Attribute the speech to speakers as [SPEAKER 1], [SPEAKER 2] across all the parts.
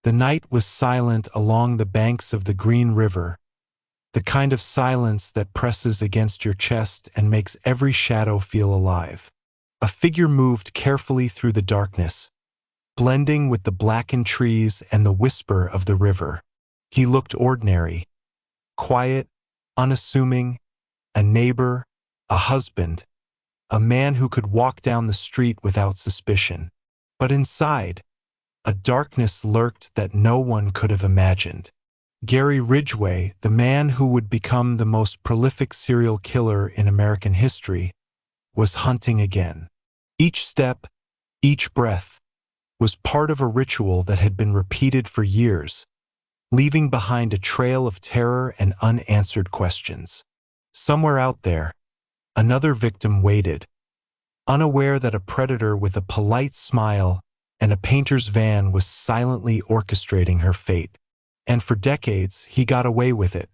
[SPEAKER 1] The night was silent along the banks of the Green River, the kind of silence that presses against your chest and makes every shadow feel alive. A figure moved carefully through the darkness, blending with the blackened trees and the whisper of the river. He looked ordinary, quiet, unassuming, a neighbor, a husband, a man who could walk down the street without suspicion. But inside, a darkness lurked that no one could have imagined. Gary Ridgway, the man who would become the most prolific serial killer in American history, was hunting again. Each step, each breath, was part of a ritual that had been repeated for years, leaving behind a trail of terror and unanswered questions. Somewhere out there, another victim waited, unaware that a predator with a polite smile and a painter's van was silently orchestrating her fate. And for decades, he got away with it,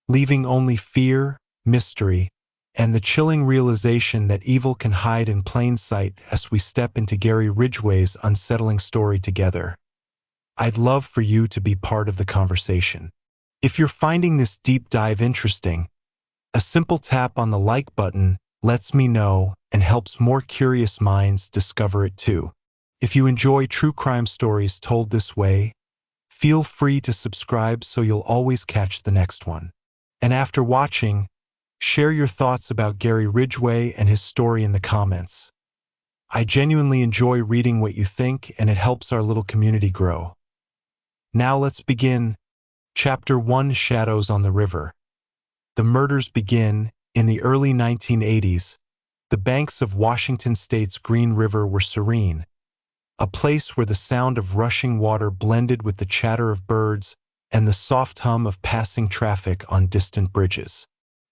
[SPEAKER 1] leaving only fear, mystery, and the chilling realization that evil can hide in plain sight as we step into Gary Ridgway's unsettling story together. I'd love for you to be part of the conversation. If you're finding this deep dive interesting, a simple tap on the like button lets me know and helps more curious minds discover it too. If you enjoy true crime stories told this way, feel free to subscribe so you'll always catch the next one. And after watching, share your thoughts about Gary Ridgway and his story in the comments. I genuinely enjoy reading what you think, and it helps our little community grow. Now let's begin. Chapter 1: Shadows on the River. The murders begin in the early 1980s. The banks of Washington State's Green River were serene, a place where the sound of rushing water blended with the chatter of birds and the soft hum of passing traffic on distant bridges.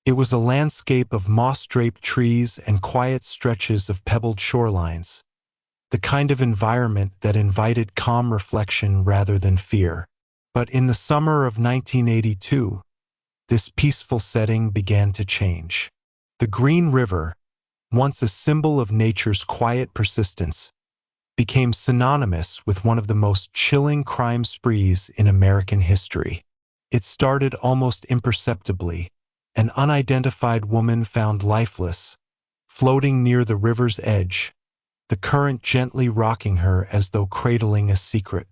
[SPEAKER 1] It was a landscape of moss-draped trees and quiet stretches of pebbled shorelines, the kind of environment that invited calm reflection rather than fear. But in the summer of 1982, this peaceful setting began to change. The Green River, once a symbol of nature's quiet persistence, became synonymous with one of the most chilling crime sprees in American history. It started almost imperceptibly. An unidentified woman found lifeless, floating near the river's edge, the current gently rocking her as though cradling a secret.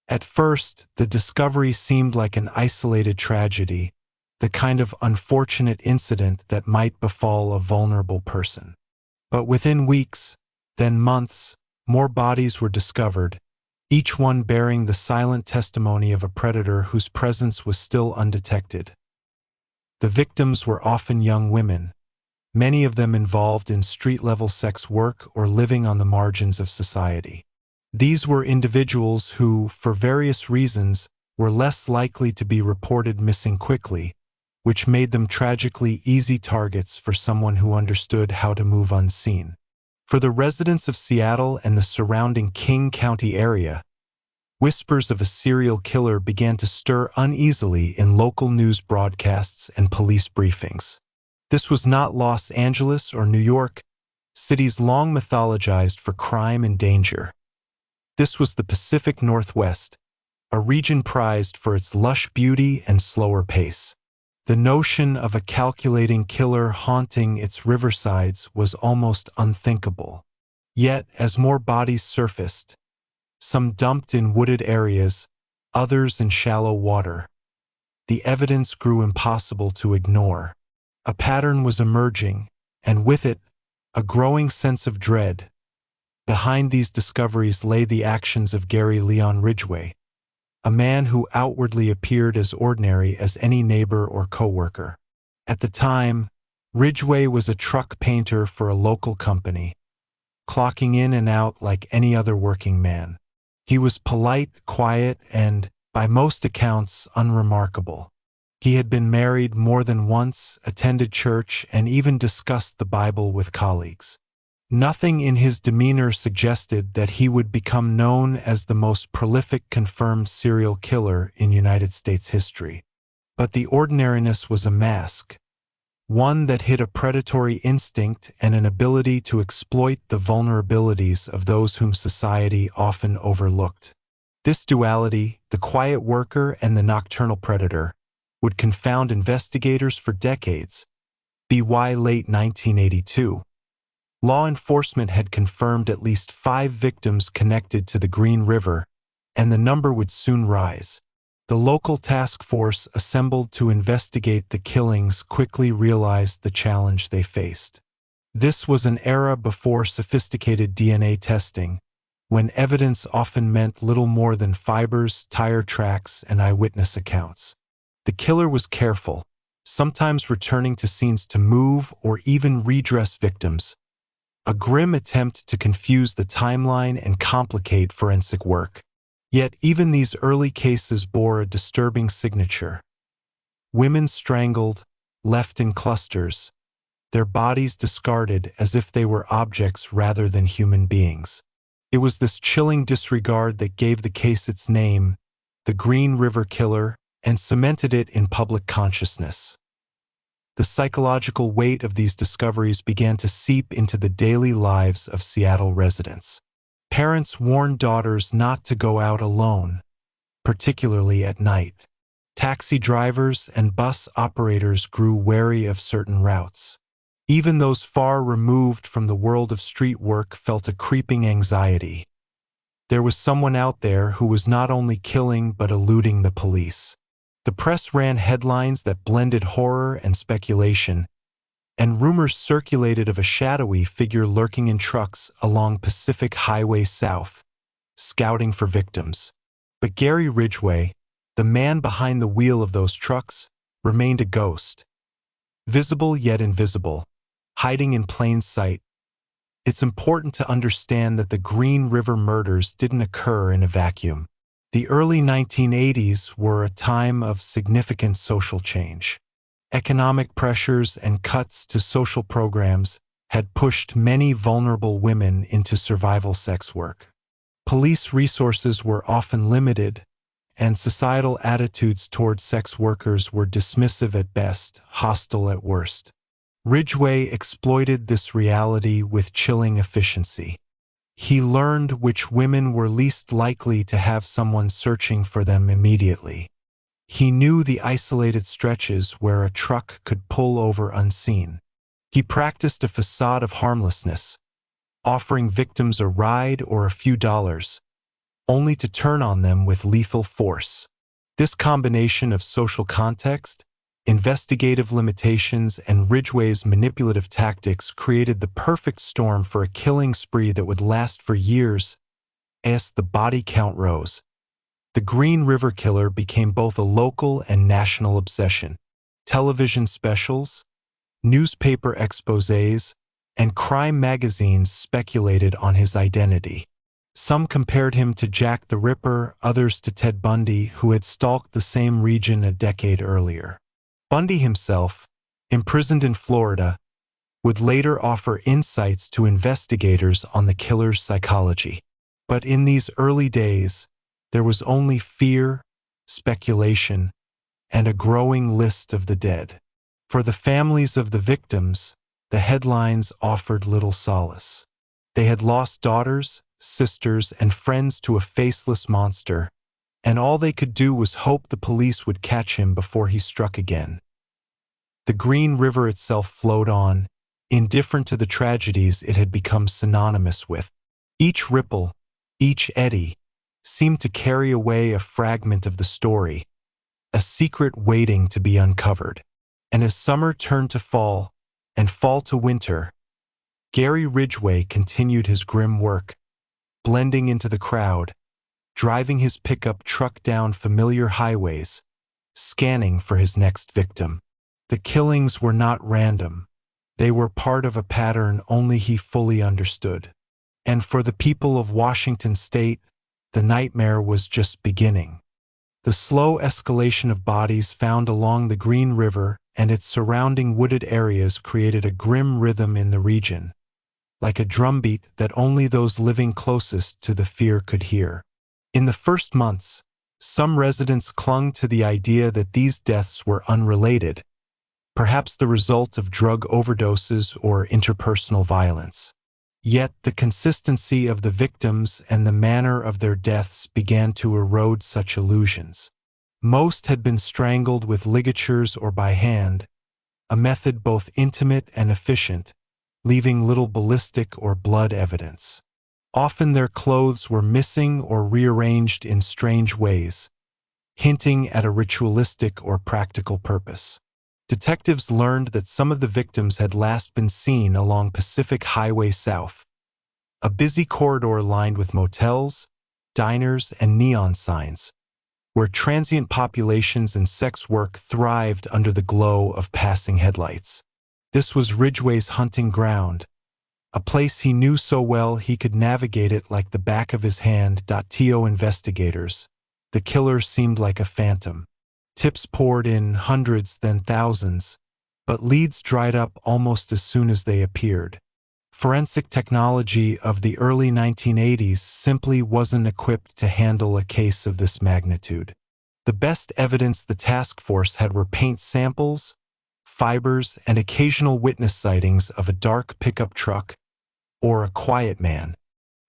[SPEAKER 1] At first, the discovery seemed like an isolated tragedy, the kind of unfortunate incident that might befall a vulnerable person. But within weeks, then months, more bodies were discovered, each one bearing the silent testimony of a predator whose presence was still undetected. The victims were often young women, many of them involved in street-level sex work or living on the margins of society. These were individuals who, for various reasons, were less likely to be reported missing quickly, which made them tragically easy targets for someone who understood how to move unseen. For the residents of Seattle and the surrounding King County area, whispers of a serial killer began to stir uneasily in local news broadcasts and police briefings. This was not Los Angeles or New York, cities long mythologized for crime and danger. This was the Pacific Northwest, a region prized for its lush beauty and slower pace. The notion of a calculating killer haunting its riversides was almost unthinkable. Yet, as more bodies surfaced, some dumped in wooded areas, others in shallow water, the evidence grew impossible to ignore. A pattern was emerging, and with it, a growing sense of dread. Behind these discoveries lay the actions of Gary Leon Ridgway, a man who outwardly appeared as ordinary as any neighbor or coworker. At the time, Ridgway was a truck painter for a local company, clocking in and out like any other working man. He was polite, quiet, and, by most accounts, unremarkable. He had been married more than once, attended church, and even discussed the Bible with colleagues. Nothing in his demeanor suggested that he would become known as the most prolific confirmed serial killer in United States history. But the ordinariness was a mask, one that hid a predatory instinct and an ability to exploit the vulnerabilities of those whom society often overlooked. This duality, the quiet worker and the nocturnal predator, would confound investigators for decades. By late 1982, law enforcement had confirmed at least 5 victims connected to the Green River, and the number would soon rise. The local task force assembled to investigate the killings quickly realized the challenge they faced. This was an era before sophisticated DNA testing, when evidence often meant little more than fibers, tire tracks, and eyewitness accounts. The killer was careful, sometimes returning to scenes to move or even redress victims, a grim attempt to confuse the timeline and complicate forensic work. Yet even these early cases bore a disturbing signature. Women strangled, left in clusters, their bodies discarded as if they were objects rather than human beings. It was this chilling disregard that gave the case its name, the Green River Killer, and cemented it in public consciousness. The psychological weight of these discoveries began to seep into the daily lives of Seattle residents. Parents warned daughters not to go out alone, particularly at night. Taxi drivers and bus operators grew wary of certain routes. Even those far removed from the world of street work felt a creeping anxiety. There was someone out there who was not only killing but eluding the police. The press ran headlines that blended horror and speculation, and rumors circulated of a shadowy figure lurking in trucks along Pacific Highway South, scouting for victims. But Gary Ridgway, the man behind the wheel of those trucks, remained a ghost, visible yet invisible, hiding in plain sight. It's important to understand that the Green River murders didn't occur in a vacuum. The early 1980s were a time of significant social change. Economic pressures and cuts to social programs had pushed many vulnerable women into survival sex work. Police resources were often limited, and societal attitudes toward sex workers were dismissive at best, hostile at worst. Ridgway exploited this reality with chilling efficiency. He learned which women were least likely to have someone searching for them immediately. He knew the isolated stretches where a truck could pull over unseen. He practiced a facade of harmlessness, offering victims a ride or a few dollars, only to turn on them with lethal force. This combination of social context, investigative limitations, and Ridgway's manipulative tactics created the perfect storm for a killing spree that would last for years. As the body count rose, the Green River Killer became both a local and national obsession. Television specials, newspaper exposés, and crime magazines speculated on his identity. Some compared him to Jack the Ripper, others to Ted Bundy, who had stalked the same region a decade earlier. Bundy himself, imprisoned in Florida, would later offer insights to investigators on the killer's psychology. But in these early days, there was only fear, speculation, and a growing list of the dead. For the families of the victims, the headlines offered little solace. They had lost daughters, sisters, and friends to a faceless monster, and all they could do was hope the police would catch him before he struck again. The Green River itself flowed on, indifferent to the tragedies it had become synonymous with. Each ripple, each eddy, seemed to carry away a fragment of the story, a secret waiting to be uncovered. And as summer turned to fall, and fall to winter, Gary Ridgway continued his grim work, blending into the crowd, driving his pickup truck down familiar highways, scanning for his next victim. The killings were not random. They were part of a pattern only he fully understood. And for the people of Washington state, the nightmare was just beginning. The slow escalation of bodies found along the Green River and its surrounding wooded areas created a grim rhythm in the region, like a drumbeat that only those living closest to the fear could hear. In the first months, some residents clung to the idea that these deaths were unrelated, perhaps the result of drug overdoses or interpersonal violence. Yet the consistency of the victims and the manner of their deaths began to erode such illusions. Most had been strangled with ligatures or by hand, a method both intimate and efficient, leaving little ballistic or blood evidence. Often their clothes were missing or rearranged in strange ways, hinting at a ritualistic or practical purpose. Detectives learned that some of the victims had last been seen along Pacific Highway South, a busy corridor lined with motels, diners, and neon signs, where transient populations and sex work thrived under the glow of passing headlights. This was Ridgway's hunting ground, a place he knew so well he could navigate it like the back of his hand. To investigators, the killer seemed like a phantom. Tips poured in hundreds, then thousands, but leads dried up almost as soon as they appeared. Forensic technology of the early 1980s simply wasn't equipped to handle a case of this magnitude. The best evidence the task force had were paint samples, fibers, and occasional witness sightings of a dark pickup truck or a quiet man.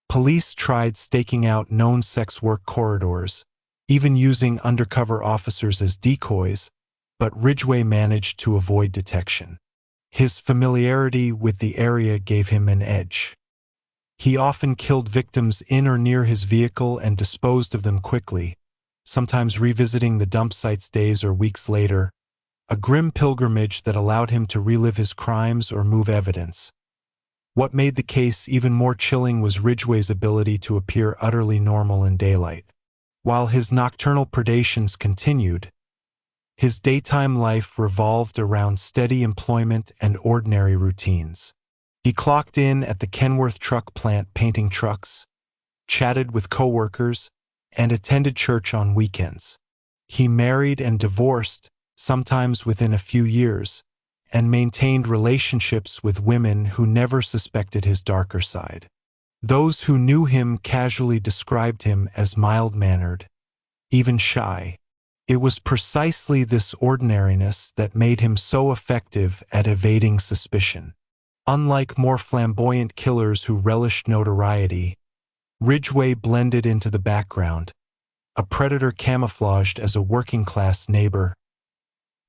[SPEAKER 1] Police tried staking out known sex work corridors, even using undercover officers as decoys, but Ridgway managed to avoid detection. His familiarity with the area gave him an edge. He often killed victims in or near his vehicle and disposed of them quickly, sometimes revisiting the dump sites days or weeks later, a grim pilgrimage that allowed him to relive his crimes or move evidence. What made the case even more chilling was Ridgway's ability to appear utterly normal in daylight. While his nocturnal predations continued, his daytime life revolved around steady employment and ordinary routines. He clocked in at the Kenworth truck plant painting trucks, chatted with coworkers, and attended church on weekends. He married and divorced, sometimes within a few years, and maintained relationships with women who never suspected his darker side. Those who knew him casually described him as mild-mannered, even shy. It was precisely this ordinariness that made him so effective at evading suspicion. Unlike more flamboyant killers who relished notoriety, Ridgway blended into the background, a predator camouflaged as a working-class neighbor.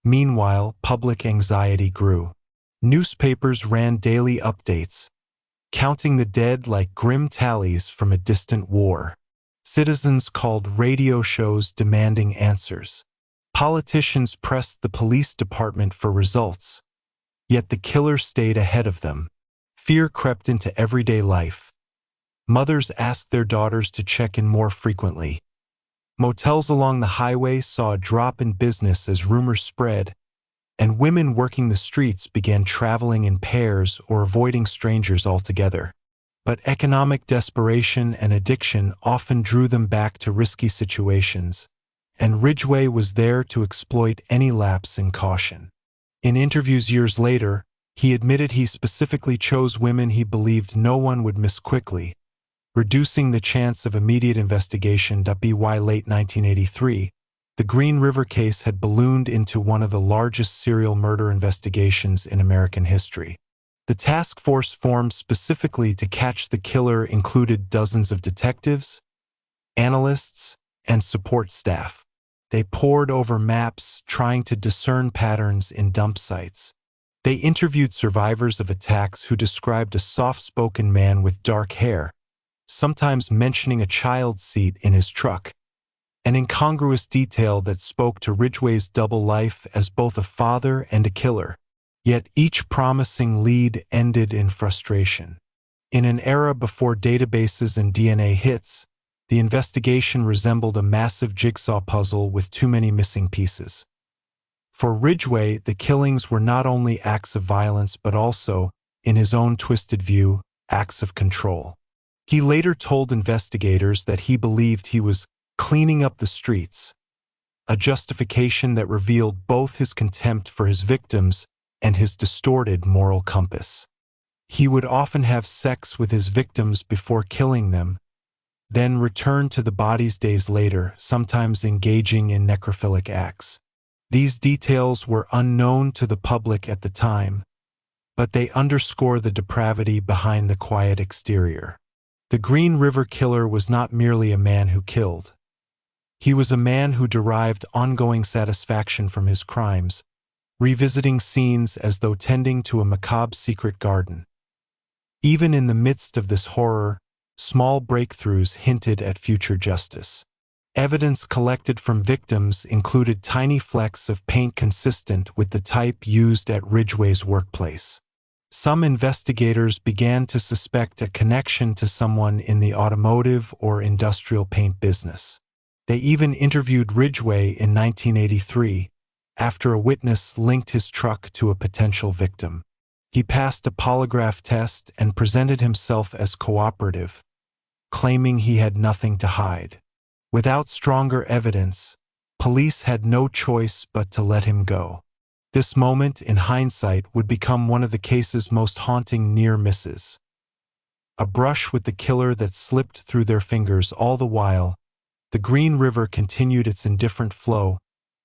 [SPEAKER 1] Meanwhile, public anxiety grew. Newspapers ran daily updates, counting the dead like grim tallies from a distant war. Citizens called radio shows demanding answers. Politicians pressed the police department for results, yet the killer stayed ahead of them. Fear crept into everyday life. Mothers asked their daughters to check in more frequently. Motels along the highway saw a drop in business as rumors spread, and women working the streets began traveling in pairs or avoiding strangers altogether. But economic desperation and addiction often drew them back to risky situations, and Ridgway was there to exploit any lapse in caution. In interviews years later, he admitted he specifically chose women he believed no one would miss quickly, reducing the chance of immediate investigation. By late 1983, the Green River case had ballooned into one of the largest serial murder investigations in American history. The task force formed specifically to catch the killer included dozens of detectives, analysts, and support staff. They pored over maps, trying to discern patterns in dump sites. They interviewed survivors of attacks who described a soft-spoken man with dark hair, sometimes mentioning a child seat in his truck, an incongruous detail that spoke to Ridgway's double life as both a father and a killer. Yet each promising lead ended in frustration. In an era before databases and DNA hits, the investigation resembled a massive jigsaw puzzle with too many missing pieces. For Ridgway, the killings were not only acts of violence but also, in his own twisted view, acts of control. He later told investigators that he believed he was cleaning up the streets, a justification that revealed both his contempt for his victims and his distorted moral compass. He would often have sex with his victims before killing them, then return to the bodies days later, sometimes engaging in necrophilic acts. These details were unknown to the public at the time, but they underscore the depravity behind the quiet exterior. The Green River Killer was not merely a man who killed. He was a man who derived ongoing satisfaction from his crimes, revisiting scenes as though tending to a macabre secret garden. Even in the midst of this horror, small breakthroughs hinted at future justice. Evidence collected from victims included tiny flecks of paint consistent with the type used at Ridgway's workplace. Some investigators began to suspect a connection to someone in the automotive or industrial paint business. They even interviewed Ridgway in 1983, after a witness linked his truck to a potential victim. He passed a polygraph test and presented himself as cooperative, claiming he had nothing to hide. Without stronger evidence, police had no choice but to let him go. This moment, in hindsight, would become one of the case's most haunting near misses. A brush with the killer that slipped through their fingers. All the while, the Green River continued its indifferent flow,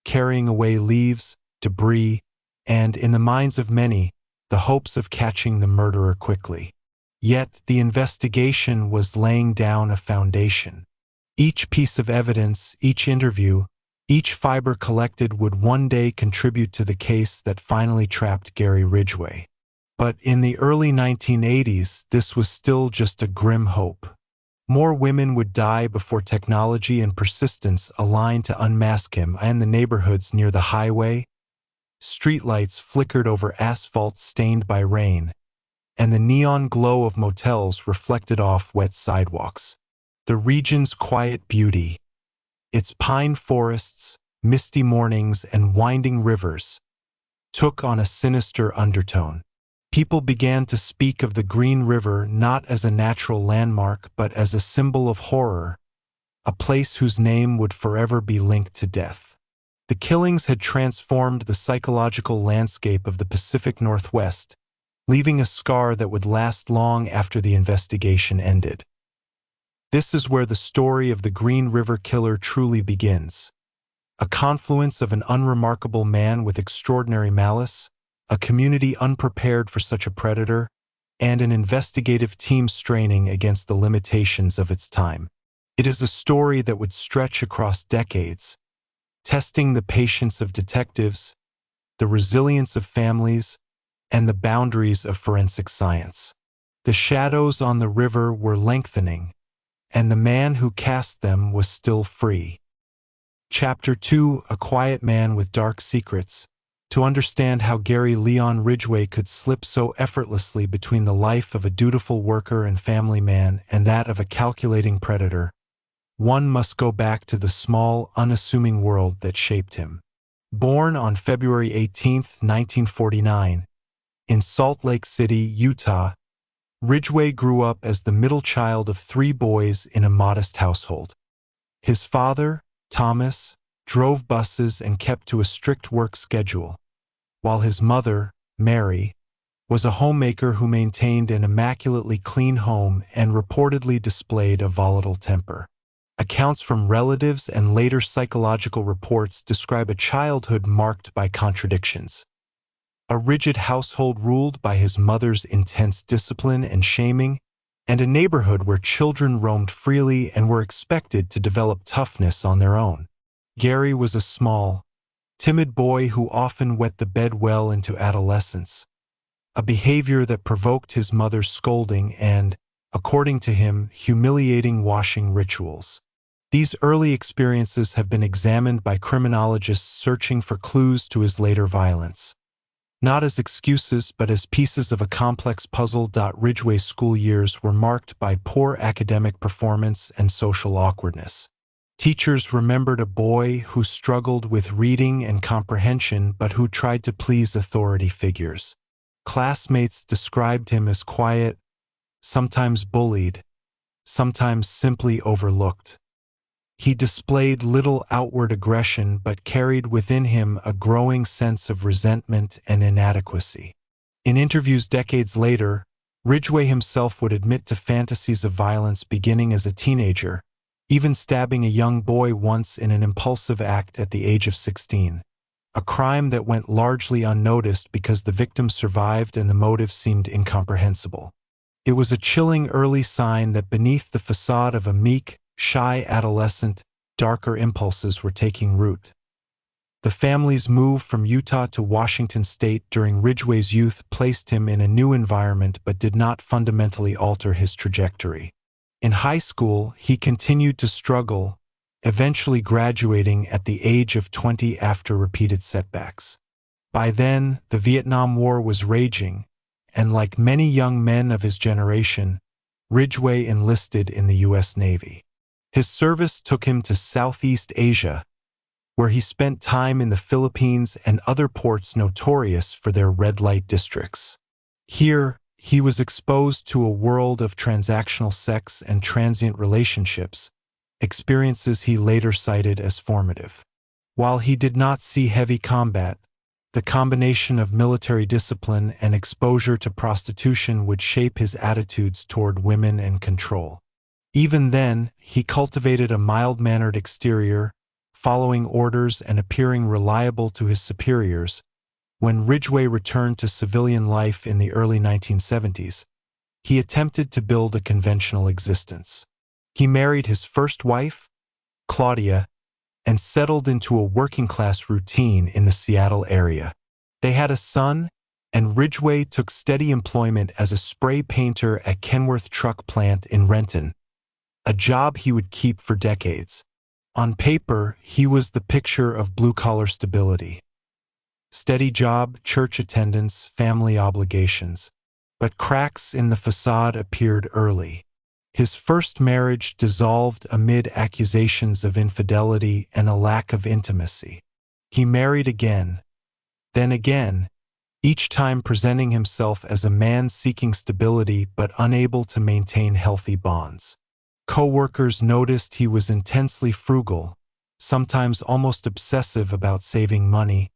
[SPEAKER 1] carrying away leaves, debris, and, in the minds of many, the hopes of catching the murderer quickly. Yet the investigation was laying down a foundation. Each piece of evidence, each interview, each fiber collected would one day contribute to the case that finally trapped Gary Ridgway. But in the early 1980s, this was still just a grim hope. More women would die before technology and persistence aligned to unmask him. In the neighborhoods near the highway, streetlights flickered over asphalt stained by rain, and the neon glow of motels reflected off wet sidewalks. The region's quiet beauty, its pine forests, misty mornings, and winding rivers, took on a sinister undertone. People began to speak of the Green River not as a natural landmark but as a symbol of horror, a place whose name would forever be linked to death. The killings had transformed the psychological landscape of the Pacific Northwest, leaving a scar that would last long after the investigation ended. This is where the story of the Green River Killer truly begins. A confluence of an unremarkable man with extraordinary malice, a community unprepared for such a predator, and an investigative team straining against the limitations of its time. It is a story that would stretch across decades, testing the patience of detectives, the resilience of families, and the boundaries of forensic science. The shadows on the river were lengthening, and the man who cast them was still free. Chapter 2: A Quiet Man with Dark Secrets. To understand how Gary Leon Ridgway could slip so effortlessly between the life of a dutiful worker and family man and that of a calculating predator, one must go back to the small, unassuming world that shaped him. Born on February 18, 1949, in Salt Lake City, Utah, Ridgway grew up as the middle child of 3 boys in a modest household. His father, Thomas, drove buses and kept to a strict work schedule, while his mother, Mary, was a homemaker who maintained an immaculately clean home and reportedly displayed a volatile temper. Accounts from relatives and later psychological reports describe a childhood marked by contradictions. A rigid household ruled by his mother's intense discipline and shaming, and a neighborhood where children roamed freely and were expected to develop toughness on their own. Gary was a small, timid boy who often wet the bed well into adolescence, a behavior that provoked his mother's scolding and, according to him, humiliating washing rituals. These early experiences have been examined by criminologists searching for clues to his later violence. Not as excuses but as pieces of a complex puzzle. Ridgway's school years were marked by poor academic performance and social awkwardness. Teachers remembered a boy who struggled with reading and comprehension but who tried to please authority figures. Classmates described him as quiet, sometimes bullied, sometimes simply overlooked. He displayed little outward aggression but carried within him a growing sense of resentment and inadequacy. In interviews decades later, Ridgway himself would admit to fantasies of violence beginning as a teenager, even stabbing a young boy once in an impulsive act at the age of 16. a crime that went largely unnoticed because the victim survived and the motive seemed incomprehensible. It was a chilling early sign that beneath the facade of a meek, shy adolescent, darker impulses were taking root. The family's move from Utah to Washington state during Ridgway's youth placed him in a new environment but did not fundamentally alter his trajectory. In high school, he continued to struggle, eventually graduating at the age of 20 after repeated setbacks. By then, the Vietnam War was raging, and like many young men of his generation, Ridgway enlisted in the U.S. Navy. His service took him to Southeast Asia, where he spent time in the Philippines and other ports notorious for their red light districts. Here, he was exposed to a world of transactional sex and transient relationships, experiences he later cited as formative. While he did not see heavy combat, the combination of military discipline and exposure to prostitution would shape his attitudes toward women and control. Even then, he cultivated a mild-mannered exterior, following orders and appearing reliable to his superiors. When Ridgway returned to civilian life in the early 1970s, he attempted to build a conventional existence. He married his first wife, Claudia, and settled into a working-class routine in the Seattle area. They had a son, and Ridgway took steady employment as a spray painter at Kenworth Truck Plant in Renton, a job he would keep for decades. On paper, he was the picture of blue-collar stability. Steady job, church attendance, family obligations. But cracks in the facade appeared early. His first marriage dissolved amid accusations of infidelity and a lack of intimacy. He married again, then again, each time presenting himself as a man seeking stability but unable to maintain healthy bonds. Co-workers noticed he was intensely frugal, sometimes almost obsessive about saving money,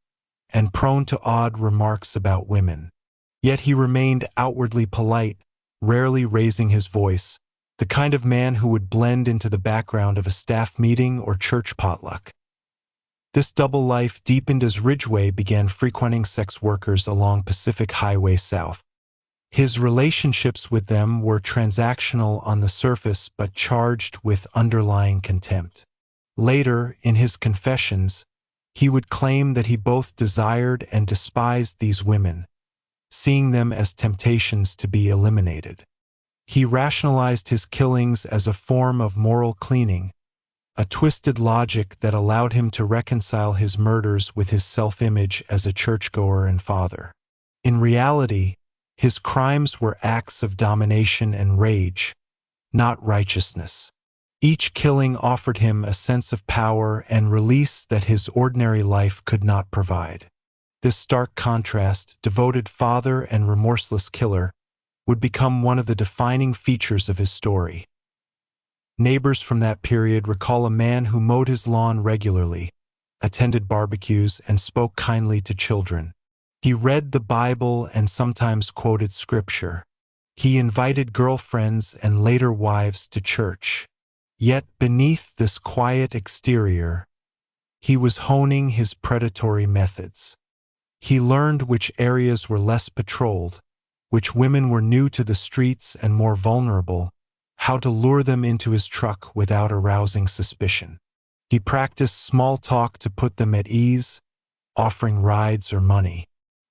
[SPEAKER 1] and prone to odd remarks about women. Yet he remained outwardly polite, rarely raising his voice, the kind of man who would blend into the background of a staff meeting or church potluck. This double life deepened as Ridgway began frequenting sex workers along Pacific Highway South. His relationships with them were transactional on the surface but charged with underlying contempt. Later, in his confessions, he would claim that he both desired and despised these women, seeing them as temptations to be eliminated. He rationalized his killings as a form of moral cleaning, a twisted logic that allowed him to reconcile his murders with his self-image as a churchgoer and father. In reality, his crimes were acts of domination and rage, not righteousness. Each killing offered him a sense of power and release that his ordinary life could not provide. This stark contrast, devoted father and remorseless killer, would become one of the defining features of his story. Neighbors from that period recall a man who mowed his lawn regularly, attended barbecues, and spoke kindly to children. He read the Bible and sometimes quoted scripture. He invited girlfriends and later wives to church. Yet beneath this quiet exterior, he was honing his predatory methods. He learned which areas were less patrolled, which women were new to the streets and more vulnerable, how to lure them into his truck without arousing suspicion. He practiced small talk to put them at ease, offering rides or money.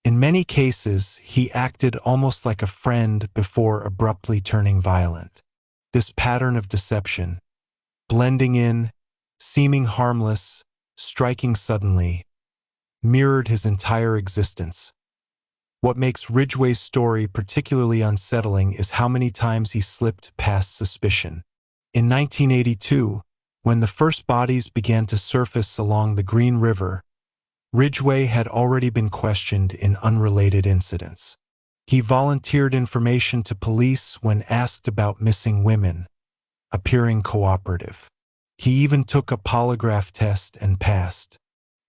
[SPEAKER 1] In many cases, he acted almost like a friend before abruptly turning violent. This pattern of deception, blending in, seeming harmless, striking suddenly, mirrored his entire existence. What makes Ridgway's story particularly unsettling is how many times he slipped past suspicion. In 1982, when the first bodies began to surface along the Green River, Ridgway had already been questioned in unrelated incidents. He volunteered information to police when asked about missing women, appearing cooperative. He even took a polygraph test and passed.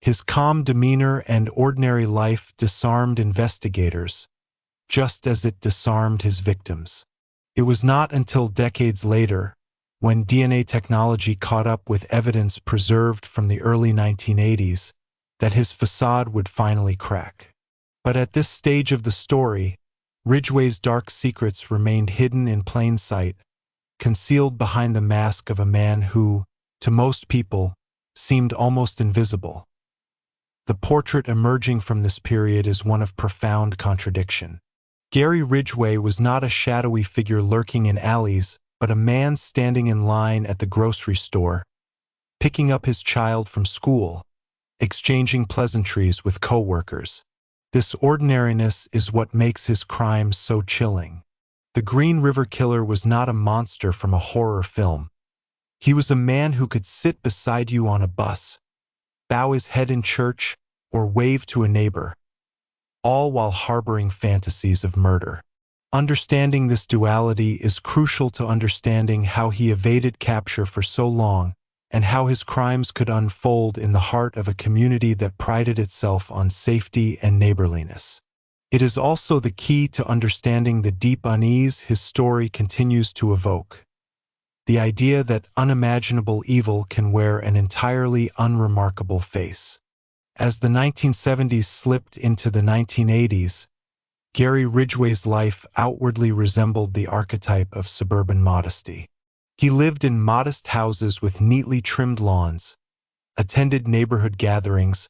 [SPEAKER 1] His calm demeanor and ordinary life disarmed investigators, just as it disarmed his victims. It was not until decades later, when DNA technology caught up with evidence preserved from the early 1980s, that his facade would finally crack. But at this stage of the story, Ridgway's dark secrets remained hidden in plain sight, concealed behind the mask of a man who, to most people, seemed almost invisible. The portrait emerging from this period is one of profound contradiction. Gary Ridgway was not a shadowy figure lurking in alleys, but a man standing in line at the grocery store, picking up his child from school, exchanging pleasantries with co-workers. This ordinariness is what makes his crimes so chilling. The Green River Killer was not a monster from a horror film. He was a man who could sit beside you on a bus, bow his head in church, or wave to a neighbor, all while harboring fantasies of murder. Understanding this duality is crucial to understanding how he evaded capture for so long and how his crimes could unfold in the heart of a community that prided itself on safety and neighborliness. It is also the key to understanding the deep unease his story continues to evoke. The idea that unimaginable evil can wear an entirely unremarkable face. As the 1970s slipped into the 1980s, Gary Ridgway's life outwardly resembled the archetype of suburban modesty. He lived in modest houses with neatly trimmed lawns, attended neighborhood gatherings,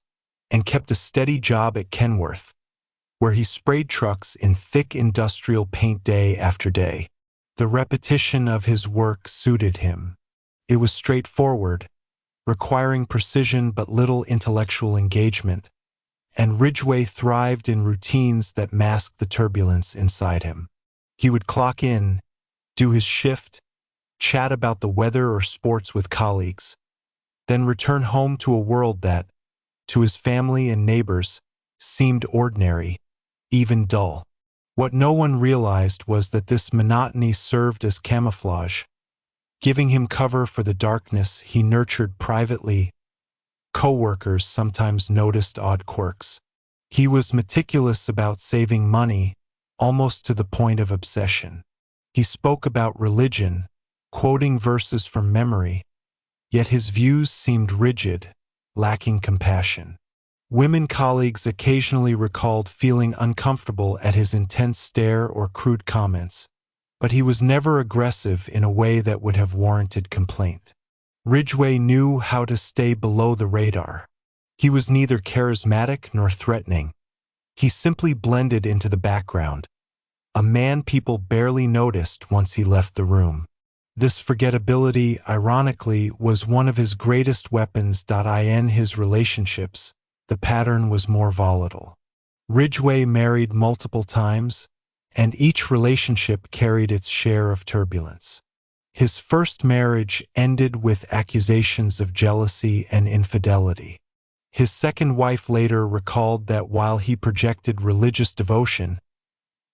[SPEAKER 1] and kept a steady job at Kenworth, where he sprayed trucks in thick industrial paint day after day. The repetition of his work suited him. It was straightforward, requiring precision but little intellectual engagement, and Ridgway thrived in routines that masked the turbulence inside him. He would clock in, do his shift, chat about the weather or sports with colleagues, then return home to a world that, to his family and neighbors, seemed ordinary, even dull. What no one realized was that this monotony served as camouflage, giving him cover for the darkness he nurtured privately. Co-workers sometimes noticed odd quirks. He was meticulous about saving money, almost to the point of obsession. He spoke about religion, quoting verses from memory, yet his views seemed rigid, lacking compassion. Women colleagues occasionally recalled feeling uncomfortable at his intense stare or crude comments, but he was never aggressive in a way that would have warranted complaint. Ridgway knew how to stay below the radar. He was neither charismatic nor threatening. He simply blended into the background, a man people barely noticed once he left the room. This forgettability, ironically, was one of his greatest weapons. In his relationships, the pattern was more volatile. Ridgway married multiple times, and each relationship carried its share of turbulence. His first marriage ended with accusations of jealousy and infidelity. His second wife later recalled that while he projected religious devotion,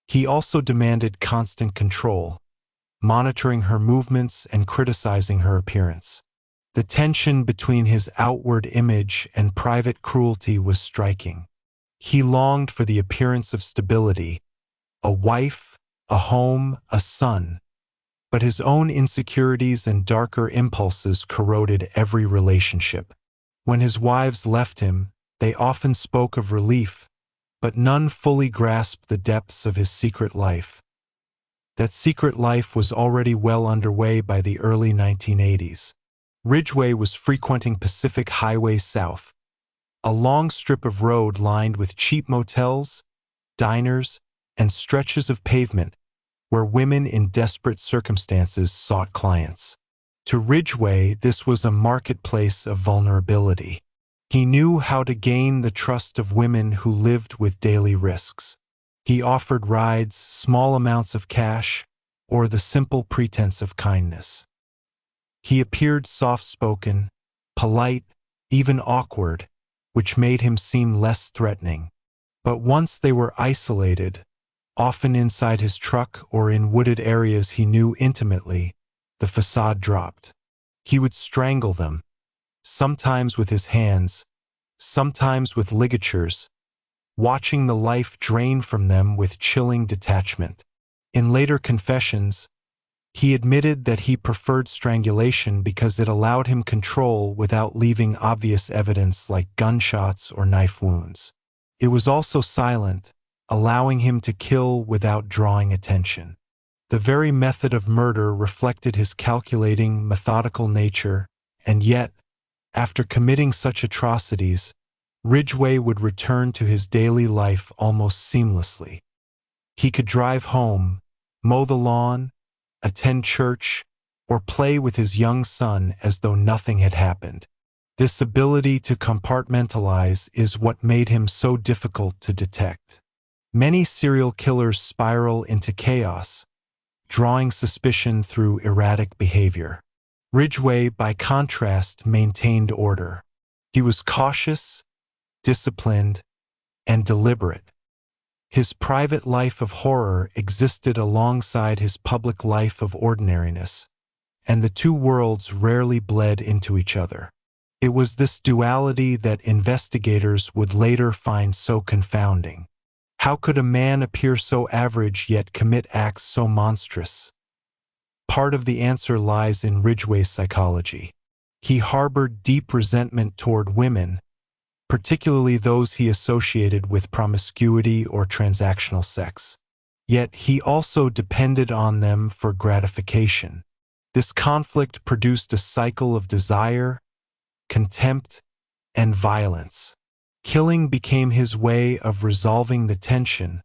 [SPEAKER 1] he also demanded constant control, monitoring her movements and criticizing her appearance. The tension between his outward image and private cruelty was striking. He longed for the appearance of stability, a wife, a home, a son, but his own insecurities and darker impulses corroded every relationship. When his wives left him, they often spoke of relief, but none fully grasped the depths of his secret life. That secret life was already well underway by the early 1980s. Ridgway was frequenting Pacific Highway South, a long strip of road lined with cheap motels, diners, and stretches of pavement where women in desperate circumstances sought clients. To Ridgway, this was a marketplace of vulnerability. He knew how to gain the trust of women who lived with daily risks. He offered rides, small amounts of cash, or the simple pretense of kindness. He appeared soft-spoken, polite, even awkward, which made him seem less threatening. But once they were isolated, often inside his truck or in wooded areas he knew intimately, the facade dropped. He would strangle them, sometimes with his hands, sometimes with ligatures, watching the life drain from them with chilling detachment. In later confessions, He admitted that he preferred strangulation because it allowed him control without leaving obvious evidence like gunshots or knife wounds. It was also silent, allowing him to kill without drawing attention. The very method of murder reflected his calculating, methodical nature, and yet, after committing such atrocities, Ridgway would return to his daily life almost seamlessly. He could drive home, mow the lawn, attend church, or play with his young son as though nothing had happened. This ability to compartmentalize is what made him so difficult to detect. Many serial killers spiral into chaos, drawing suspicion through erratic behavior. Ridgway, by contrast, maintained order. He was cautious, disciplined, and deliberate. His private life of horror existed alongside his public life of ordinariness, and the two worlds rarely bled into each other. It was this duality that investigators would later find so confounding. How could a man appear so average yet commit acts so monstrous? Part of the answer lies in Ridgway's psychology. He harbored deep resentment toward women, particularly those he associated with promiscuity or transactional sex. Yet he also depended on them for gratification. This conflict produced a cycle of desire, contempt, and violence. Killing became his way of resolving the tension,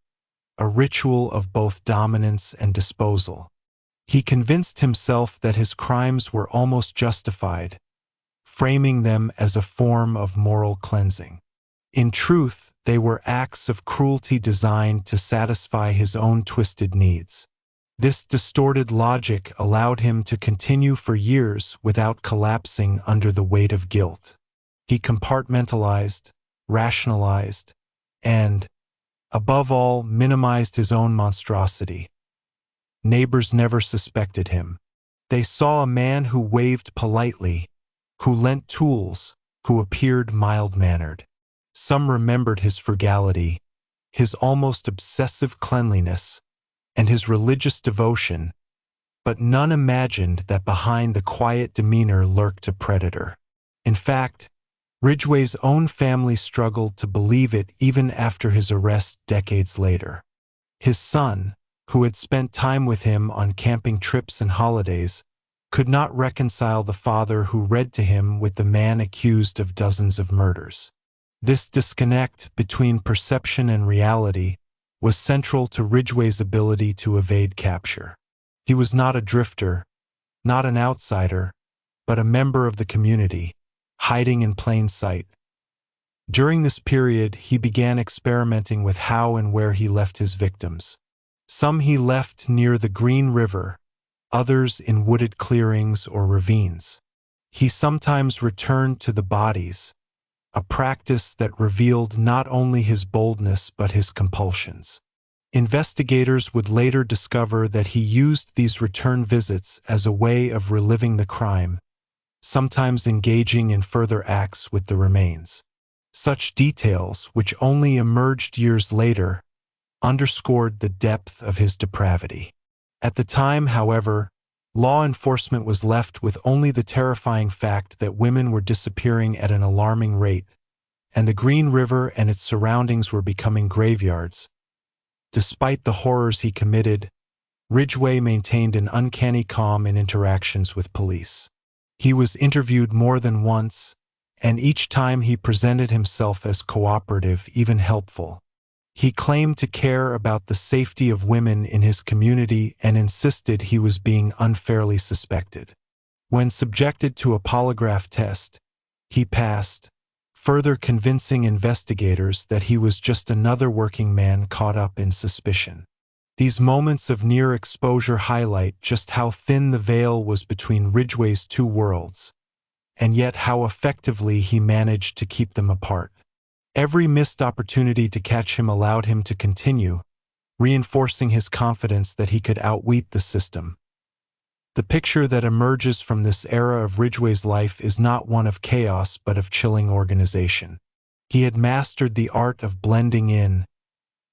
[SPEAKER 1] a ritual of both dominance and disposal. He convinced himself that his crimes were almost justified, framing them as a form of moral cleansing. In truth, they were acts of cruelty designed to satisfy his own twisted needs. This distorted logic allowed him to continue for years without collapsing under the weight of guilt. He compartmentalized, rationalized, and, above all, minimized his own monstrosity. Neighbors never suspected him. They saw a man who waved politely, who lent tools, who appeared mild-mannered. Some remembered his frugality, his almost obsessive cleanliness, and his religious devotion, but none imagined that behind the quiet demeanor lurked a predator. In fact, Ridgway's own family struggled to believe it even after his arrest decades later. His son, who had spent time with him on camping trips and holidays, could not reconcile the father who read to him with the man accused of dozens of murders. This disconnect between perception and reality was central to Ridgway's ability to evade capture. He was not a drifter, not an outsider, but a member of the community, hiding in plain sight. During this period, he began experimenting with how and where he left his victims. Some he left near the Green River, others in wooded clearings or ravines. He sometimes returned to the bodies, a practice that revealed not only his boldness but his compulsions. Investigators would later discover that he used these return visits as a way of reliving the crime, sometimes engaging in further acts with the remains. Such details, which only emerged years later, underscored the depth of his depravity. At the time, however, law enforcement was left with only the terrifying fact that women were disappearing at an alarming rate, and the Green River and its surroundings were becoming graveyards. Despite the horrors he committed, Ridgway maintained an uncanny calm in interactions with police. He was interviewed more than once, and each time he presented himself as cooperative, even helpful. He claimed to care about the safety of women in his community and insisted he was being unfairly suspected. When subjected to a polygraph test, he passed, further convincing investigators that he was just another working man caught up in suspicion. These moments of near exposure highlight just how thin the veil was between Ridgway's two worlds, and yet how effectively he managed to keep them apart. Every missed opportunity to catch him allowed him to continue, reinforcing his confidence that he could outwit the system. The picture that emerges from this era of Ridgway's life is not one of chaos but of chilling organization. He had mastered the art of blending in,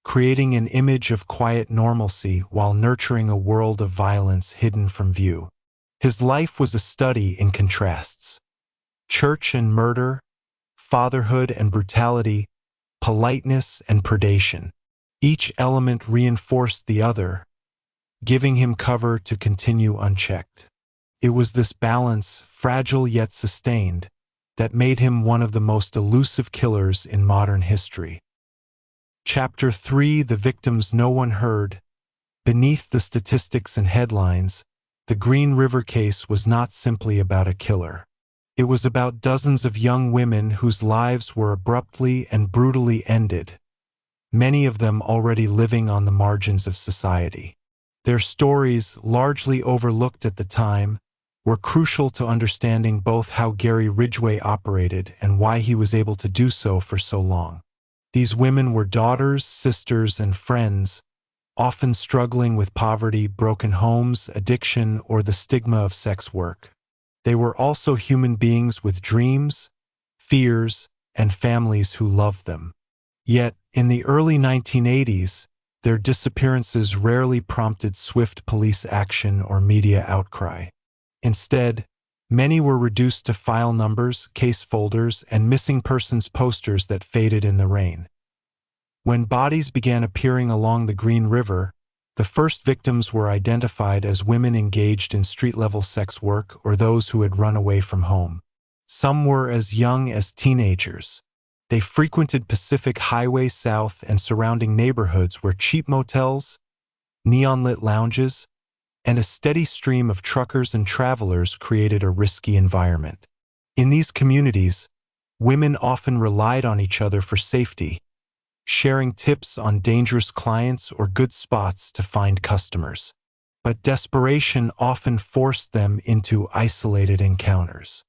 [SPEAKER 1] creating an image of quiet normalcy while nurturing a world of violence hidden from view. His life was a study in contrasts. Church and murder, fatherhood and brutality, politeness and predation. Each element reinforced the other, giving him cover to continue unchecked. It was this balance, fragile yet sustained, that made him one of the most elusive killers in modern history. Chapter 3: The Victims No One Heard. Beneath the statistics and headlines, the Green River case was not simply about a killer. It was about dozens of young women whose lives were abruptly and brutally ended, many of them already living on the margins of society. Their stories, largely overlooked at the time, were crucial to understanding both how Gary Ridgway operated and why he was able to do so for so long. These women were daughters, sisters, and friends, often struggling with poverty, broken homes, addiction, or the stigma of sex work. They were also human beings with dreams, fears, and families who loved them. Yet, in the early 1980s, their disappearances rarely prompted swift police action or media outcry. Instead, many were reduced to file numbers, case folders, and missing persons posters that faded in the rain. When bodies began appearing along the Green River, the first victims were identified as women engaged in street-level sex work or those who had run away from home. Some were as young as teenagers. They frequented Pacific Highway South and surrounding neighborhoods where cheap motels, neon-lit lounges, and a steady stream of truckers and travelers created a risky environment. In these communities, women often relied on each other for safety, sharing tips on dangerous clients or good spots to find customers. But desperation often forced them into isolated encounters.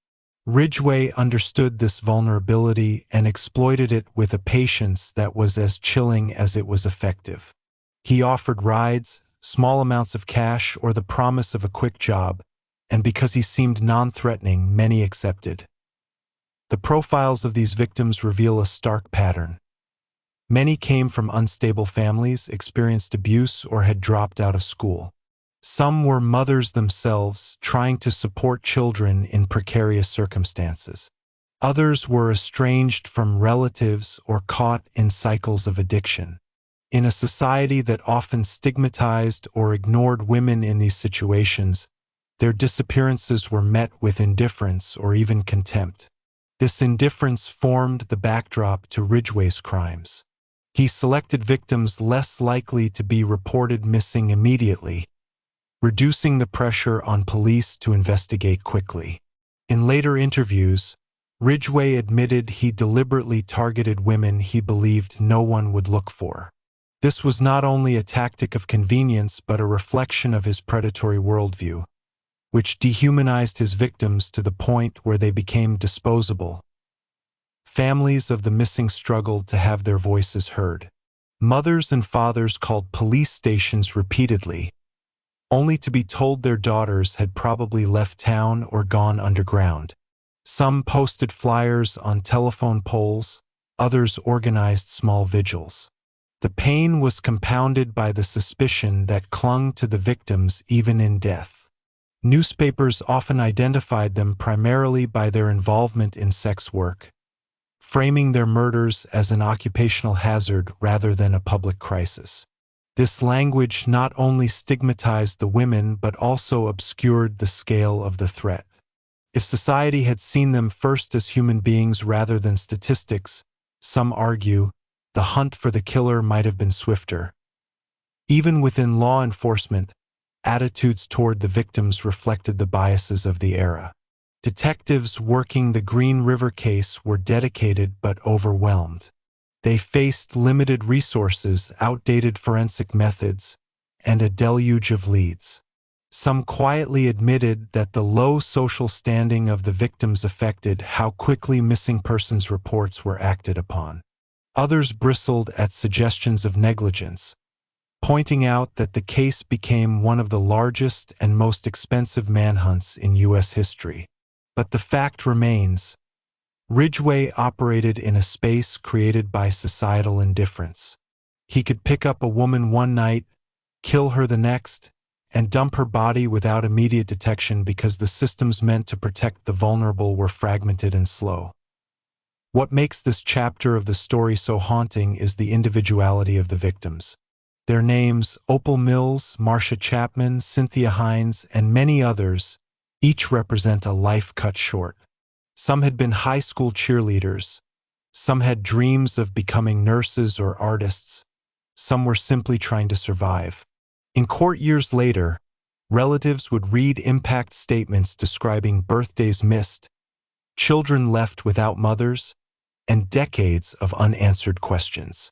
[SPEAKER 1] Ridgway understood this vulnerability and exploited it with a patience that was as chilling as it was effective. He offered rides, small amounts of cash, or the promise of a quick job, and because he seemed non-threatening, many accepted. The profiles of these victims reveal a stark pattern. Many came from unstable families, experienced abuse, or had dropped out of school. Some were mothers themselves, trying to support children in precarious circumstances. Others were estranged from relatives or caught in cycles of addiction. In a society that often stigmatized or ignored women in these situations, their disappearances were met with indifference or even contempt. This indifference formed the backdrop to Ridgway's crimes. He selected victims less likely to be reported missing immediately, reducing the pressure on police to investigate quickly. In later interviews, Ridgway admitted he deliberately targeted women he believed no one would look for. This was not only a tactic of convenience but a reflection of his predatory worldview, which dehumanized his victims to the point where they became disposable. Families of the missing struggled to have their voices heard. Mothers and fathers called police stations repeatedly, only to be told their daughters had probably left town or gone underground. Some posted flyers on telephone poles, others organized small vigils. The pain was compounded by the suspicion that clung to the victims even in death. Newspapers often identified them primarily by their involvement in sex work, framing their murders as an occupational hazard rather than a public crisis. This language not only stigmatized the women but also obscured the scale of the threat. If society had seen them first as human beings rather than statistics, some argue, the hunt for the killer might have been swifter. Even within law enforcement, attitudes toward the victims reflected the biases of the era. Detectives working the Green River case were dedicated but overwhelmed. They faced limited resources, outdated forensic methods, and a deluge of leads. Some quietly admitted that the low social standing of the victims affected how quickly missing persons reports were acted upon. Others bristled at suggestions of negligence, pointing out that the case became one of the largest and most expensive manhunts in U.S. history. But the fact remains, Ridgway operated in a space created by societal indifference. He could pick up a woman one night, kill her the next, and dump her body without immediate detection because the systems meant to protect the vulnerable were fragmented and slow. What makes this chapter of the story so haunting is the individuality of the victims. Their names, Opal Mills, Marcia Chapman, Cynthia Hines, and many others, each represent a life cut short. Some had been high school cheerleaders. Some had dreams of becoming nurses or artists. Some were simply trying to survive. In court years later, relatives would read impact statements describing birthdays missed, children left without mothers, and decades of unanswered questions.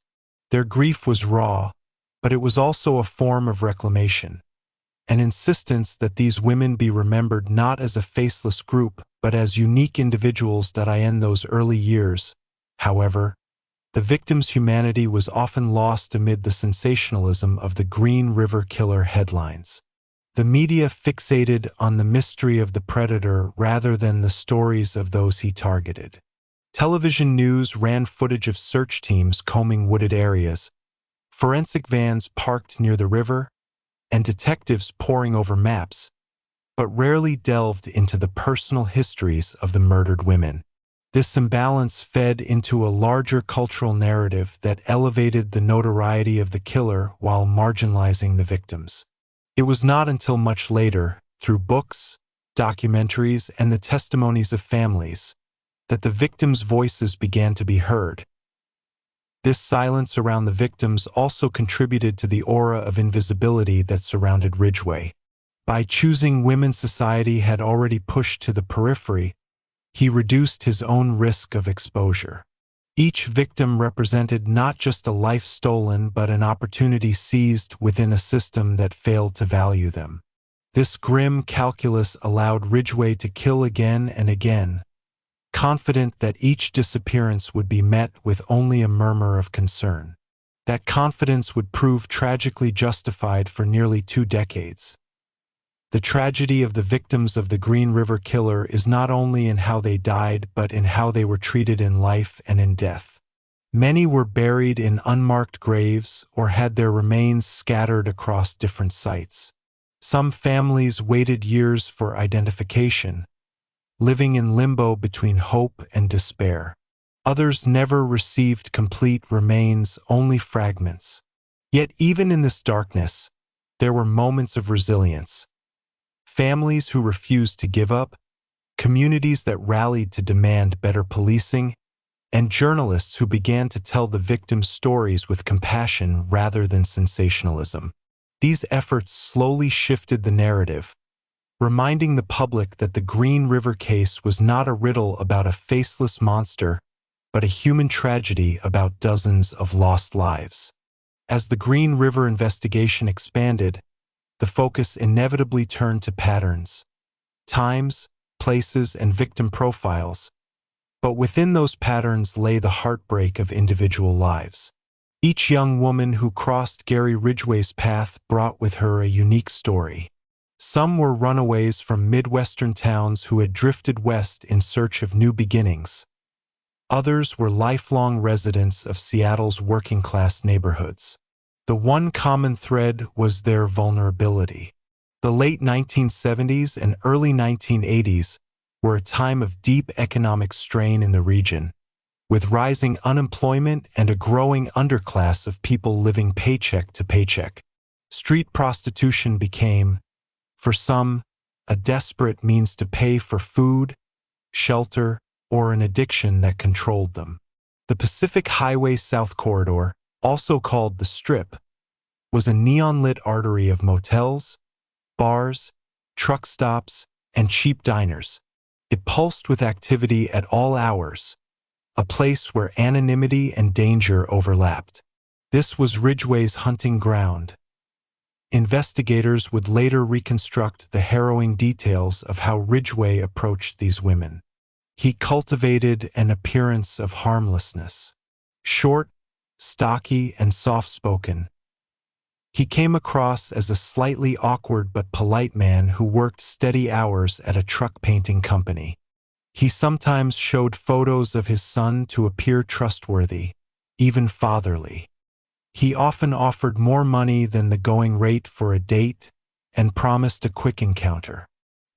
[SPEAKER 1] Their grief was raw, but it was also a form of reclamation, an insistence that these women be remembered not as a faceless group, but as unique individuals that in those early years. However, the victims' humanity was often lost amid the sensationalism of the Green River Killer headlines. The media fixated on the mystery of the predator rather than the stories of those he targeted. Television news ran footage of search teams combing wooded areas, forensic vans parked near the river, and detectives poring over maps, but rarely delved into the personal histories of the murdered women. This imbalance fed into a larger cultural narrative that elevated the notoriety of the killer while marginalizing the victims. It was not until much later, through books, documentaries, and the testimonies of families, that the victims' voices began to be heard. This silence around the victims also contributed to the aura of invisibility that surrounded Ridgway. By choosing women society had already pushed to the periphery, he reduced his own risk of exposure. Each victim represented not just a life stolen but an opportunity seized within a system that failed to value them. This grim calculus allowed Ridgway to kill again and again, confident that each disappearance would be met with only a murmur of concern. That confidence would prove tragically justified for nearly 2 decades. The tragedy of the victims of the Green River Killer is not only in how they died but in how they were treated in life and in death. Many were buried in unmarked graves or had their remains scattered across different sites. Some families waited years for identification, living in limbo between hope and despair. Others never received complete remains, only fragments. Yet even in this darkness, there were moments of resilience. Families who refused to give up, communities that rallied to demand better policing, and journalists who began to tell the victims' stories with compassion rather than sensationalism. These efforts slowly shifted the narrative, reminding the public that the Green River case was not a riddle about a faceless monster, but a human tragedy about dozens of lost lives. As the Green River investigation expanded, the focus inevitably turned to patterns, times, places, and victim profiles, but within those patterns lay the heartbreak of individual lives. Each young woman who crossed Gary Ridgway's path brought with her a unique story. Some were runaways from Midwestern towns who had drifted west in search of new beginnings. Others were lifelong residents of Seattle's working-class neighborhoods. The one common thread was their vulnerability. The late 1970s and early 1980s were a time of deep economic strain in the region, with rising unemployment and a growing underclass of people living paycheck to paycheck. Street prostitution became, for some, a desperate means to pay for food, shelter, or an addiction that controlled them. The Pacific Highway South Corridor, also called the Strip, was a neon-lit artery of motels, bars, truck stops, and cheap diners. It pulsed with activity at all hours, a place where anonymity and danger overlapped. This was Ridgway's hunting ground. Investigators would later reconstruct the harrowing details of how Ridgway approached these women. He cultivated an appearance of harmlessness. Short, stocky, and soft-spoken, he came across as a slightly awkward but polite man who worked steady hours at a truck painting company. He sometimes showed photos of his son to appear trustworthy, even fatherly. He often offered more money than the going rate for a date and promised a quick encounter.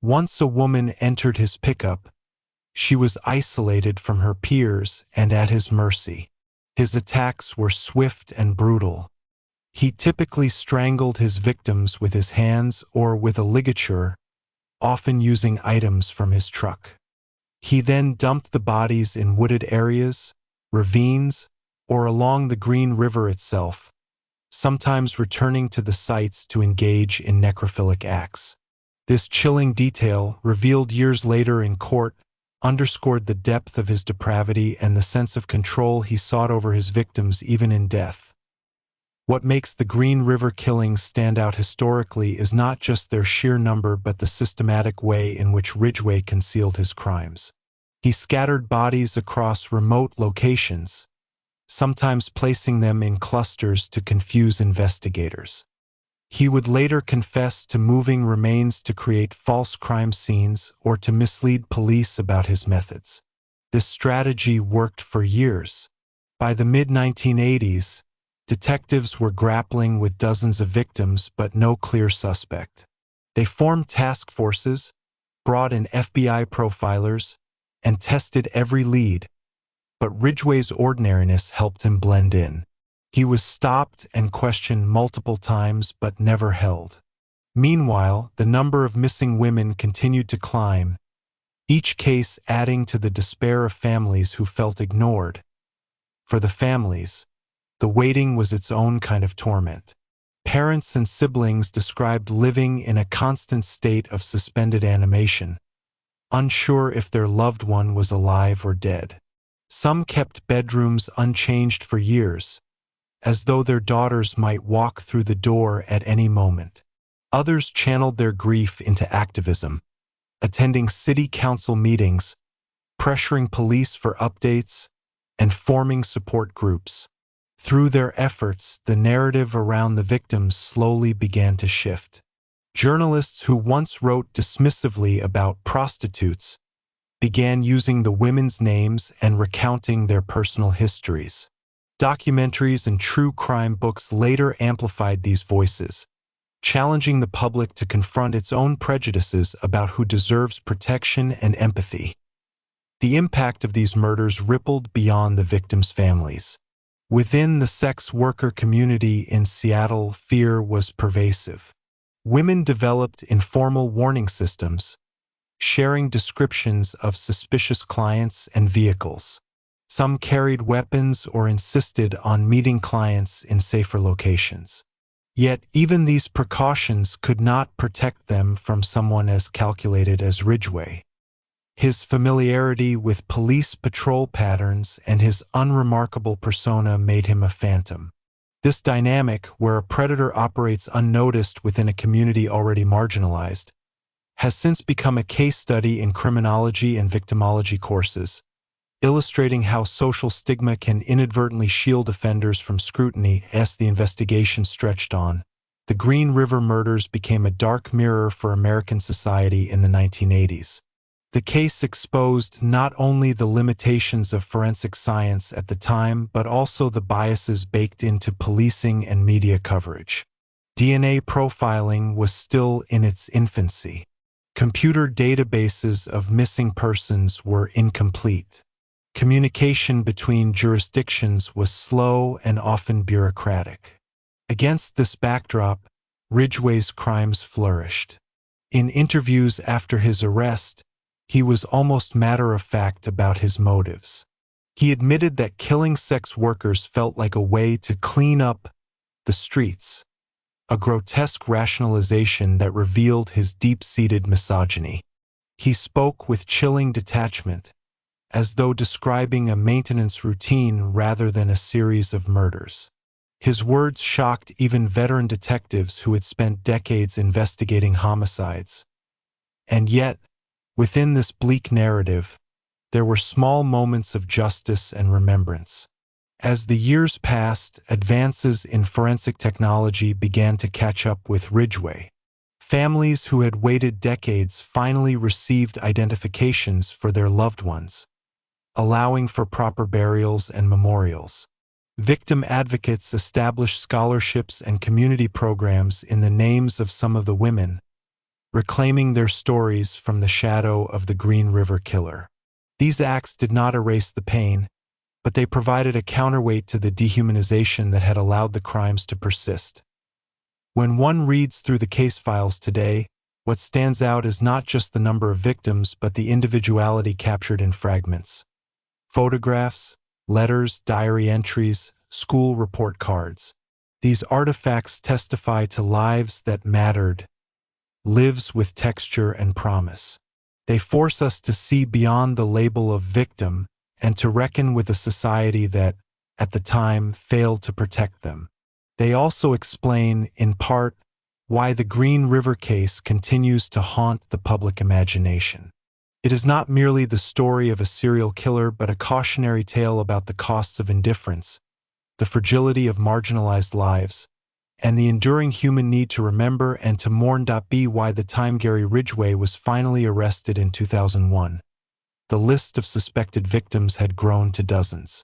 [SPEAKER 1] Once a woman entered his pickup, she was isolated from her peers and at his mercy. His attacks were swift and brutal. He typically strangled his victims with his hands or with a ligature, often using items from his truck. He then dumped the bodies in wooded areas, ravines, or along the Green River itself, sometimes returning to the sites to engage in necrophilic acts. This chilling detail, revealed years later in court, underscored the depth of his depravity and the sense of control he sought over his victims even in death. What makes the Green River killings stand out historically is not just their sheer number but the systematic way in which Ridgway concealed his crimes. He scattered bodies across remote locations, sometimes placing them in clusters to confuse investigators. He would later confess to moving remains to create false crime scenes or to mislead police about his methods. This strategy worked for years. By the mid-1980s, detectives were grappling with dozens of victims but no clear suspect. They formed task forces, brought in FBI profilers, and tested every lead, but Ridgway's ordinariness helped him blend in. He was stopped and questioned multiple times but never held. Meanwhile, the number of missing women continued to climb, each case adding to the despair of families who felt ignored. For the families, the waiting was its own kind of torment. Parents and siblings described living in a constant state of suspended animation, unsure if their loved one was alive or dead. Some kept bedrooms unchanged for years, as though their daughters might walk through the door at any moment. Others channeled their grief into activism, attending city council meetings, pressuring police for updates, and forming support groups. Through their efforts, the narrative around the victims slowly began to shift. Journalists who once wrote dismissively about prostitutes began using the women's names and recounting their personal histories. Documentaries and true crime books later amplified these voices, challenging the public to confront its own prejudices about who deserves protection and empathy. The impact of these murders rippled beyond the victims' families. Within the sex worker community in Seattle, fear was pervasive. Women developed informal warning systems, sharing descriptions of suspicious clients and vehicles. Some carried weapons or insisted on meeting clients in safer locations. Yet even these precautions could not protect them from someone as calculated as Ridgway. His familiarity with police patrol patterns and his unremarkable persona made him a phantom. This dynamic, where a predator operates unnoticed within a community already marginalized, has since become a case study in criminology and victimology courses, illustrating how social stigma can inadvertently shield offenders from scrutiny. As the investigation stretched on, the Green River murders became a dark mirror for American society in the 1980s. The case exposed not only the limitations of forensic science at the time, but also the biases baked into policing and media coverage. DNA profiling was still in its infancy. Computer databases of missing persons were incomplete. Communication between jurisdictions was slow and often bureaucratic. Against this backdrop, Ridgway's crimes flourished. In interviews after his arrest, he was almost matter-of-fact about his motives. He admitted that killing sex workers felt like a way to clean up the streets, a grotesque rationalization that revealed his deep-seated misogyny. He spoke with chilling detachment, as though describing a maintenance routine rather than a series of murders. His words shocked even veteran detectives who had spent decades investigating homicides. And yet, within this bleak narrative, there were small moments of justice and remembrance. As the years passed, advances in forensic technology began to catch up with Ridgway. Families who had waited decades finally received identifications for their loved ones, allowing for proper burials and memorials. Victim advocates established scholarships and community programs in the names of some of the women, reclaiming their stories from the shadow of the Green River Killer. These acts did not erase the pain, but they provided a counterweight to the dehumanization that had allowed the crimes to persist. When one reads through the case files today, what stands out is not just the number of victims, but the individuality captured in fragments. Photographs, letters, diary entries, school report cards. These artifacts testify to lives that mattered, lives with texture and promise. They force us to see beyond the label of victim and to reckon with a society that, at the time, failed to protect them. They also explain, in part, why the Green River case continues to haunt the public imagination. It is not merely the story of a serial killer, but a cautionary tale about the costs of indifference, the fragility of marginalized lives, and the enduring human need to remember and to mourn. By the time Gary Ridgway was finally arrested in 2001, the list of suspected victims had grown to dozens.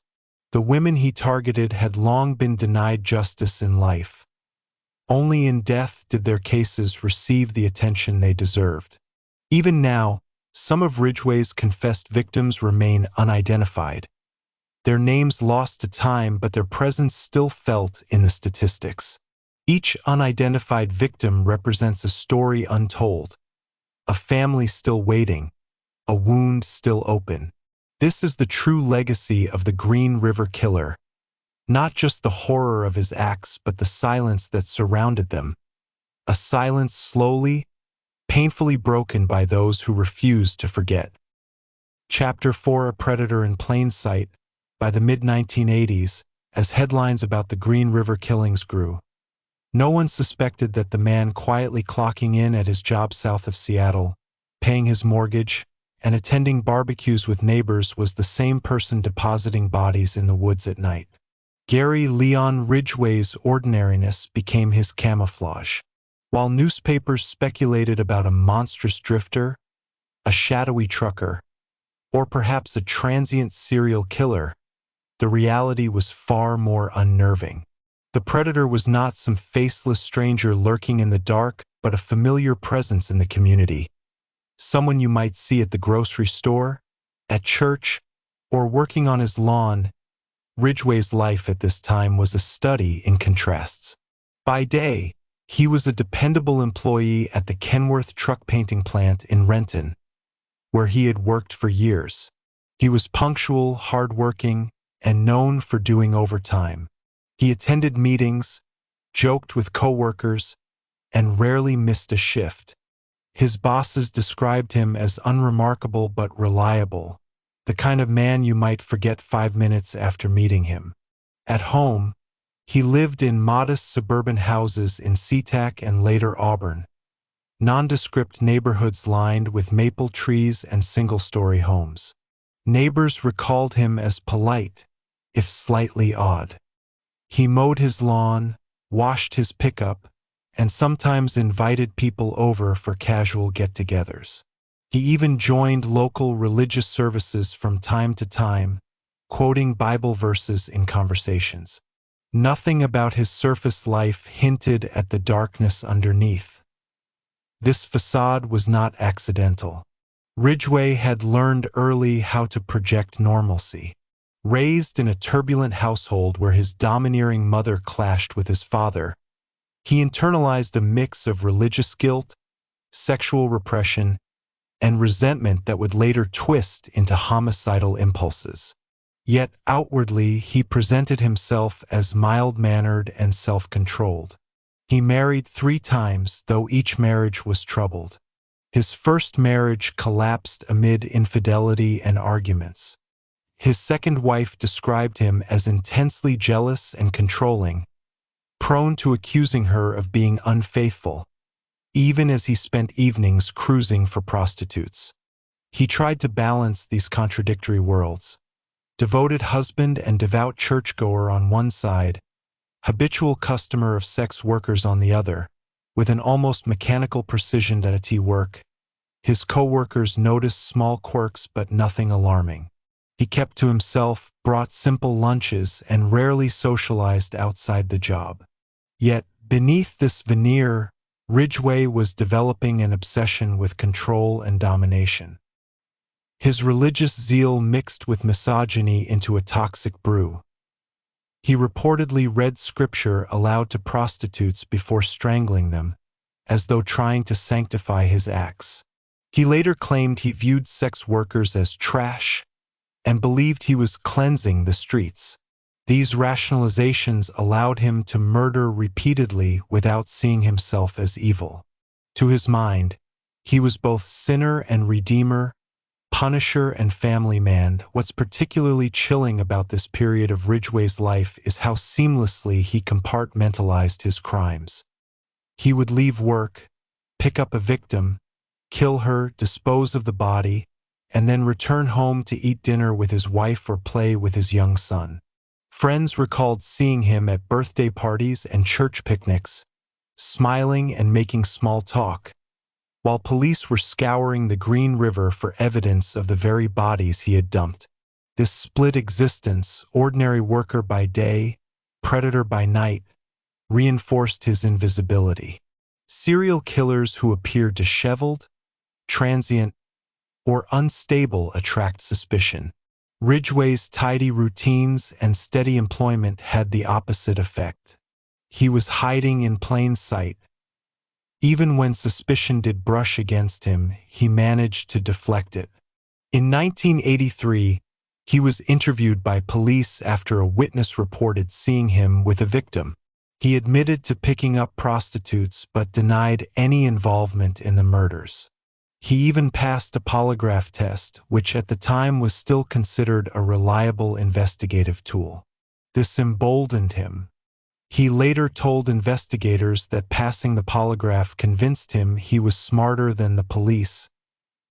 [SPEAKER 1] The women he targeted had long been denied justice in life. Only in death did their cases receive the attention they deserved. Even now, some of Ridgway's confessed victims remain unidentified. Their names lost to time, but their presence still felt in the statistics. Each unidentified victim represents a story untold, a family still waiting, a wound still open. This is the true legacy of the Green River Killer, not just the horror of his acts, but the silence that surrounded them, a silence slowly, painfully broken by those who refuse to forget. Chapter 4: A Predator in Plain Sight. By the mid-1980s, as headlines about the Green River killings grew, no one suspected that the man quietly clocking in at his job south of Seattle, paying his mortgage, and attending barbecues with neighbors was the same person depositing bodies in the woods at night. Gary Leon Ridgway's ordinariness became his camouflage. While newspapers speculated about a monstrous drifter, a shadowy trucker, or perhaps a transient serial killer, the reality was far more unnerving. The predator was not some faceless stranger lurking in the dark, but a familiar presence in the community. Someone you might see at the grocery store, at church, or working on his lawn. Ridgway's life at this time was a study in contrasts. By day, he was a dependable employee at the Kenworth truck painting plant in Renton, where he had worked for years. He was punctual, hardworking, and known for doing overtime. He attended meetings, joked with coworkers, and rarely missed a shift. His bosses described him as unremarkable but reliable, the kind of man you might forget 5 minutes after meeting him. At home, he lived in modest suburban houses in SeaTac and later Auburn, nondescript neighborhoods lined with maple trees and single-story homes. Neighbors recalled him as polite, if slightly odd. He mowed his lawn, washed his pickup, and sometimes invited people over for casual get-togethers. He even joined local religious services from time to time, quoting Bible verses in conversations. Nothing about his surface life hinted at the darkness underneath. This facade was not accidental. Ridgway had learned early how to project normalcy. Raised in a turbulent household where his domineering mother clashed with his father, he internalized a mix of religious guilt, sexual repression, and resentment that would later twist into homicidal impulses. Yet outwardly, he presented himself as mild-mannered and self-controlled. He married 3 times, though each marriage was troubled. His first marriage collapsed amid infidelity and arguments. His second wife described him as intensely jealous and controlling, prone to accusing her of being unfaithful, even as he spent evenings cruising for prostitutes. He tried to balance these contradictory worlds. Devoted husband and devout churchgoer on one side, habitual customer of sex workers on the other. With an almost mechanical precision at work, his co-workers noticed small quirks but nothing alarming. He kept to himself, brought simple lunches, and rarely socialized outside the job. Yet, beneath this veneer, Ridgway was developing an obsession with control and domination. His religious zeal mixed with misogyny into a toxic brew. He reportedly read scripture aloud to prostitutes before strangling them, as though trying to sanctify his acts. He later claimed he viewed sex workers as trash and believed he was cleansing the streets. These rationalizations allowed him to murder repeatedly without seeing himself as evil. To his mind, he was both sinner and redeemer, punisher and family man. What's particularly chilling about this period of Ridgway's life is how seamlessly he compartmentalized his crimes. He would leave work, pick up a victim, kill her, dispose of the body, and then return home to eat dinner with his wife or play with his young son. Friends recalled seeing him at birthday parties and church picnics, smiling and making small talk, while police were scouring the Green River for evidence of the very bodies he had dumped. This split existence, ordinary worker by day, predator by night, reinforced his invisibility. Serial killers who appear disheveled, transient, or unstable attract suspicion. Ridgway's tidy routines and steady employment had the opposite effect. He was hiding in plain sight. Even when suspicion did brush against him, he managed to deflect it. In 1983, he was interviewed by police after a witness reported seeing him with a victim. He admitted to picking up prostitutes but denied any involvement in the murders. He even passed a polygraph test, which at the time was still considered a reliable investigative tool. This emboldened him. He later told investigators that passing the polygraph convinced him he was smarter than the police,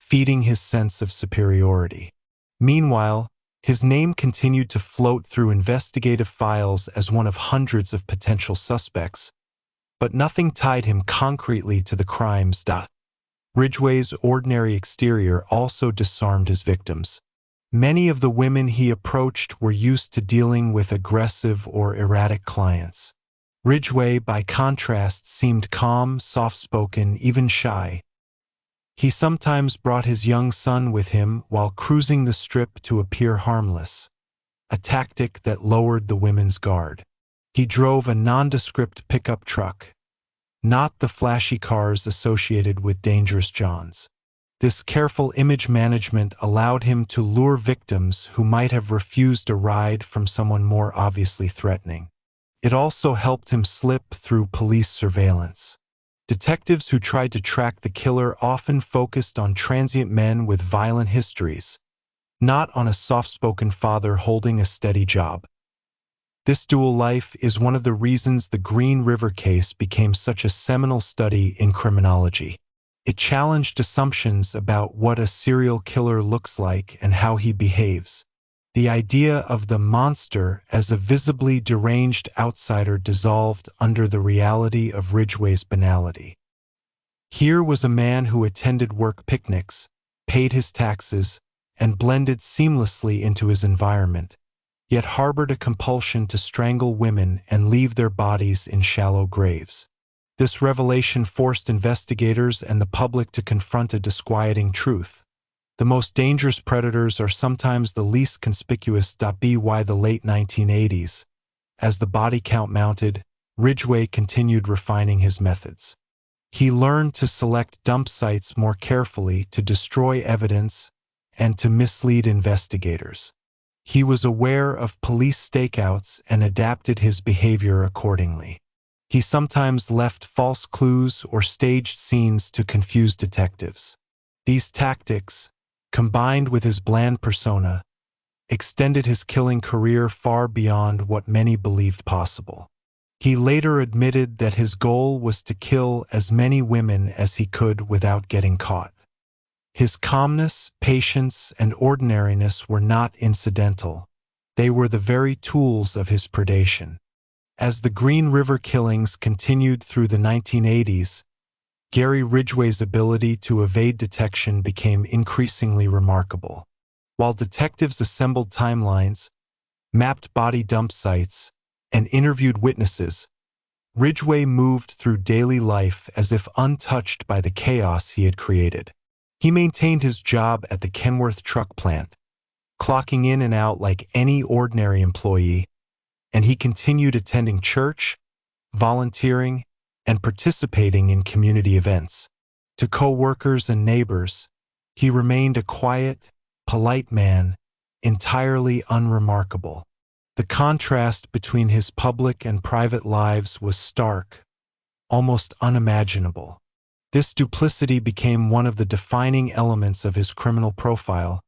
[SPEAKER 1] feeding his sense of superiority. Meanwhile, his name continued to float through investigative files as one of hundreds of potential suspects, but nothing tied him concretely to the crimes. Ridgway's ordinary exterior also disarmed his victims. Many of the women he approached were used to dealing with aggressive or erratic clients. Ridgway, by contrast, seemed calm, soft-spoken, even shy. He sometimes brought his young son with him while cruising the strip to appear harmless, a tactic that lowered the women's guard. He drove a nondescript pickup truck, not the flashy cars associated with dangerous Johns. This careful image management allowed him to lure victims who might have refused a ride from someone more obviously threatening. It also helped him slip through police surveillance. Detectives who tried to track the killer often focused on transient men with violent histories, not on a soft-spoken father holding a steady job. This dual life is one of the reasons the Green River case became such a seminal study in criminology. It challenged assumptions about what a serial killer looks like and how he behaves. The idea of the monster as a visibly deranged outsider dissolved under the reality of Ridgway's banality. Here was a man who attended work picnics, paid his taxes, and blended seamlessly into his environment, yet harbored a compulsion to strangle women and leave their bodies in shallow graves. This revelation forced investigators and the public to confront a disquieting truth. The most dangerous predators are sometimes the least conspicuous. By the late 1980s, as the body count mounted, Ridgway continued refining his methods. He learned to select dump sites more carefully, to destroy evidence, and to mislead investigators. He was aware of police stakeouts and adapted his behavior accordingly. He sometimes left false clues or staged scenes to confuse detectives. These tactics, combined with his bland persona, extended his killing career far beyond what many believed possible. He later admitted that his goal was to kill as many women as he could without getting caught. His calmness, patience, and ordinariness were not incidental. They were the very tools of his predation. As the Green River killings continued through the 1980s, Gary Ridgway's ability to evade detection became increasingly remarkable. While detectives assembled timelines, mapped body dump sites, and interviewed witnesses, Ridgway moved through daily life as if untouched by the chaos he had created. He maintained his job at the Kenworth truck plant, clocking in and out like any ordinary employee, and he continued attending church, volunteering, and participating in community events. To co-workers and neighbors, he remained a quiet, polite man, entirely unremarkable. The contrast between his public and private lives was stark, almost unimaginable. This duplicity became one of the defining elements of his criminal profile,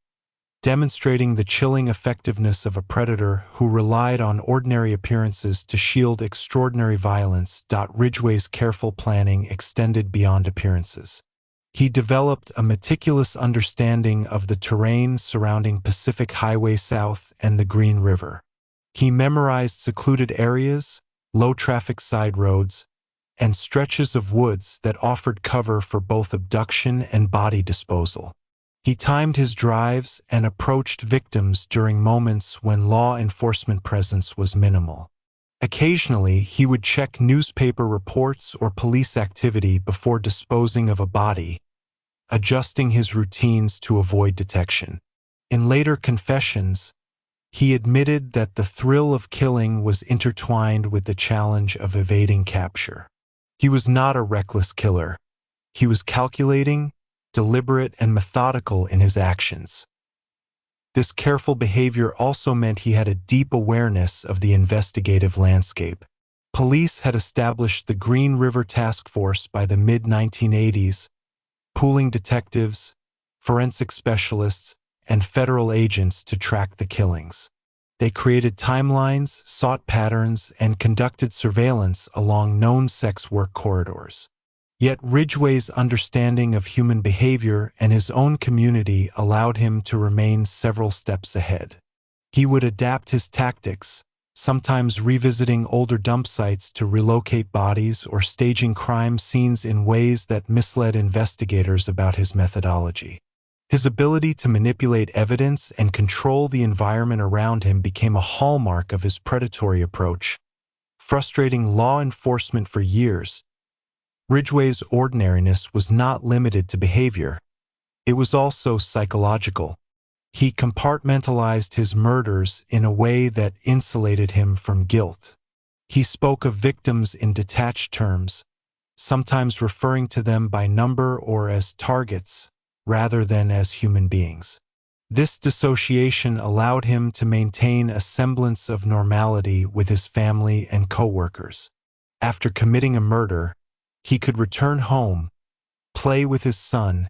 [SPEAKER 1] demonstrating the chilling effectiveness of a predator who relied on ordinary appearances to shield extraordinary violence. Ridgway's careful planning extended beyond appearances. He developed a meticulous understanding of the terrain surrounding Pacific Highway South and the Green River. He memorized secluded areas, low-traffic side roads, and stretches of woods that offered cover for both abduction and body disposal. He timed his drives and approached victims during moments when law enforcement presence was minimal. Occasionally, he would check newspaper reports or police activity before disposing of a body, adjusting his routines to avoid detection. In later confessions, he admitted that the thrill of killing was intertwined with the challenge of evading capture. He was not a reckless killer. He was calculating, deliberate, and methodical in his actions. This careful behavior also meant he had a deep awareness of the investigative landscape. Police had established the Green River Task Force by the mid-1980s, pooling detectives, forensic specialists, and federal agents to track the killings. They created timelines, sought patterns, and conducted surveillance along known sex work corridors. Yet Ridgway's understanding of human behavior and his own community allowed him to remain several steps ahead. He would adapt his tactics, sometimes revisiting older dump sites to relocate bodies or staging crime scenes in ways that misled investigators about his methodology. His ability to manipulate evidence and control the environment around him became a hallmark of his predatory approach, frustrating law enforcement for years. Ridgway's ordinariness was not limited to behavior. It was also psychological. He compartmentalized his murders in a way that insulated him from guilt. He spoke of victims in detached terms, sometimes referring to them by number or as targets, rather than as human beings. This dissociation allowed him to maintain a semblance of normality with his family and coworkers. After committing a murder, he could return home, play with his son,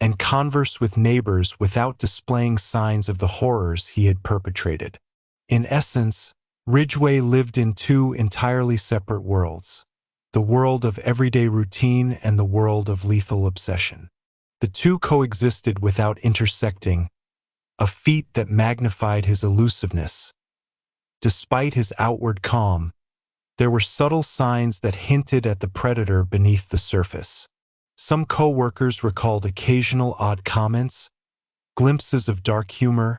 [SPEAKER 1] and converse with neighbors without displaying signs of the horrors he had perpetrated. In essence, Ridgway lived in two entirely separate worlds, the world of everyday routine and the world of lethal obsession. The two coexisted without intersecting, a feat that magnified his elusiveness. Despite his outward calm, there were subtle signs that hinted at the predator beneath the surface. Some co-workers recalled occasional odd comments, glimpses of dark humor,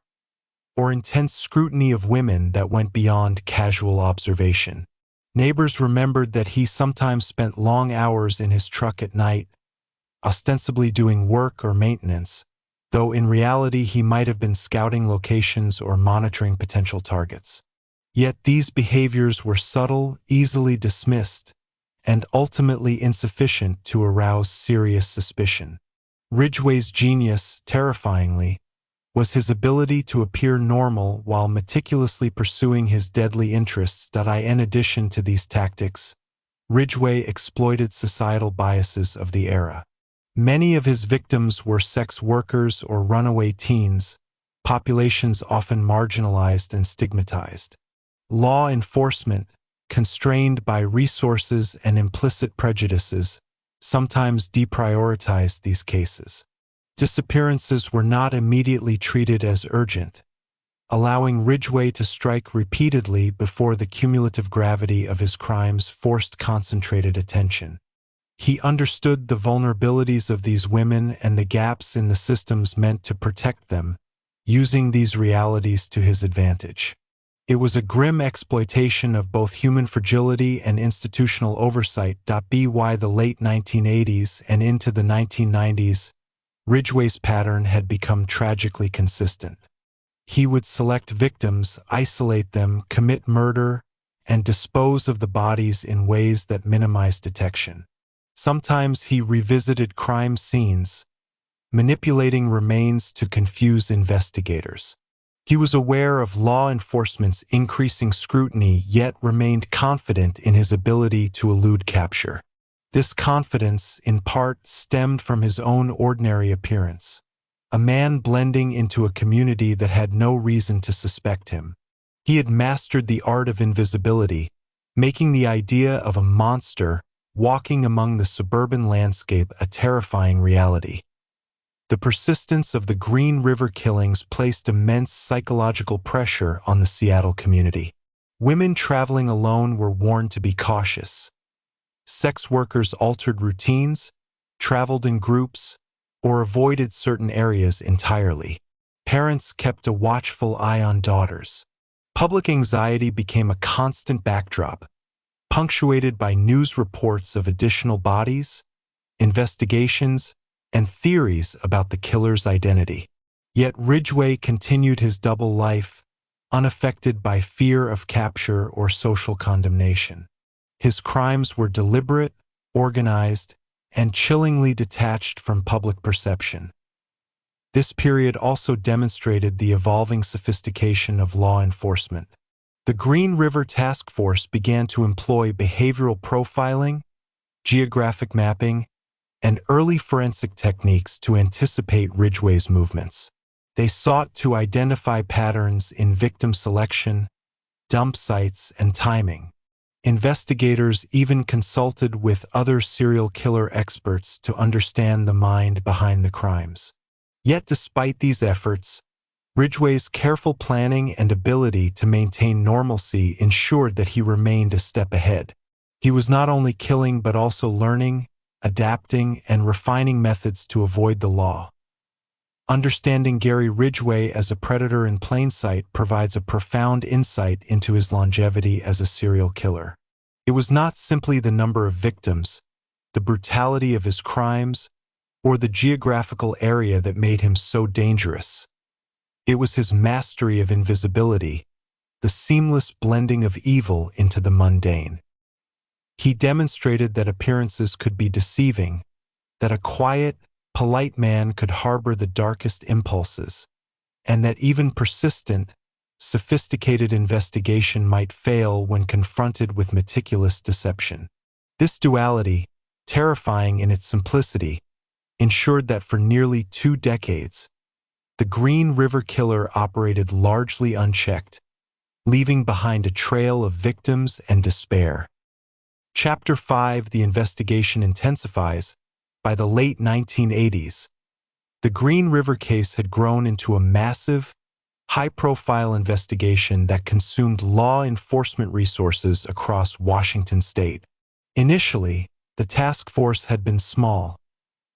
[SPEAKER 1] or intense scrutiny of women that went beyond casual observation. Neighbors remembered that he sometimes spent long hours in his truck at night, ostensibly doing work or maintenance, though in reality he might have been scouting locations or monitoring potential targets. Yet these behaviors were subtle, easily dismissed, and ultimately insufficient to arouse serious suspicion. Ridgway's genius, terrifyingly, was his ability to appear normal while meticulously pursuing his deadly interests. In addition to these tactics, Ridgway exploited societal biases of the era. Many of his victims were sex workers or runaway teens, populations often marginalized and stigmatized. Law enforcement, constrained by resources and implicit prejudices, sometimes deprioritized these cases. Disappearances were not immediately treated as urgent, allowing Ridgway to strike repeatedly before the cumulative gravity of his crimes forced concentrated attention. He understood the vulnerabilities of these women and the gaps in the systems meant to protect them, using these realities to his advantage. It was a grim exploitation of both human fragility and institutional oversight. By the late 1980s and into the 1990s, Ridgway's pattern had become tragically consistent. He would select victims, isolate them, commit murder, and dispose of the bodies in ways that minimized detection. Sometimes he revisited crime scenes, manipulating remains to confuse investigators. He was aware of law enforcement's increasing scrutiny, yet remained confident in his ability to elude capture. This confidence, in part, stemmed from his own ordinary appearance, a man blending into a community that had no reason to suspect him. He had mastered the art of invisibility, making the idea of a monster walking among the suburban landscape a terrifying reality. The persistence of the Green River killings placed immense psychological pressure on the Seattle community. Women traveling alone were warned to be cautious. Sex workers altered routines, traveled in groups, or avoided certain areas entirely. Parents kept a watchful eye on daughters. Public anxiety became a constant backdrop, punctuated by news reports of additional bodies, investigations, and theories about the killer's identity. Yet Ridgway continued his double life, unaffected by fear of capture or social condemnation. His crimes were deliberate, organized, and chillingly detached from public perception. This period also demonstrated the evolving sophistication of law enforcement. The Green River Task Force began to employ behavioral profiling, geographic mapping, and early forensic techniques to anticipate Ridgway's movements. They sought to identify patterns in victim selection, dump sites, and timing. Investigators even consulted with other serial killer experts to understand the mind behind the crimes. Yet despite these efforts, Ridgway's careful planning and ability to maintain normalcy ensured that he remained a step ahead. He was not only killing but also learning, adapting, and refining methods to avoid the law. Understanding Gary Ridgway as a predator in plain sight provides a profound insight into his longevity as a serial killer. It was not simply the number of victims, the brutality of his crimes, or the geographical area that made him so dangerous. It was his mastery of invisibility, the seamless blending of evil into the mundane. He demonstrated that appearances could be deceiving, that a quiet, polite man could harbor the darkest impulses, and that even persistent, sophisticated investigation might fail when confronted with meticulous deception. This duality, terrifying in its simplicity, ensured that for nearly 2 decades, the Green River Killer operated largely unchecked, leaving behind a trail of victims and despair. Chapter 5: The Investigation Intensifies. By the late 1980s, the Green River case had grown into a massive, high-profile investigation that consumed law enforcement resources across Washington state. Initially, the task force had been small,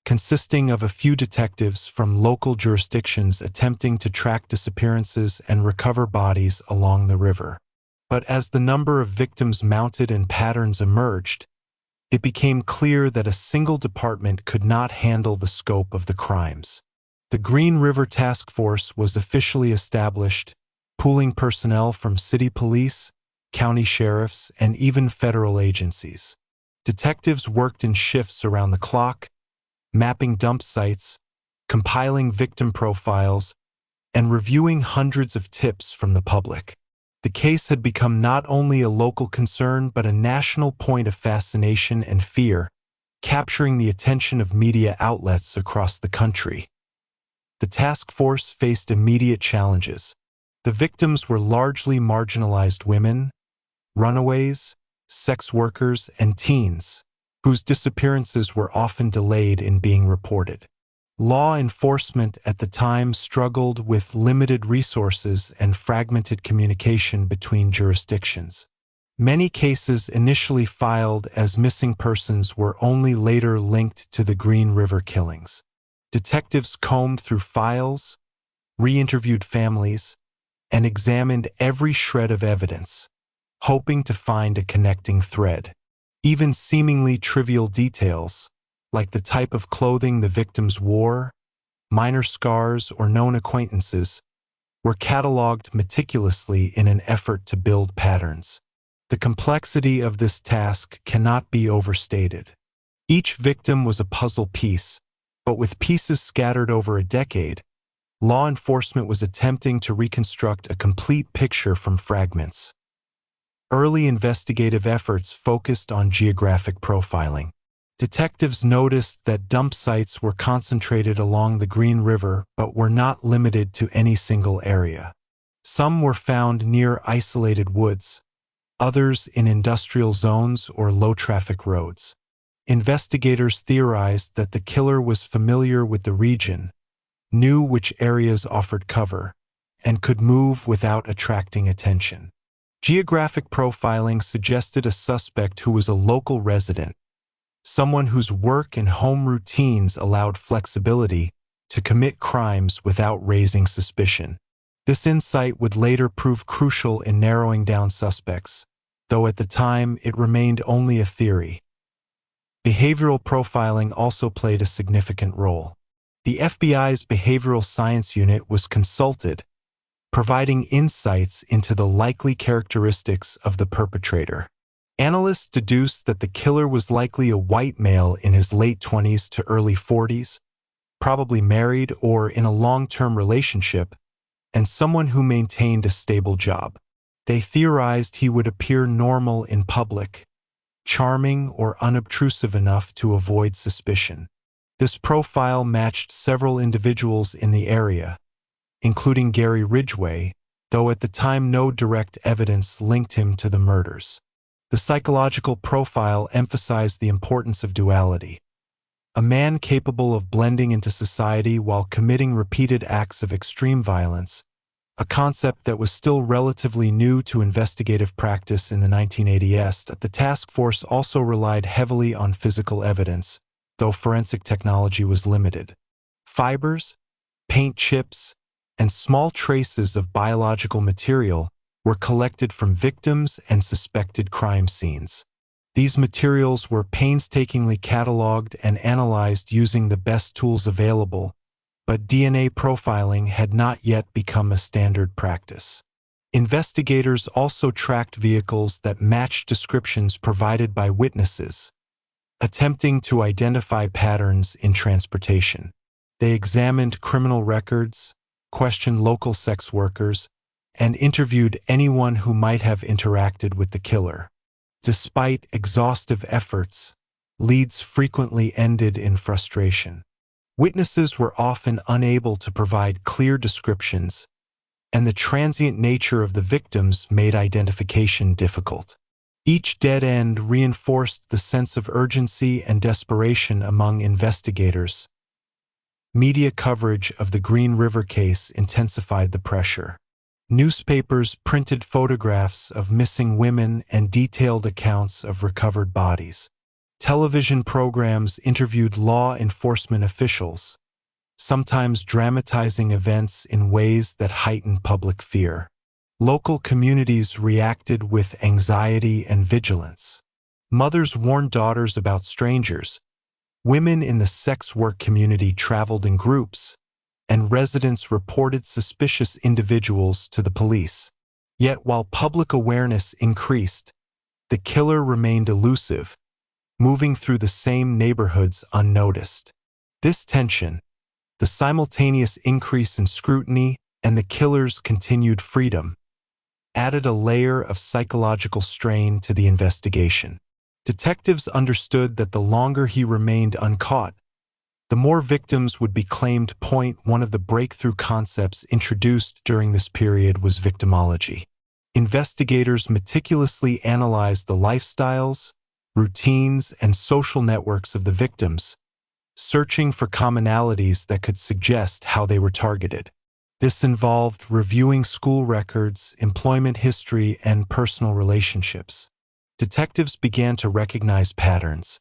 [SPEAKER 1] consisting of a few detectives from local jurisdictions attempting to track disappearances and recover bodies along the river. But as the number of victims mounted and patterns emerged, it became clear that a single department could not handle the scope of the crimes. The Green River Task Force was officially established, pooling personnel from city police, county sheriffs, and even federal agencies. Detectives worked in shifts around the clock, mapping dump sites, compiling victim profiles, and reviewing hundreds of tips from the public. The case had become not only a local concern but a national point of fascination and fear, capturing the attention of media outlets across the country. The task force faced immediate challenges. The victims were largely marginalized women, runaways, sex workers, and teens, whose disappearances were often delayed in being reported. Law enforcement at the time struggled with limited resources and fragmented communication between jurisdictions. Many cases initially filed as missing persons were only later linked to the Green River killings. Detectives combed through files, re-interviewed families, and examined every shred of evidence, hoping to find a connecting thread. Even seemingly trivial details, like the type of clothing the victims wore, minor scars, or known acquaintances, were cataloged meticulously in an effort to build patterns. The complexity of this task cannot be overstated. Each victim was a puzzle piece, but with pieces scattered over a decade, law enforcement was attempting to reconstruct a complete picture from fragments. Early investigative efforts focused on geographic profiling. Detectives noticed that dump sites were concentrated along the Green River but were not limited to any single area. Some were found near isolated woods, others in industrial zones or low-traffic roads. Investigators theorized that the killer was familiar with the region, knew which areas offered cover, and could move without attracting attention. Geographic profiling suggested a suspect who was a local resident, someone whose work and home routines allowed flexibility to commit crimes without raising suspicion. This insight would later prove crucial in narrowing down suspects, though at the time it remained only a theory. Behavioral profiling also played a significant role. The FBI's Behavioral Science Unit was consulted, providing insights into the likely characteristics of the perpetrator. Analysts deduced that the killer was likely a white male in his late 20s to early 40s, probably married or in a long-term relationship, and someone who maintained a stable job. They theorized he would appear normal in public, charming or unobtrusive enough to avoid suspicion. This profile matched several individuals in the area, including Gary Ridgway, though at the time no direct evidence linked him to the murders. The psychological profile emphasized the importance of duality. A man capable of blending into society while committing repeated acts of extreme violence, a concept that was still relatively new to investigative practice in the 1980s. The task force also relied heavily on physical evidence, though forensic technology was limited. Fibers, paint chips, and small traces of biological material were collected from victims and suspected crime scenes. These materials were painstakingly cataloged and analyzed using the best tools available, but DNA profiling had not yet become a standard practice. Investigators also tracked vehicles that matched descriptions provided by witnesses, attempting to identify patterns in transportation. They examined criminal records, questioned local sex workers, and interviewed anyone who might have interacted with the killer. Despite exhaustive efforts, leads frequently ended in frustration. Witnesses were often unable to provide clear descriptions, and the transient nature of the victims made identification difficult. Each dead end reinforced the sense of urgency and desperation among investigators. Media coverage of the Green River case intensified the pressure. Newspapers printed photographs of missing women and detailed accounts of recovered bodies. Television programs interviewed law enforcement officials, sometimes dramatizing events in ways that heightened public fear. Local communities reacted with anxiety and vigilance. Mothers warned daughters about strangers. Women in the sex work community traveled in groups, and residents reported suspicious individuals to the police. Yet while public awareness increased, the killer remained elusive, moving through the same neighborhoods unnoticed. This tension, the simultaneous increase in scrutiny and the killer's continued freedom, added a layer of psychological strain to the investigation. Detectives understood that the longer he remained uncaught, the more victims would be claimed. One of the breakthrough concepts introduced during this period was victimology. Investigators meticulously analyzed the lifestyles, routines, and social networks of the victims, searching for commonalities that could suggest how they were targeted. This involved reviewing school records, employment history, and personal relationships. Detectives began to recognize patterns.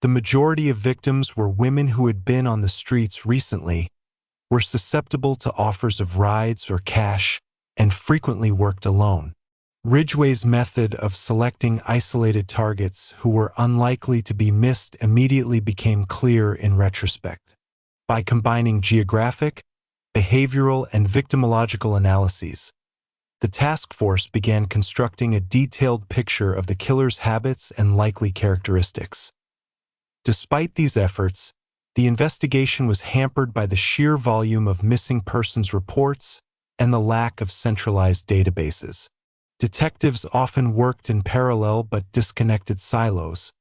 [SPEAKER 1] The majority of victims were women who had been on the streets recently, were susceptible to offers of rides or cash, and frequently worked alone. Ridgway's method of selecting isolated targets who were unlikely to be missed immediately became clear in retrospect. By combining geographic, behavioral, and victimological analyses, the task force began constructing a detailed picture of the killer's habits and likely characteristics. Despite these efforts, the investigation was hampered by the sheer volume of missing persons reports and the lack of centralized databases. Detectives often worked in parallel but disconnected silos,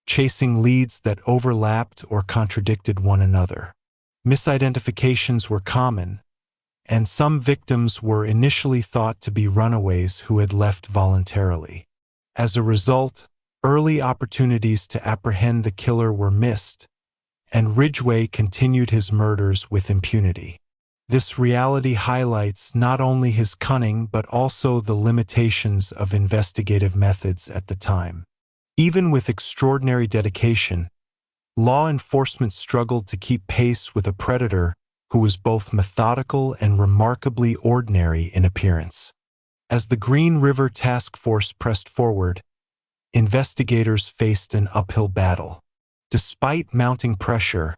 [SPEAKER 1] chasing leads that overlapped or contradicted one another. Misidentifications were common, and some victims were initially thought to be runaways who had left voluntarily. As a result, early opportunities to apprehend the killer were missed, and Ridgway continued his murders with impunity. This reality highlights not only his cunning but also the limitations of investigative methods at the time. Even with extraordinary dedication, law enforcement struggled to keep pace with a predator who was both methodical and remarkably ordinary in appearance. As the Green River Task Force pressed forward, investigators faced an uphill battle. Despite mounting pressure,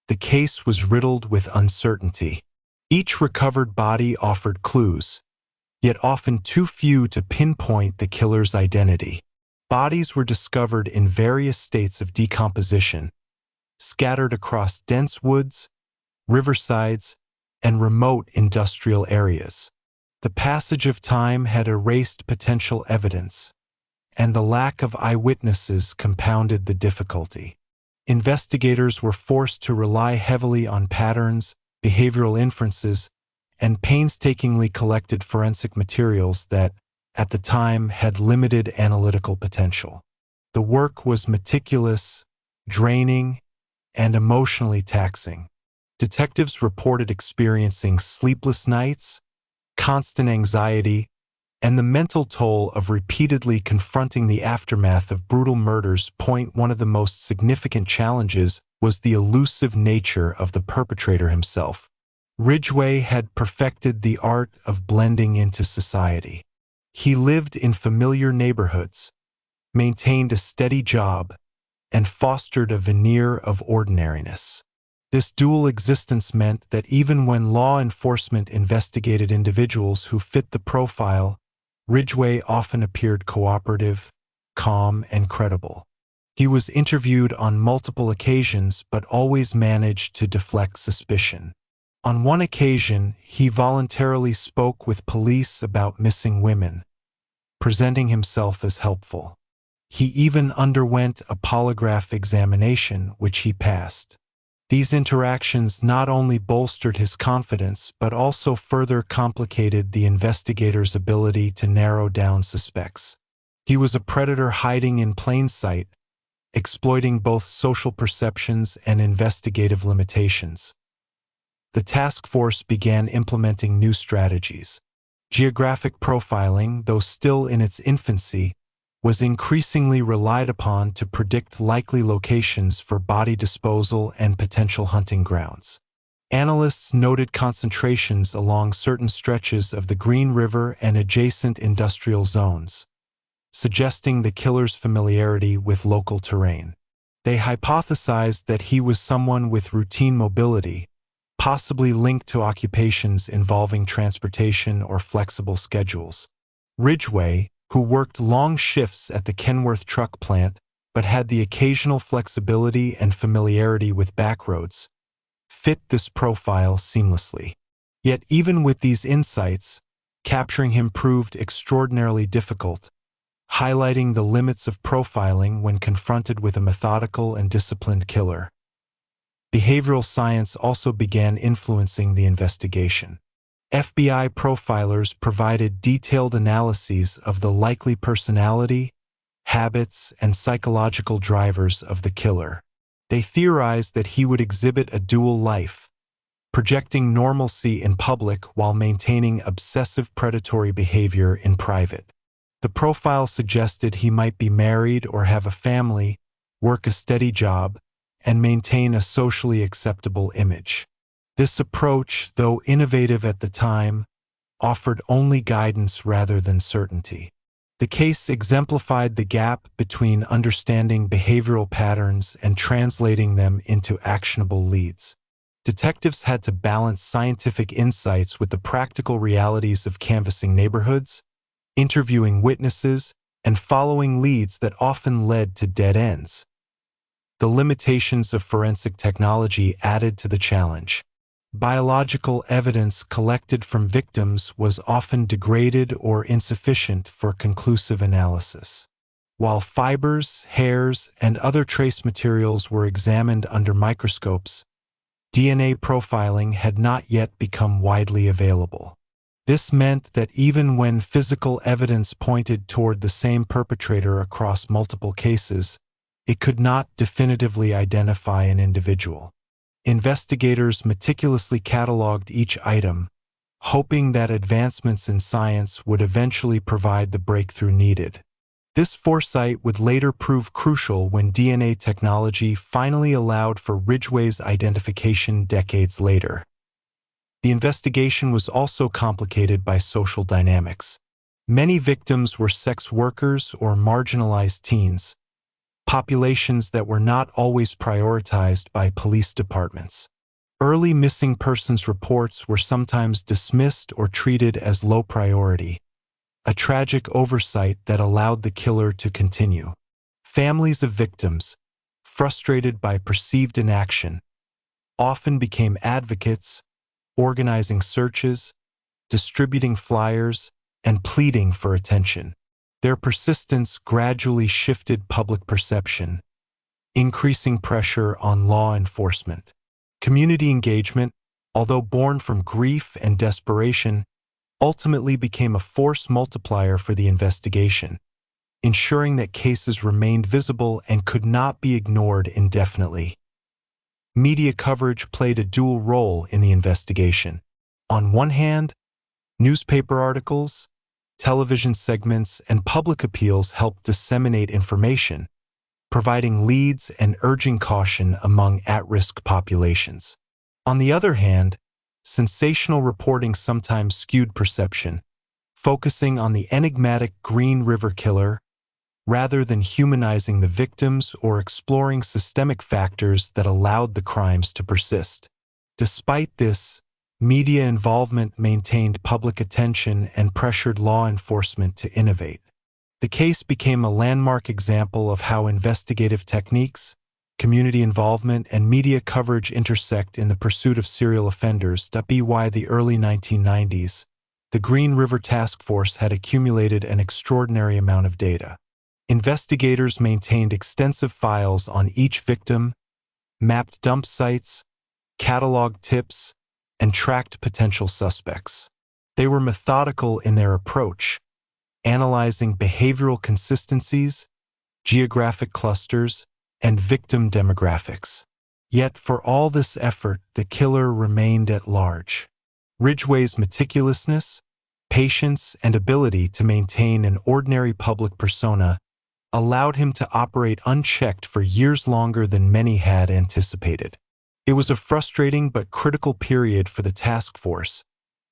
[SPEAKER 1] the case was riddled with uncertainty. Each recovered body offered clues, yet often too few to pinpoint the killer's identity. Bodies were discovered in various states of decomposition, scattered across dense woods, riversides, and remote industrial areas. The passage of time had erased potential evidence, and the lack of eyewitnesses compounded the difficulty. Investigators were forced to rely heavily on patterns, behavioral inferences, and painstakingly collected forensic materials that, at the time, had limited analytical potential. The work was meticulous, draining, and emotionally taxing. Detectives reported experiencing sleepless nights, constant anxiety, and the mental toll of repeatedly confronting the aftermath of brutal murders. One of the most significant challenges was the elusive nature of the perpetrator himself. Ridgway had perfected the art of blending into society. He lived in familiar neighborhoods, maintained a steady job, and fostered a veneer of ordinariness. This dual existence meant that even when law enforcement investigated individuals who fit the profile, Ridgway often appeared cooperative, calm, and credible. He was interviewed on multiple occasions but always managed to deflect suspicion. On one occasion, he voluntarily spoke with police about missing women, presenting himself as helpful. He even underwent a polygraph examination, which he passed. These interactions not only bolstered his confidence but also further complicated the investigator's ability to narrow down suspects. He was a predator hiding in plain sight, exploiting both social perceptions and investigative limitations. The task force began implementing new strategies. Geographic profiling, though still in its infancy, was increasingly relied upon to predict likely locations for body disposal and potential hunting grounds. Analysts noted concentrations along certain stretches of the Green River and adjacent industrial zones, suggesting the killer's familiarity with local terrain. They hypothesized that he was someone with routine mobility, possibly linked to occupations involving transportation or flexible schedules. Ridgway, who worked long shifts at the Kenworth truck plant but had the occasional flexibility and familiarity with backroads, fit this profile seamlessly. Yet even with these insights, capturing him proved extraordinarily difficult, highlighting the limits of profiling when confronted with a methodical and disciplined killer. Behavioral science also began influencing the investigation. FBI profilers provided detailed analyses of the likely personality, habits, and psychological drivers of the killer. They theorized that he would exhibit a dual life, projecting normalcy in public while maintaining obsessive predatory behavior in private. The profile suggested he might be married or have a family, work a steady job, and maintain a socially acceptable image. This approach, though innovative at the time, offered only guidance rather than certainty. The case exemplified the gap between understanding behavioral patterns and translating them into actionable leads. Detectives had to balance scientific insights with the practical realities of canvassing neighborhoods, interviewing witnesses, and following leads that often led to dead ends. The limitations of forensic technology added to the challenge. Biological evidence collected from victims was often degraded or insufficient for conclusive analysis. While fibers, hairs, and other trace materials were examined under microscopes, DNA profiling had not yet become widely available. This meant that even when physical evidence pointed toward the same perpetrator across multiple cases, it could not definitively identify an individual. Investigators meticulously cataloged each item, hoping that advancements in science would eventually provide the breakthrough needed. This foresight would later prove crucial when DNA technology finally allowed for Ridgway's identification decades later. The investigation was also complicated by social dynamics. Many victims were sex workers or marginalized teens, populations that were not always prioritized by police departments. Early missing persons reports were sometimes dismissed or treated as low priority, a tragic oversight that allowed the killer to continue. Families of victims, frustrated by perceived inaction, often became advocates, organizing searches, distributing flyers, and pleading for attention. Their persistence gradually shifted public perception, increasing pressure on law enforcement. Community engagement, although born from grief and desperation, ultimately became a force multiplier for the investigation, ensuring that cases remained visible and could not be ignored indefinitely. Media coverage played a dual role in the investigation. On one hand, newspaper articles, television segments, and public appeals helped disseminate information, providing leads and urging caution among at-risk populations. On the other hand, sensational reporting sometimes skewed perception, focusing on the enigmatic Green River Killer rather than humanizing the victims or exploring systemic factors that allowed the crimes to persist. Despite this, media involvement maintained public attention and pressured law enforcement to innovate. The case became a landmark example of how investigative techniques, community involvement, and media coverage intersect in the pursuit of serial offenders. By the early 1990s, the Green River Task Force had accumulated an extraordinary amount of data. Investigators maintained extensive files on each victim, mapped dump sites, cataloged tips, and tracked potential suspects. They were methodical in their approach, analyzing behavioral consistencies, geographic clusters, and victim demographics. Yet for all this effort, the killer remained at large. Ridgway's meticulousness, patience, and ability to maintain an ordinary public persona allowed him to operate unchecked for years longer than many had anticipated. It was a frustrating but critical period for the task force,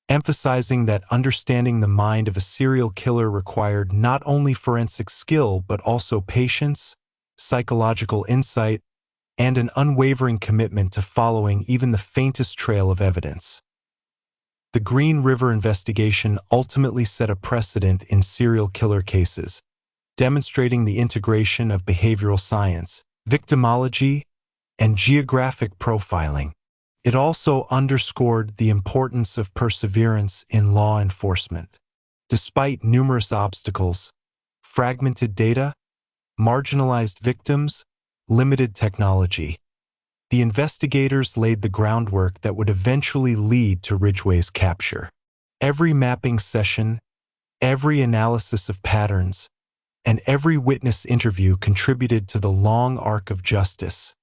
[SPEAKER 1] emphasizing that understanding the mind of a serial killer required not only forensic skill but also patience, psychological insight, and an unwavering commitment to following even the faintest trail of evidence. The Green River investigation ultimately set a precedent in serial killer cases, demonstrating the integration of behavioral science, victimology, and geographic profiling. It also underscored the importance of perseverance in law enforcement. Despite numerous obstacles, fragmented data, marginalized victims, limited technology, the investigators laid the groundwork that would eventually lead to Ridgway's capture. Every mapping session, every analysis of patterns, and every witness interview contributed to the long arc of justice,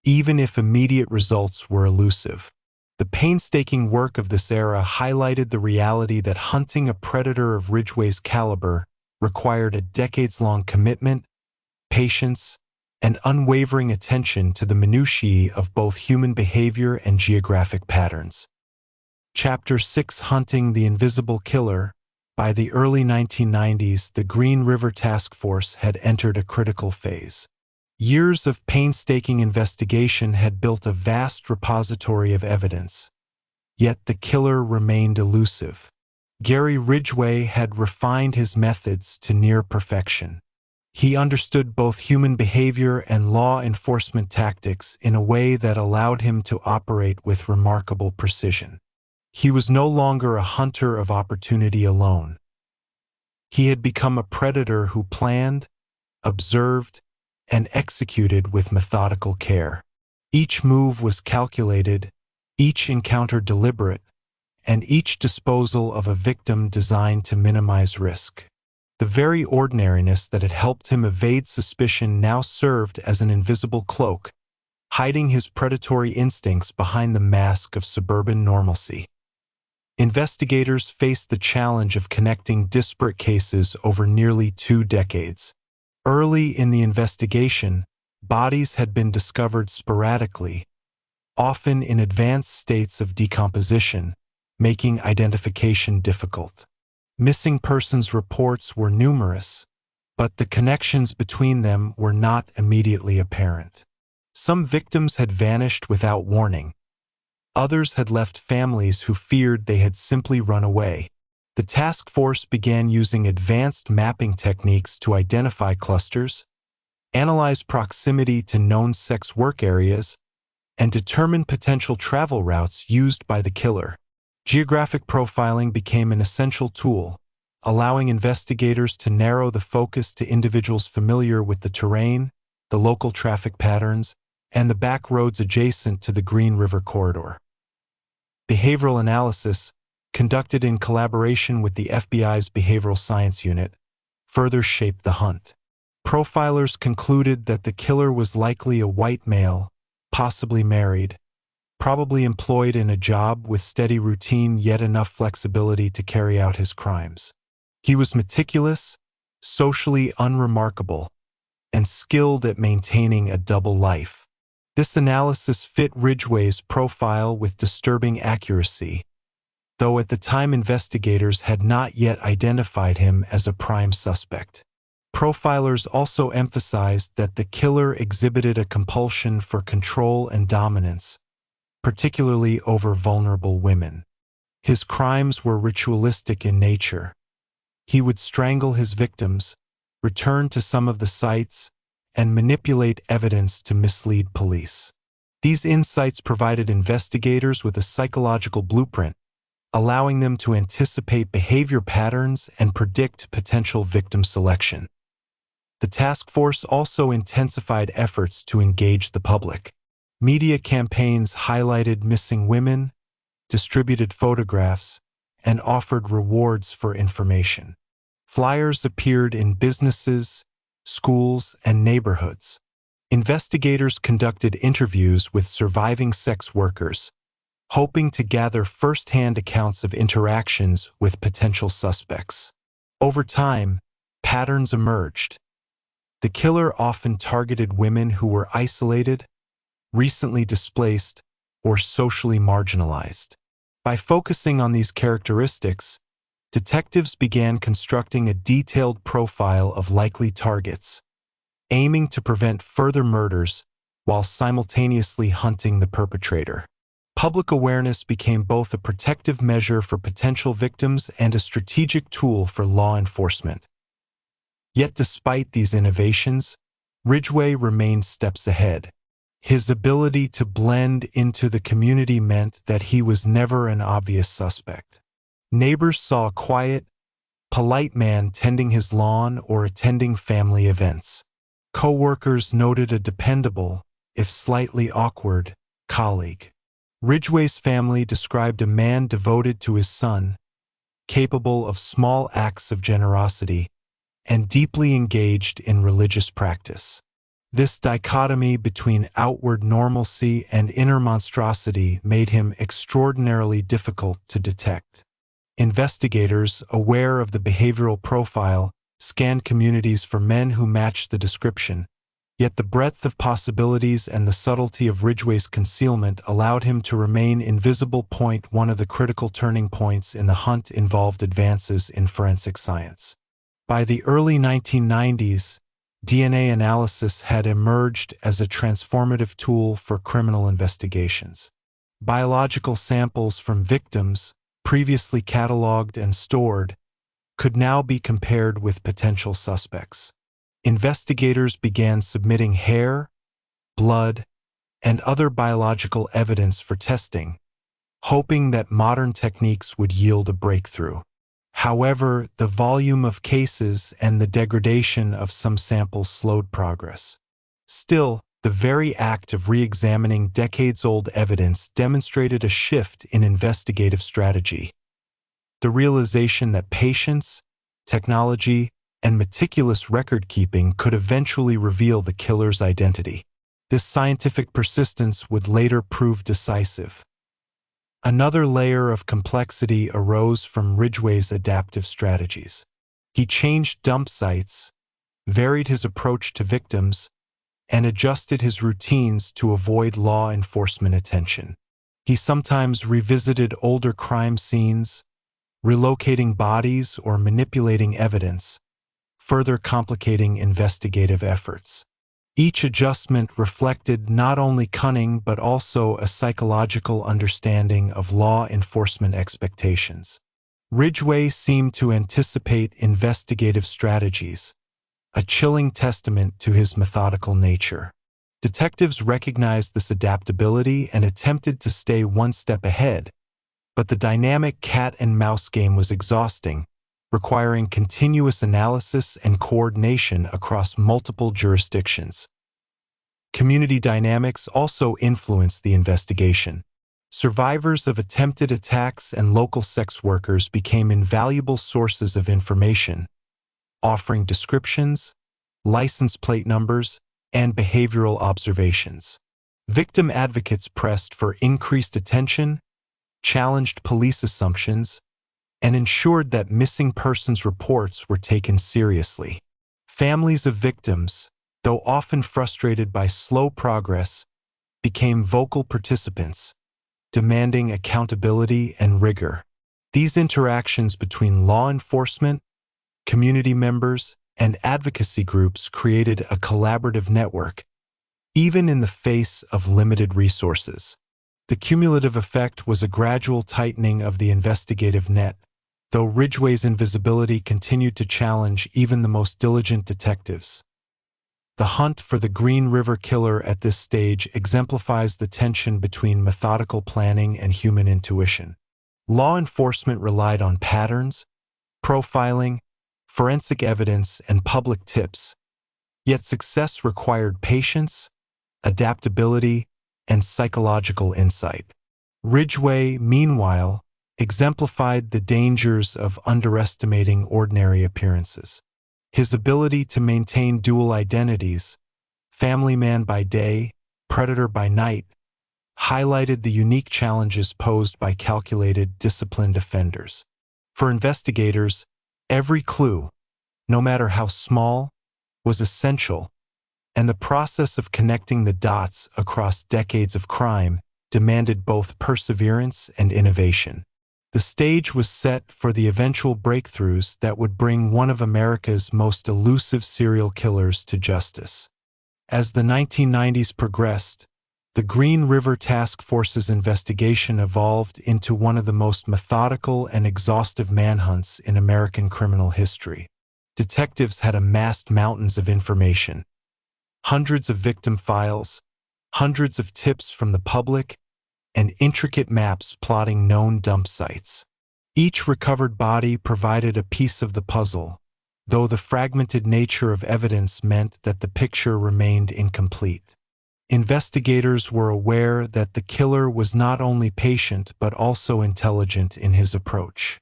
[SPEAKER 1] even if immediate results were elusive. The painstaking work of this era highlighted the reality that hunting a predator of Ridgway's caliber required a decades-long commitment, patience, and unwavering attention to the minutiae of both human behavior and geographic patterns. Chapter 6: Hunting the Invisible Killer. By the early 1990s, the Green River Task Force had entered a critical phase. Years of painstaking investigation had built a vast repository of evidence, yet the killer remained elusive. Gary Ridgway had refined his methods to near perfection. He understood both human behavior and law enforcement tactics in a way that allowed him to operate with remarkable precision. He was no longer a hunter of opportunity alone. He had become a predator who planned, observed, and executed with methodical care. Each move was calculated, each encounter deliberate, and each disposal of a victim designed to minimize risk. The very ordinariness that had helped him evade suspicion now served as an invisible cloak, hiding his predatory instincts behind the mask of suburban normalcy. Investigators faced the challenge of connecting disparate cases over nearly 2 decades. Early in the investigation, bodies had been discovered sporadically, often in advanced states of decomposition, making identification difficult. Missing persons reports were numerous, but the connections between them were not immediately apparent. Some victims had vanished without warning. Others had left families who feared they had simply run away. The task force began using advanced mapping techniques to identify clusters, analyze proximity to known sex work areas, and determine potential travel routes used by the killer. Geographic profiling became an essential tool, allowing investigators to narrow the focus to individuals familiar with the terrain, the local traffic patterns, and the back roads adjacent to the Green River corridor. Behavioral analysis, conducted in collaboration with the FBI's Behavioral Science Unit, further shaped the hunt. Profilers concluded that the killer was likely a white male, possibly married, probably employed in a job with steady routine yet enough flexibility to carry out his crimes. He was meticulous, socially unremarkable, and skilled at maintaining a double life. This analysis fit Ridgway's profile with disturbing accuracy, though at the time investigators had not yet identified him as a prime suspect. Profilers also emphasized that the killer exhibited a compulsion for control and dominance, particularly over vulnerable women. His crimes were ritualistic in nature. He would strangle his victims, return to some of the sites, and manipulate evidence to mislead police. These insights provided investigators with a psychological blueprint, allowing them to anticipate behavior patterns and predict potential victim selection. The task force also intensified efforts to engage the public. Media campaigns highlighted missing women, distributed photographs, and offered rewards for information. Flyers appeared in businesses, schools, and neighborhoods. Investigators conducted interviews with surviving sex workers, hoping to gather first-hand accounts of interactions with potential suspects. Over time, patterns emerged. The killer often targeted women who were isolated, recently displaced, or socially marginalized. By focusing on these characteristics, detectives began constructing a detailed profile of likely targets, aiming to prevent further murders while simultaneously hunting the perpetrator. Public awareness became both a protective measure for potential victims and a strategic tool for law enforcement. Yet despite these innovations, Ridgway remained steps ahead. His ability to blend into the community meant that he was never an obvious suspect. Neighbors saw a quiet, polite man tending his lawn or attending family events. Co-workers noted a dependable, if slightly awkward, colleague. Ridgway's family described a man devoted to his son, capable of small acts of generosity, and deeply engaged in religious practice. This dichotomy between outward normalcy and inner monstrosity made him extraordinarily difficult to detect. Investigators, aware of the behavioral profile, scanned communities for men who matched the description, Yet the breadth of possibilities and the subtlety of Ridgway's concealment allowed him to remain invisible. One of the critical turning points in the hunt involved advances in forensic science. By the early 1990s, DNA analysis had emerged as a transformative tool for criminal investigations. Biological samples from victims, previously cataloged and stored, could now be compared with potential suspects. Investigators began submitting hair, blood, and other biological evidence for testing, hoping that modern techniques would yield a breakthrough. However, the volume of cases and the degradation of some samples slowed progress. Still, the very act of re-examining decades-old evidence demonstrated a shift in investigative strategy. The realization that patience, technology, and meticulous record-keeping could eventually reveal the killer's identity. This scientific persistence would later prove decisive. Another layer of complexity arose from Ridgway's adaptive strategies. He changed dump sites, varied his approach to victims, and adjusted his routines to avoid law enforcement attention. He sometimes revisited older crime scenes, relocating bodies or manipulating evidence, further complicating investigative efforts. Each adjustment reflected not only cunning but also a psychological understanding of law enforcement expectations. Ridgway seemed to anticipate investigative strategies, a chilling testament to his methodical nature. Detectives recognized this adaptability and attempted to stay one step ahead, but the dynamic cat-and-mouse game was exhausting, requiring continuous analysis and coordination across multiple jurisdictions. Community dynamics also influenced the investigation. Survivors of attempted attacks and local sex workers became invaluable sources of information, offering descriptions, license plate numbers, and behavioral observations. Victim advocates pressed for increased attention, challenged police assumptions, and ensured that missing persons reports were taken seriously. Families of victims, though often frustrated by slow progress, became vocal participants, demanding accountability and rigor. These interactions between law enforcement, community members, and advocacy groups created a collaborative network, even in the face of limited resources. The cumulative effect was a gradual tightening of the investigative net, though Ridgway's invisibility continued to challenge even the most diligent detectives. The hunt for the Green River Killer at this stage exemplifies the tension between methodical planning and human intuition. Law enforcement relied on patterns, profiling, forensic evidence, and public tips, yet success required patience, adaptability, and psychological insight. Ridgway, meanwhile, exemplified the dangers of underestimating ordinary appearances. His ability to maintain dual identities, family man by day, predator by night, highlighted the unique challenges posed by calculated, disciplined offenders. For investigators, every clue, no matter how small, was essential, and the process of connecting the dots across decades of crime demanded both perseverance and innovation. The stage was set for the eventual breakthroughs that would bring one of America's most elusive serial killers to justice. As the 1990s progressed, the Green River Task Force's investigation evolved into one of the most methodical and exhaustive manhunts in American criminal history. Detectives had amassed mountains of information, hundreds of victim files, hundreds of tips from the public, and intricate maps plotting known dump sites. Each recovered body provided a piece of the puzzle, though the fragmented nature of evidence meant that the picture remained incomplete. Investigators were aware that the killer was not only patient but also intelligent in his approach.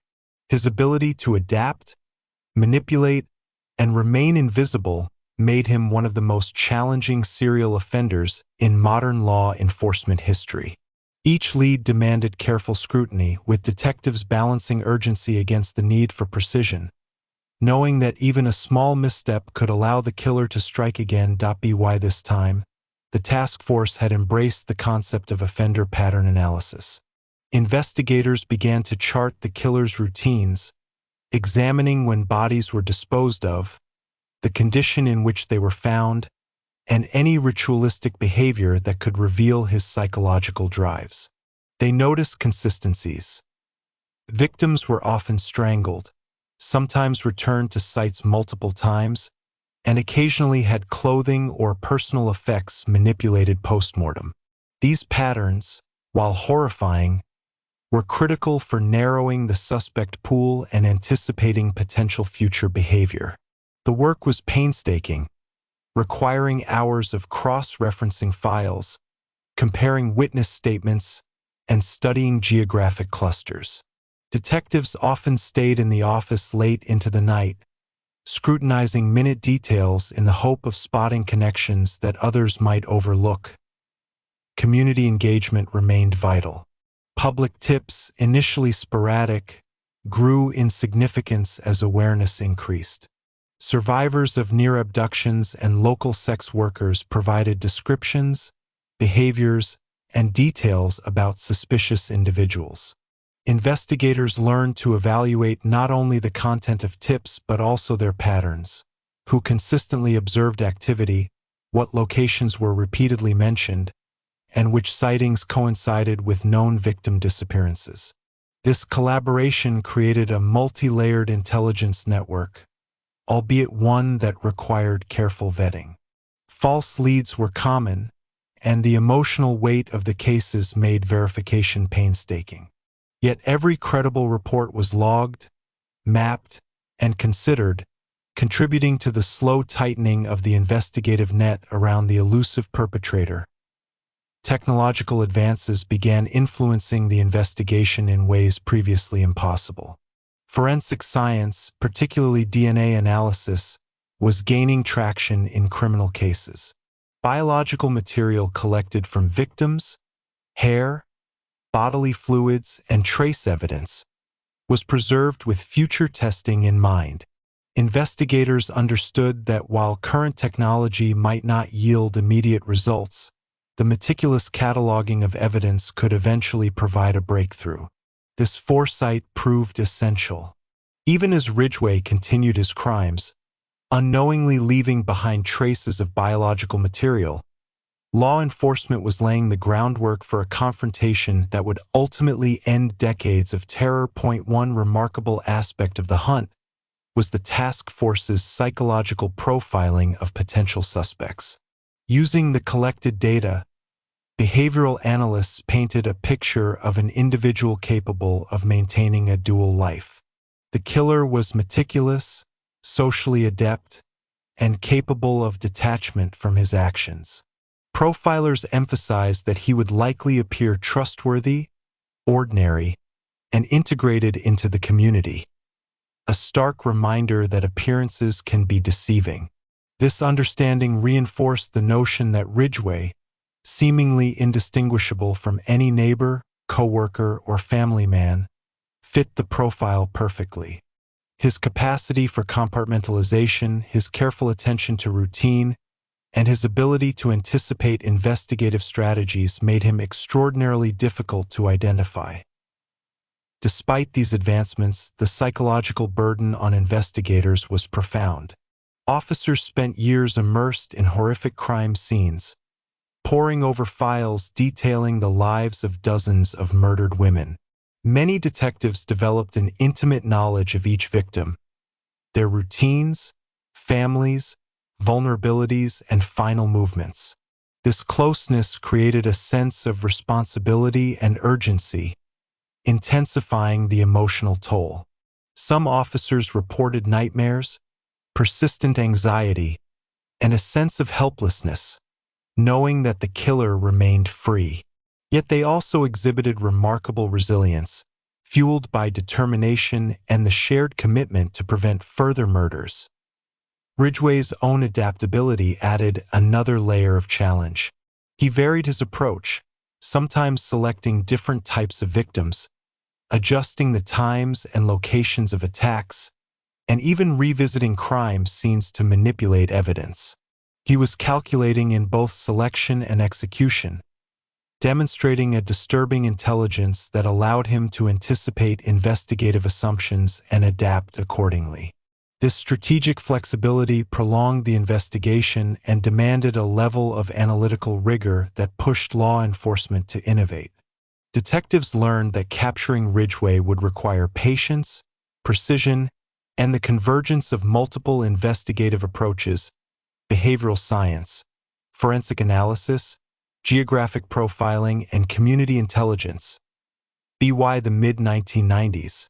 [SPEAKER 1] His ability to adapt, manipulate, and remain invisible made him one of the most challenging serial offenders in modern law enforcement history. Each lead demanded careful scrutiny, with detectives balancing urgency against the need for precision. knowing that even a small misstep could allow the killer to strike again. By this time, the task force had embraced the concept of offender pattern analysis. Investigators began to chart the killer's routines, examining when bodies were disposed of, the condition in which they were found, and any ritualistic behavior that could reveal his psychological drives. They noticed consistencies. Victims were often strangled, sometimes returned to sites multiple times, and occasionally had clothing or personal effects manipulated post-mortem. These patterns, while horrifying, were critical for narrowing the suspect pool and anticipating potential future behavior. The work was painstaking, requiring hours of cross-referencing files, comparing witness statements, and studying geographic clusters. Detectives often stayed in the office late into the night, scrutinizing minute details in the hope of spotting connections that others might overlook. Community engagement remained vital. Public tips, initially sporadic, grew in significance as awareness increased. Survivors of near abductions and local sex workers provided descriptions, behaviors, and details about suspicious individuals. Investigators learned to evaluate not only the content of tips but also their patterns, who consistently observed activity, what locations were repeatedly mentioned, and which sightings coincided with known victim disappearances. This collaboration created a multi-layered intelligence network, albeit one that required careful vetting. False leads were common, and the emotional weight of the cases made verification painstaking. Yet every credible report was logged, mapped, and considered, contributing to the slow tightening of the investigative net around the elusive perpetrator. Technological advances began influencing the investigation in ways previously impossible. Forensic science, particularly DNA analysis, was gaining traction in criminal cases. Biological material collected from victims, hair, bodily fluids, and trace evidence was preserved with future testing in mind. Investigators understood that while current technology might not yield immediate results, the meticulous cataloging of evidence could eventually provide a breakthrough. This foresight proved essential. Even as Ridgway continued his crimes, unknowingly leaving behind traces of biological material, law enforcement was laying the groundwork for a confrontation that would ultimately end decades of terror. One remarkable aspect of the hunt was the task force's psychological profiling of potential suspects. Using the collected data, behavioral analysts painted a picture of an individual capable of maintaining a dual life. The killer was meticulous, socially adept, and capable of detachment from his actions. Profilers emphasized that he would likely appear trustworthy, ordinary, and integrated into the community, a stark reminder that appearances can be deceiving. This understanding reinforced the notion that Ridgway, seemingly indistinguishable from any neighbor, coworker, or family man, fit the profile perfectly. His capacity for compartmentalization, his careful attention to routine, and his ability to anticipate investigative strategies made him extraordinarily difficult to identify. Despite these advancements, the psychological burden on investigators was profound. Officers spent years immersed in horrific crime scenes, poring over files detailing the lives of dozens of murdered women. Many detectives developed an intimate knowledge of each victim, their routines, families, vulnerabilities, and final movements. This closeness created a sense of responsibility and urgency, intensifying the emotional toll. Some officers reported nightmares, persistent anxiety, and a sense of helplessness, knowing that the killer remained free. Yet they also exhibited remarkable resilience, fueled by determination and the shared commitment to prevent further murders. Ridgway's own adaptability added another layer of challenge. He varied his approach, sometimes selecting different types of victims, adjusting the times and locations of attacks, and even revisiting crime scenes to manipulate evidence. He was calculating in both selection and execution, demonstrating a disturbing intelligence that allowed him to anticipate investigative assumptions and adapt accordingly. This strategic flexibility prolonged the investigation and demanded a level of analytical rigor that pushed law enforcement to innovate. Detectives learned that capturing Ridgway would require patience, precision, and the convergence of multiple investigative approaches: behavioral science, forensic analysis, geographic profiling, and community intelligence. By the mid-1990s,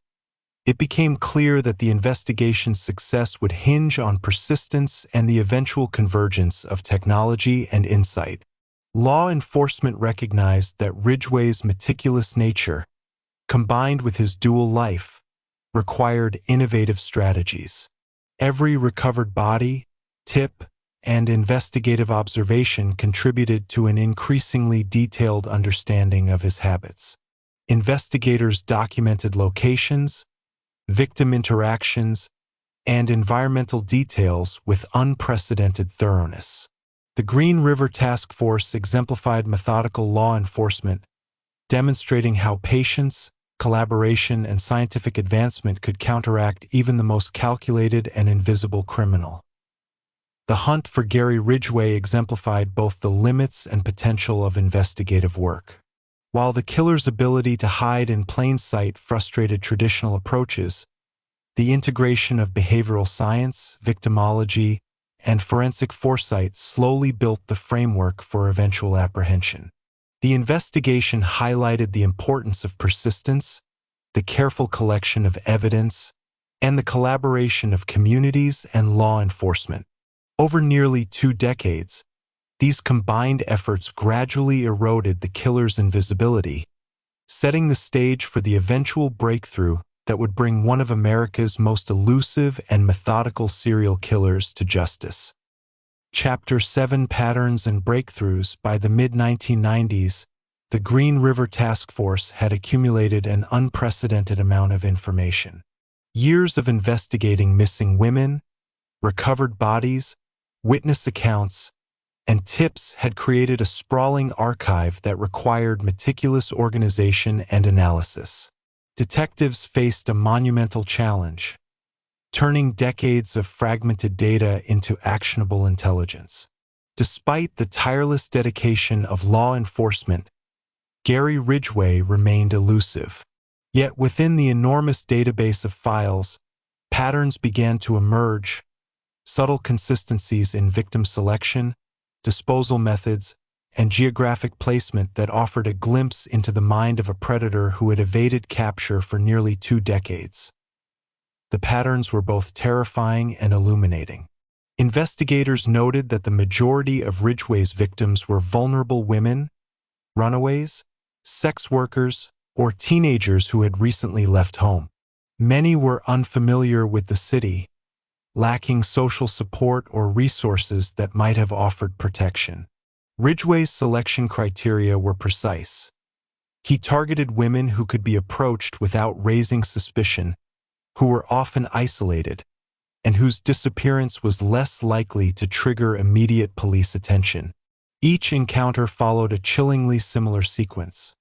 [SPEAKER 1] it became clear that the investigation's success would hinge on persistence and the eventual convergence of technology and insight. Law enforcement recognized that Ridgway's meticulous nature, combined with his dual life, required innovative strategies. Every recovered body, tip, and investigative observation contributed to an increasingly detailed understanding of his habits. Investigators documented locations, victim interactions, and environmental details with unprecedented thoroughness. The Green River Task Force exemplified methodical law enforcement, demonstrating how patience, collaboration, and scientific advancement could counteract even the most calculated and invisible criminal. The hunt for Gary Ridgway exemplified both the limits and potential of investigative work. While the killer's ability to hide in plain sight frustrated traditional approaches, the integration of behavioral science, victimology, and forensic foresight slowly built the framework for eventual apprehension. The investigation highlighted the importance of persistence, the careful collection of evidence, and the collaboration of communities and law enforcement. Over nearly 2 decades, these combined efforts gradually eroded the killer's invisibility, setting the stage for the eventual breakthrough that would bring one of America's most elusive and methodical serial killers to justice. Chapter 7: Patterns and Breakthroughs. By the mid-1990s, the Green River Task Force had accumulated an unprecedented amount of information. Years of investigating missing women, recovered bodies, witness accounts, and tips had created a sprawling archive that required meticulous organization and analysis. Detectives faced a monumental challenge: turning decades of fragmented data into actionable intelligence. Despite the tireless dedication of law enforcement, Gary Ridgway remained elusive. Yet within the enormous database of files, patterns began to emerge: subtle consistencies in victim selection, disposal methods, and geographic placement that offered a glimpse into the mind of a predator who had evaded capture for nearly 2 decades. The patterns were both terrifying and illuminating. Investigators noted that the majority of Ridgway's victims were vulnerable women, runaways, sex workers, or teenagers who had recently left home. Many were unfamiliar with the city, lacking social support or resources that might have offered protection. Ridgway's selection criteria were precise. He targeted women who could be approached without raising suspicion, who were often isolated, and whose disappearance was less likely to trigger immediate police attention. Each encounter followed a chillingly similar sequence.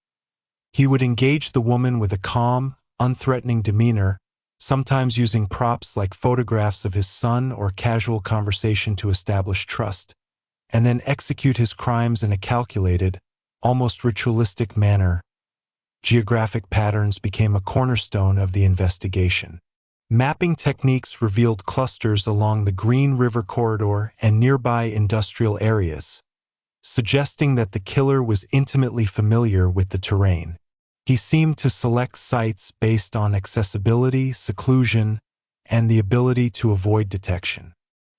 [SPEAKER 1] He would engage the woman with a calm, unthreatening demeanor, sometimes using props like photographs of his son or casual conversation to establish trust, and then execute his crimes in a calculated, almost ritualistic manner. Geographic patterns became a cornerstone of the investigation. Mapping techniques revealed clusters along the Green River corridor and nearby industrial areas, suggesting that the killer was intimately familiar with the terrain. He seemed to select sites based on accessibility, seclusion, and the ability to avoid detection.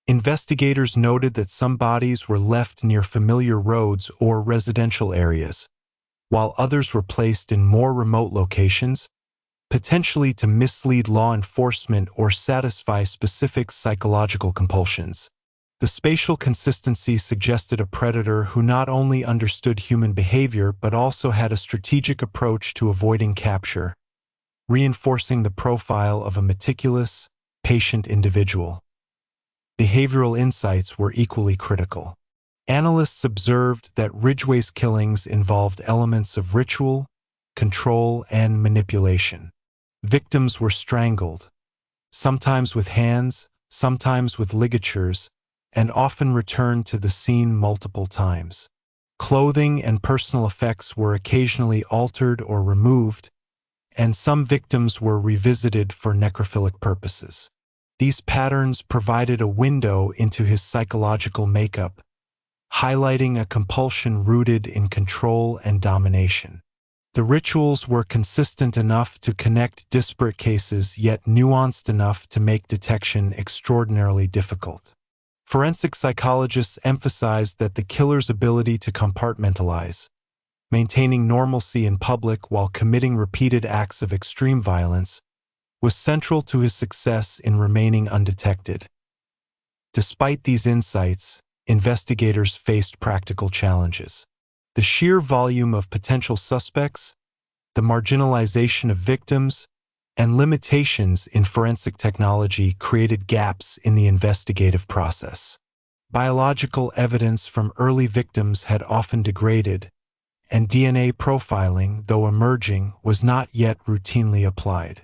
[SPEAKER 1] Investigators noted that some bodies were left near familiar roads or residential areas, while others were placed in more remote locations, potentially to mislead law enforcement or satisfy specific psychological compulsions. The spatial consistency suggested a predator who not only understood human behavior but also had a strategic approach to avoiding capture, reinforcing the profile of a meticulous, patient individual. Behavioral insights were equally critical. Analysts observed that Ridgway's killings involved elements of ritual, control, and manipulation. Victims were strangled, sometimes with hands, sometimes with ligatures, and often returned to the scene multiple times. Clothing and personal effects were occasionally altered or removed, and some victims were revisited for necrophilic purposes. These patterns provided a window into his psychological makeup, highlighting a compulsion rooted in control and domination. The rituals were consistent enough to connect disparate cases, yet nuanced enough to make detection extraordinarily difficult. Forensic psychologists emphasized that the killer's ability to compartmentalize, maintaining normalcy in public while committing repeated acts of extreme violence, was central to his success in remaining undetected. Despite these insights, investigators faced practical challenges. The sheer volume of potential suspects, the marginalization of victims, and limitations in forensic technology created gaps in the investigative process. Biological evidence from early victims had often degraded, and DNA profiling, though emerging, was not yet routinely applied.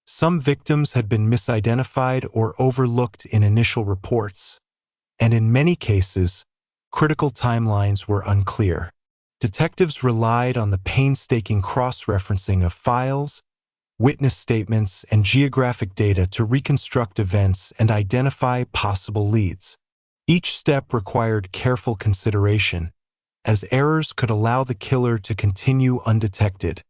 [SPEAKER 1] Some victims had been misidentified or overlooked in initial reports, and in many cases, critical timelines were unclear. Detectives relied on the painstaking cross-referencing of files, witness statements, and geographic data to reconstruct events and identify possible leads. Each step required careful consideration, as errors could allow the killer to continue undetected.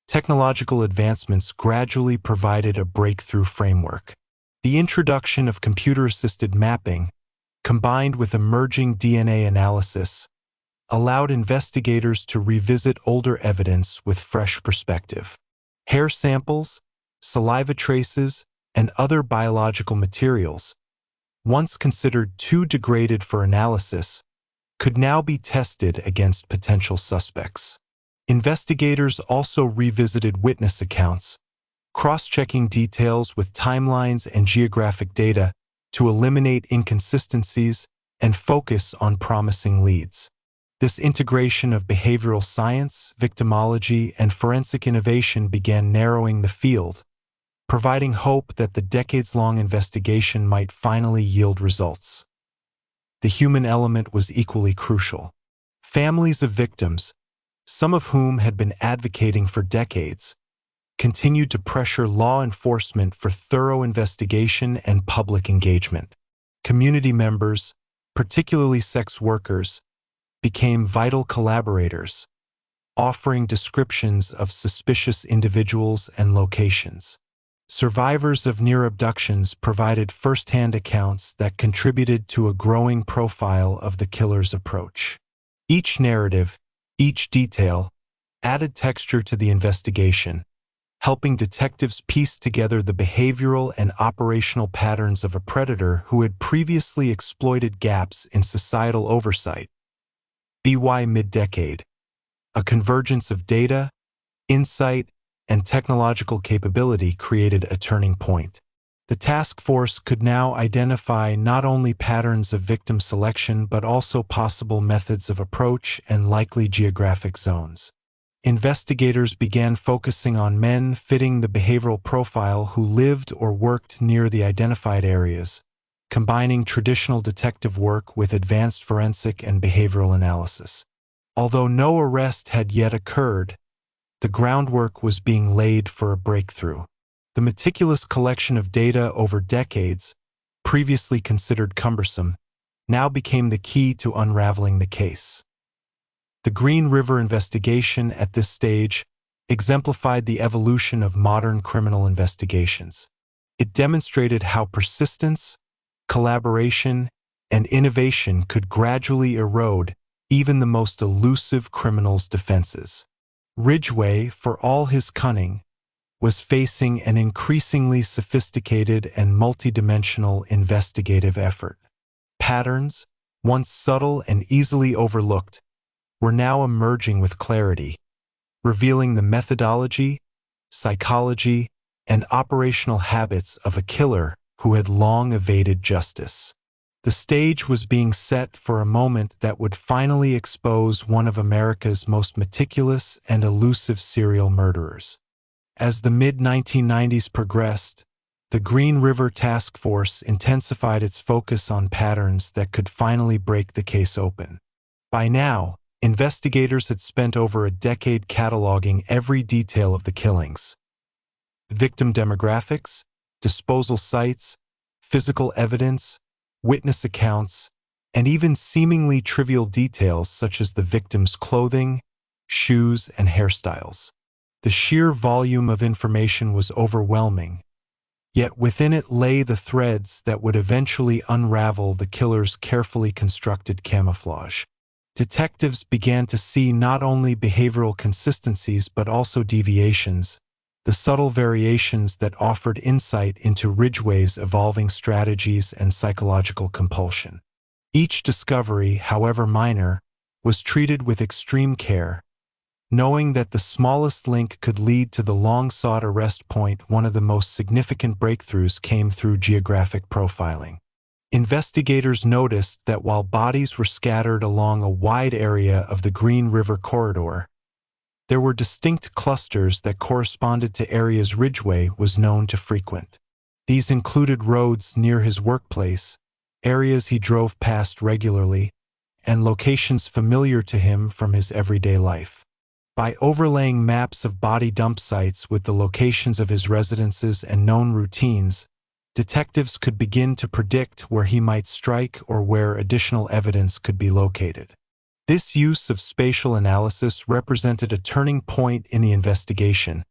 [SPEAKER 1] Technological advancements gradually provided a breakthrough framework. The introduction of computer-assisted mapping, combined with emerging DNA analysis, allowed investigators to revisit older evidence with fresh perspective. Hair samples, saliva traces, and other biological materials, once considered too degraded for analysis, could now be tested against potential suspects. Investigators also revisited witness accounts, cross-checking details with timelines and geographic data to eliminate inconsistencies and focus on promising leads. This integration of behavioral science, victimology, and forensic innovation began narrowing the field, providing hope that the decades-long investigation might finally yield results. The human element was equally crucial. Families of victims, some of whom had been advocating for decades, continued to pressure law enforcement for thorough investigation and public engagement. Community members, particularly sex workers, became vital collaborators, offering descriptions of suspicious individuals and locations. Survivors of near abductions provided first-hand accounts that contributed to a growing profile of the killer's approach. Each narrative, each detail, added texture to the investigation, helping detectives piece together the behavioral and operational patterns of a predator who had previously exploited gaps in societal oversight. By mid-decade, a convergence of data, insight, and technological capability created a turning point. The task force could now identify not only patterns of victim selection but also possible methods of approach and likely geographic zones. Investigators began focusing on men fitting the behavioral profile who lived or worked near the identified areas, combining traditional detective work with advanced forensic and behavioral analysis. Although no arrest had yet occurred, the groundwork was being laid for a breakthrough. The meticulous collection of data over decades, previously considered cumbersome, now became the key to unraveling the case. The Green River investigation at this stage exemplified the evolution of modern criminal investigations. It demonstrated how persistence, collaboration, and innovation could gradually erode even the most elusive criminals' defenses. Ridgway, for all his cunning, was facing an increasingly sophisticated and multidimensional investigative effort. Patterns, once subtle and easily overlooked, were now emerging with clarity, revealing the methodology, psychology, and operational habits of a killer who had long evaded justice. The stage was being set for a moment that would finally expose one of America's most meticulous and elusive serial murderers. As the mid-1990s progressed, the Green River Task Force intensified its focus on patterns that could finally break the case open. By now, investigators had spent over a decade cataloging every detail of the killings. Victim demographics, disposal sites, physical evidence, witness accounts, and even seemingly trivial details such as the victim's clothing, shoes, and hairstyles. The sheer volume of information was overwhelming, yet within it lay the threads that would eventually unravel the killer's carefully constructed camouflage. Detectives began to see not only behavioral consistencies but also deviations, the subtle variations that offered insight into Ridgway's evolving strategies and psychological compulsion. Each discovery, however minor, was treated with extreme care, knowing that the smallest link could lead to the long-sought arrest point. One of the most significant breakthroughs came through geographic profiling. Investigators noticed that while bodies were scattered along a wide area of the Green River corridor, there were distinct clusters that corresponded to areas Ridgway was known to frequent. These included roads near his workplace, areas he drove past regularly, and locations familiar to him from his everyday life. By overlaying maps of body dump sites with the locations of his residences and known routines, detectives could begin to predict where he might strike or where additional evidence could be located. This use of spatial analysis represented a turning point in the investigation,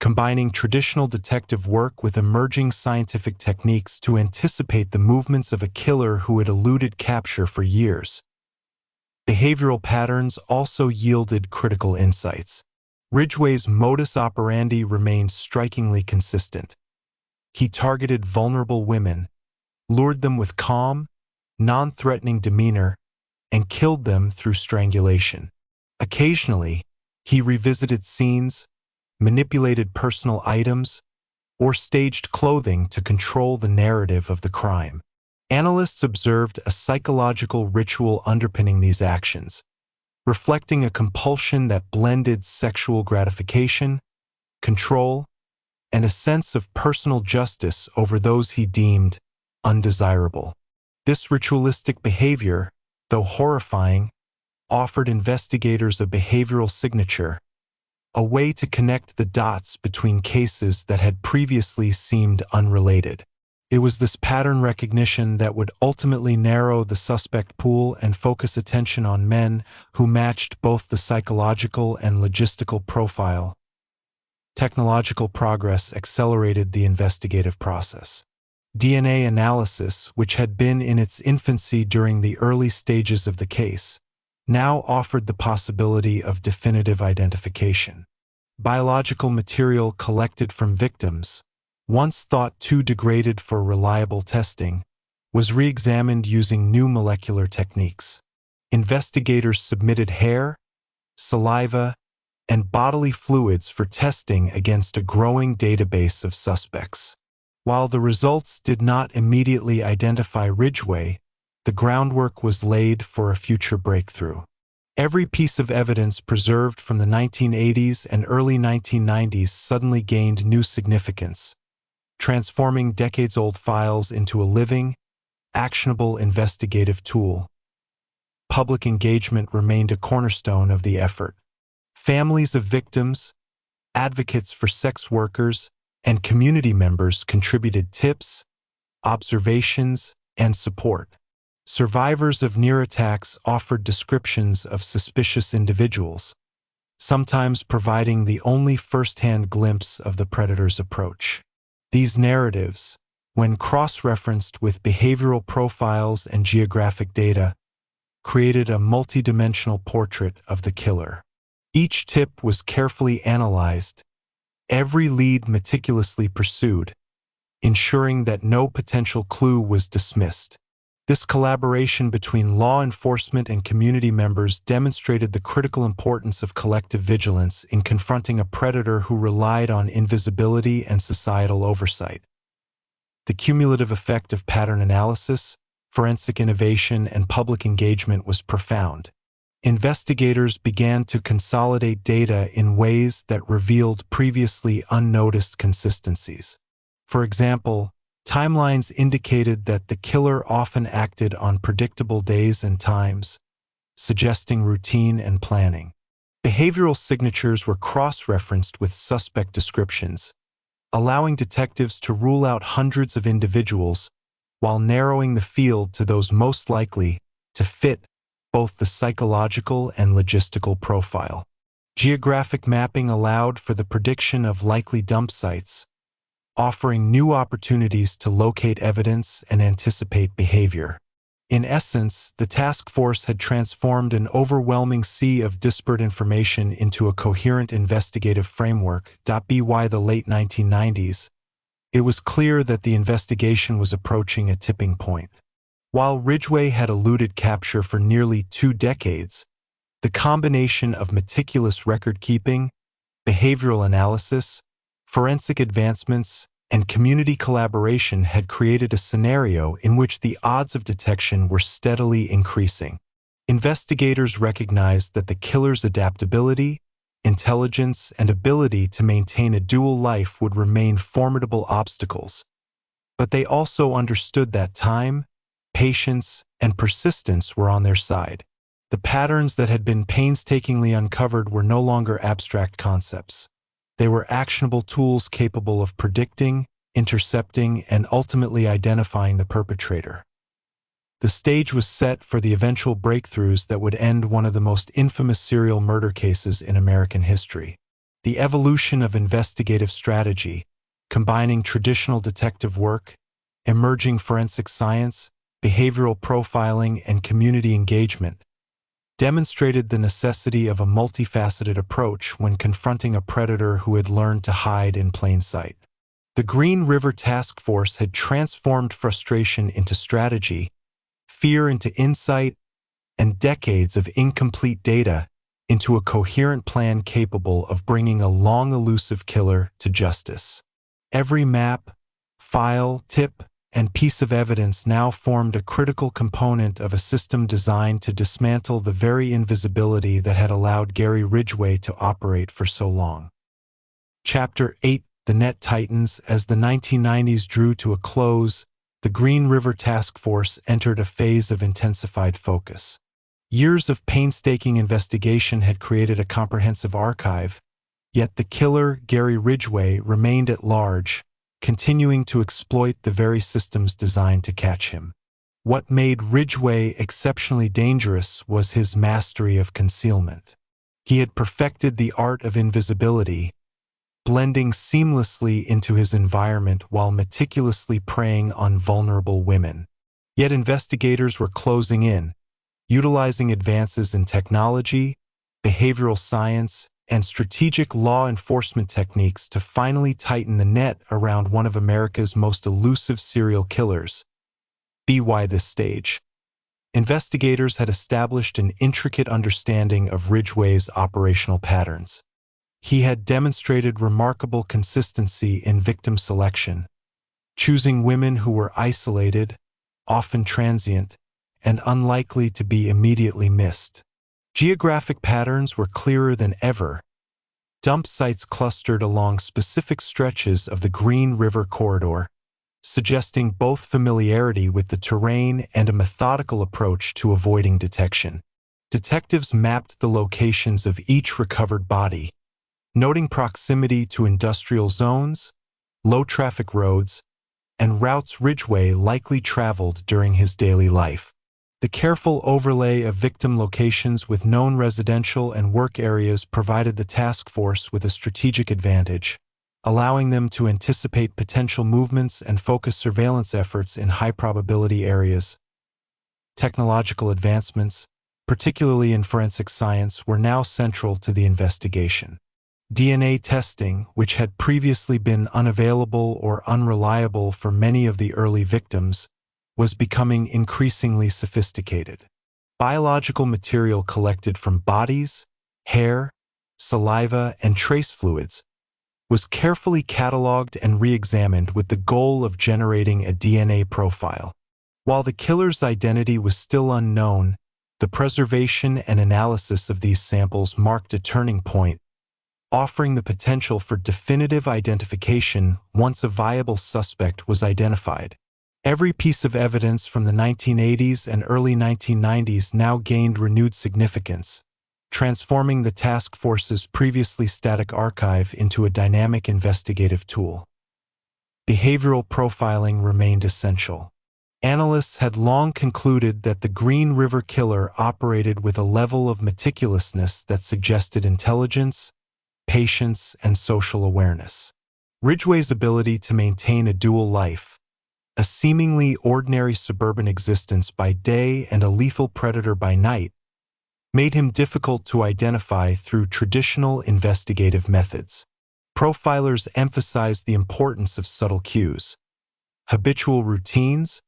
[SPEAKER 1] combining traditional detective work with emerging scientific techniques to anticipate the movements of a killer who had eluded capture for years. Behavioral patterns also yielded critical insights. Ridgway's modus operandi remained strikingly consistent. He targeted vulnerable women, lured them with calm, non-threatening demeanor, and killed them through strangulation. Occasionally, he revisited scenes, manipulated personal items, or staged clothing to control the narrative of the crime. Analysts observed a psychological ritual underpinning these actions, reflecting a compulsion that blended sexual gratification, control, and a sense of personal justice over those he deemed undesirable. This ritualistic behavior, though horrifying, offered investigators a behavioral signature, a way to connect the dots between cases that had previously seemed unrelated. It was this pattern recognition that would ultimately narrow the suspect pool and focus attention on men who matched both the psychological and logistical profile. Technological progress accelerated the investigative process. DNA analysis, which had been in its infancy during the early stages of the case, now offered the possibility of definitive identification. Biological material collected from victims, once thought too degraded for reliable testing, was re-examined using new molecular techniques. Investigators submitted hair, saliva, and bodily fluids for testing against a growing database of suspects. While the results did not immediately identify Ridgway, the groundwork was laid for a future breakthrough. Every piece of evidence preserved from the 1980s and early 1990s suddenly gained new significance, transforming decades-old files into a living, actionable investigative tool. Public engagement remained a cornerstone of the effort. Families of victims, advocates for sex workers, and community members contributed tips, observations, and support. Survivors of near attacks offered descriptions of suspicious individuals, sometimes providing the only first-hand glimpse of the predator's approach. These narratives, when cross-referenced with behavioral profiles and geographic data, created a multidimensional portrait of the killer. Each tip was carefully analyzed, every lead meticulously pursued, ensuring that no potential clue was dismissed. This collaboration between law enforcement and community members demonstrated the critical importance of collective vigilance in confronting a predator who relied on invisibility and societal oversight. The cumulative effect of pattern analysis, forensic innovation, and public engagement was profound. Investigators began to consolidate data in ways that revealed previously unnoticed consistencies. For example, timelines indicated that the killer often acted on predictable days and times, suggesting routine and planning. Behavioral signatures were cross-referenced with suspect descriptions, allowing detectives to rule out hundreds of individuals while narrowing the field to those most likely to fit both the psychological and logistical profile. Geographic mapping allowed for the prediction of likely dump sites, offering new opportunities to locate evidence and anticipate behavior. In essence, the task force had transformed an overwhelming sea of disparate information into a coherent investigative framework. By the late 1990s, it was clear that the investigation was approaching a tipping point. While Ridgway had eluded capture for nearly 2 decades, the combination of meticulous record-keeping, behavioral analysis, forensic advancements, and community collaboration had created a scenario in which the odds of detection were steadily increasing. Investigators recognized that the killer's adaptability, intelligence, and ability to maintain a dual life would remain formidable obstacles, but they also understood that time, patience, and persistence were on their side. The patterns that had been painstakingly uncovered were no longer abstract concepts. They were actionable tools capable of predicting, intercepting, and ultimately identifying the perpetrator. The stage was set for the eventual breakthroughs that would end one of the most infamous serial murder cases in American history. The evolution of investigative strategy, combining traditional detective work, emerging forensic science, behavioral profiling, and community engagement, demonstrated the necessity of a multifaceted approach when confronting a predator who had learned to hide in plain sight. The Green River Task Force had transformed frustration into strategy, fear into insight, and decades of incomplete data into a coherent plan capable of bringing a long-elusive killer to justice. Every map, file, tip, and piece of evidence now formed a critical component of a system designed to dismantle the very invisibility that had allowed Gary Ridgway to operate for so long. Chapter 8: The Net Tightens. As the 1990s drew to a close, the Green River Task Force entered a phase of intensified focus. Years of painstaking investigation had created a comprehensive archive, yet the killer, Gary Ridgway, remained at large, continuing to exploit the very systems designed to catch him. What made Ridgway exceptionally dangerous was his mastery of concealment. He had perfected the art of invisibility, blending seamlessly into his environment while meticulously preying on vulnerable women. Yet investigators were closing in, utilizing advances in technology, behavioral science, and strategic law enforcement techniques to finally tighten the net around one of America's most elusive serial killers. By this stage, investigators had established an intricate understanding of Ridgway's operational patterns. He had demonstrated remarkable consistency in victim selection, choosing women who were isolated, often transient, and unlikely to be immediately missed. Geographic patterns were clearer than ever. Dump sites clustered along specific stretches of the Green River corridor, suggesting both familiarity with the terrain and a methodical approach to avoiding detection. Detectives mapped the locations of each recovered body, noting proximity to industrial zones, low-traffic roads, and routes Ridgway likely traveled during his daily life. The careful overlay of victim locations with known residential and work areas provided the task force with a strategic advantage, allowing them to anticipate potential movements and focus surveillance efforts in high-probability areas. Technological advancements, particularly in forensic science, were now central to the investigation. DNA testing, which had previously been unavailable or unreliable for many of the early victims, was becoming increasingly sophisticated. Biological material collected from bodies, hair, saliva, and trace fluids was carefully cataloged and re-examined with the goal of generating a DNA profile. While the killer's identity was still unknown, the preservation and analysis of these samples marked a turning point, offering the potential for definitive identification once a viable suspect was identified. Every piece of evidence from the 1980s and early 1990s now gained renewed significance, transforming the task force's previously static archive into a dynamic investigative tool. Behavioral profiling remained essential. Analysts had long concluded that the Green River Killer operated with a level of meticulousness that suggested intelligence, patience, and social awareness. Ridgway's ability to maintain a dual life, a seemingly ordinary suburban existence by day and a lethal predator by night, made him difficult to identify through traditional investigative methods. Profilers emphasized the importance of subtle cues, habitual routines,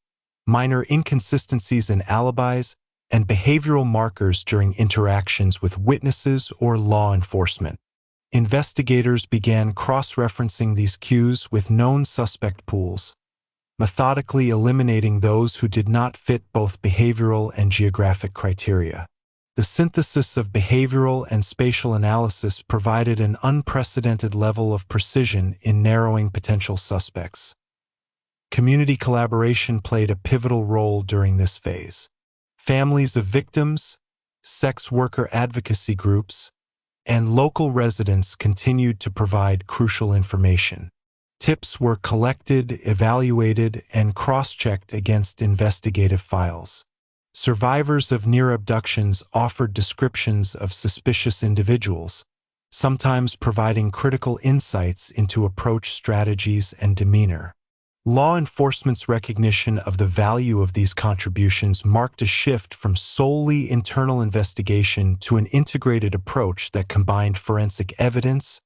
[SPEAKER 1] minor inconsistencies in alibis, and behavioral markers during interactions with witnesses or law enforcement. Investigators began cross-referencing these cues with known suspect pools, methodically eliminating those who did not fit both behavioral and geographic criteria. The synthesis of behavioral and spatial analysis provided an unprecedented level of precision in narrowing potential suspects. Community collaboration played a pivotal role during this phase. Families of victims, sex worker advocacy groups, and local residents continued to provide crucial information. Tips were collected, evaluated, and cross-checked against investigative files. Survivors of near abductions offered descriptions of suspicious individuals, sometimes providing critical insights into approach strategies and demeanor. Law enforcement's recognition of the value of these contributions marked a shift from solely internal investigation to an integrated approach that combined forensic evidence,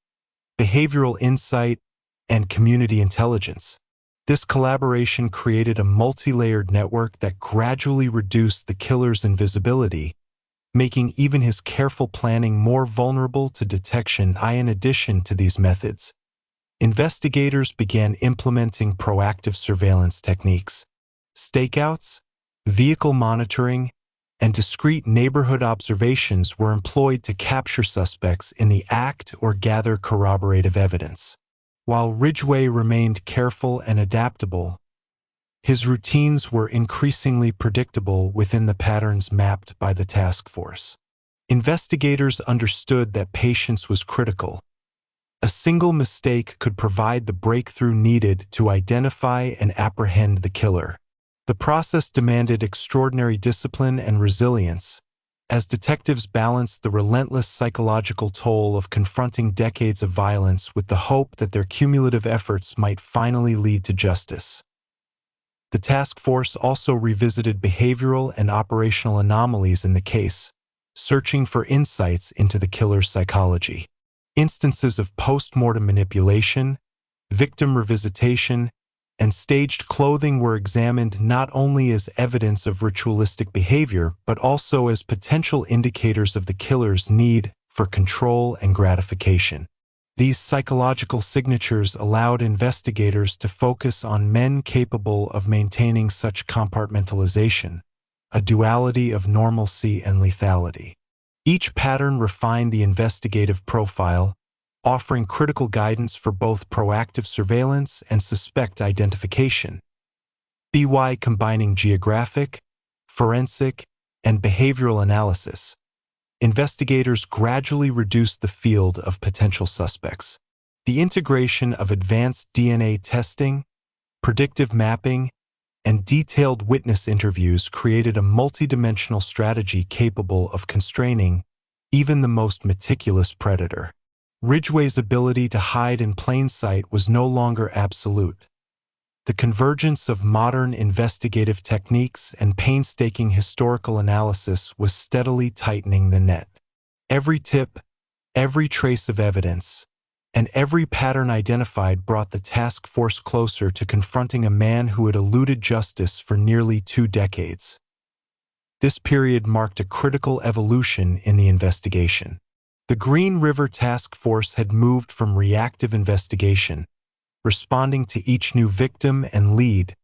[SPEAKER 1] behavioral insight, and community intelligence. This collaboration created a multi-layered network that gradually reduced the killer's invisibility, making even his careful planning more vulnerable to detection. In addition to these methods, investigators began implementing proactive surveillance techniques. Stakeouts, vehicle monitoring, and discreet neighborhood observations were employed to capture suspects in the act or gather corroborative evidence. While Ridgway remained careful and adaptable, his routines were increasingly predictable within the patterns mapped by the task force. Investigators understood that patience was critical. A single mistake could provide the breakthrough needed to identify and apprehend the killer. The process demanded extraordinary discipline and resilience, as detectives balanced the relentless psychological toll of confronting decades of violence with the hope that their cumulative efforts might finally lead to justice. The task force also revisited behavioral and operational anomalies in the case, searching for insights into the killer's psychology. Instances of post-mortem manipulation, victim revisitation, and staged clothing were examined not only as evidence of ritualistic behavior, but also as potential indicators of the killer's need for control and gratification. These psychological signatures allowed investigators to focus on men capable of maintaining such compartmentalization, a duality of normalcy and lethality. Each pattern refined the investigative profile, offering critical guidance for both proactive surveillance and suspect identification. By combining geographic, forensic, and behavioral analysis, investigators gradually reduced the field of potential suspects. The integration of advanced DNA testing, predictive mapping, and detailed witness interviews created a multidimensional strategy capable of constraining even the most meticulous predator. Ridgway's ability to hide in plain sight was no longer absolute. The convergence of modern investigative techniques and painstaking historical analysis was steadily tightening the net. Every tip, every trace of evidence, and every pattern identified brought the task force closer to confronting a man who had eluded justice for nearly 2 decades. This period marked a critical evolution in the investigation. The Green River Task Force had moved from reactive investigation, responding to each new victim and lead,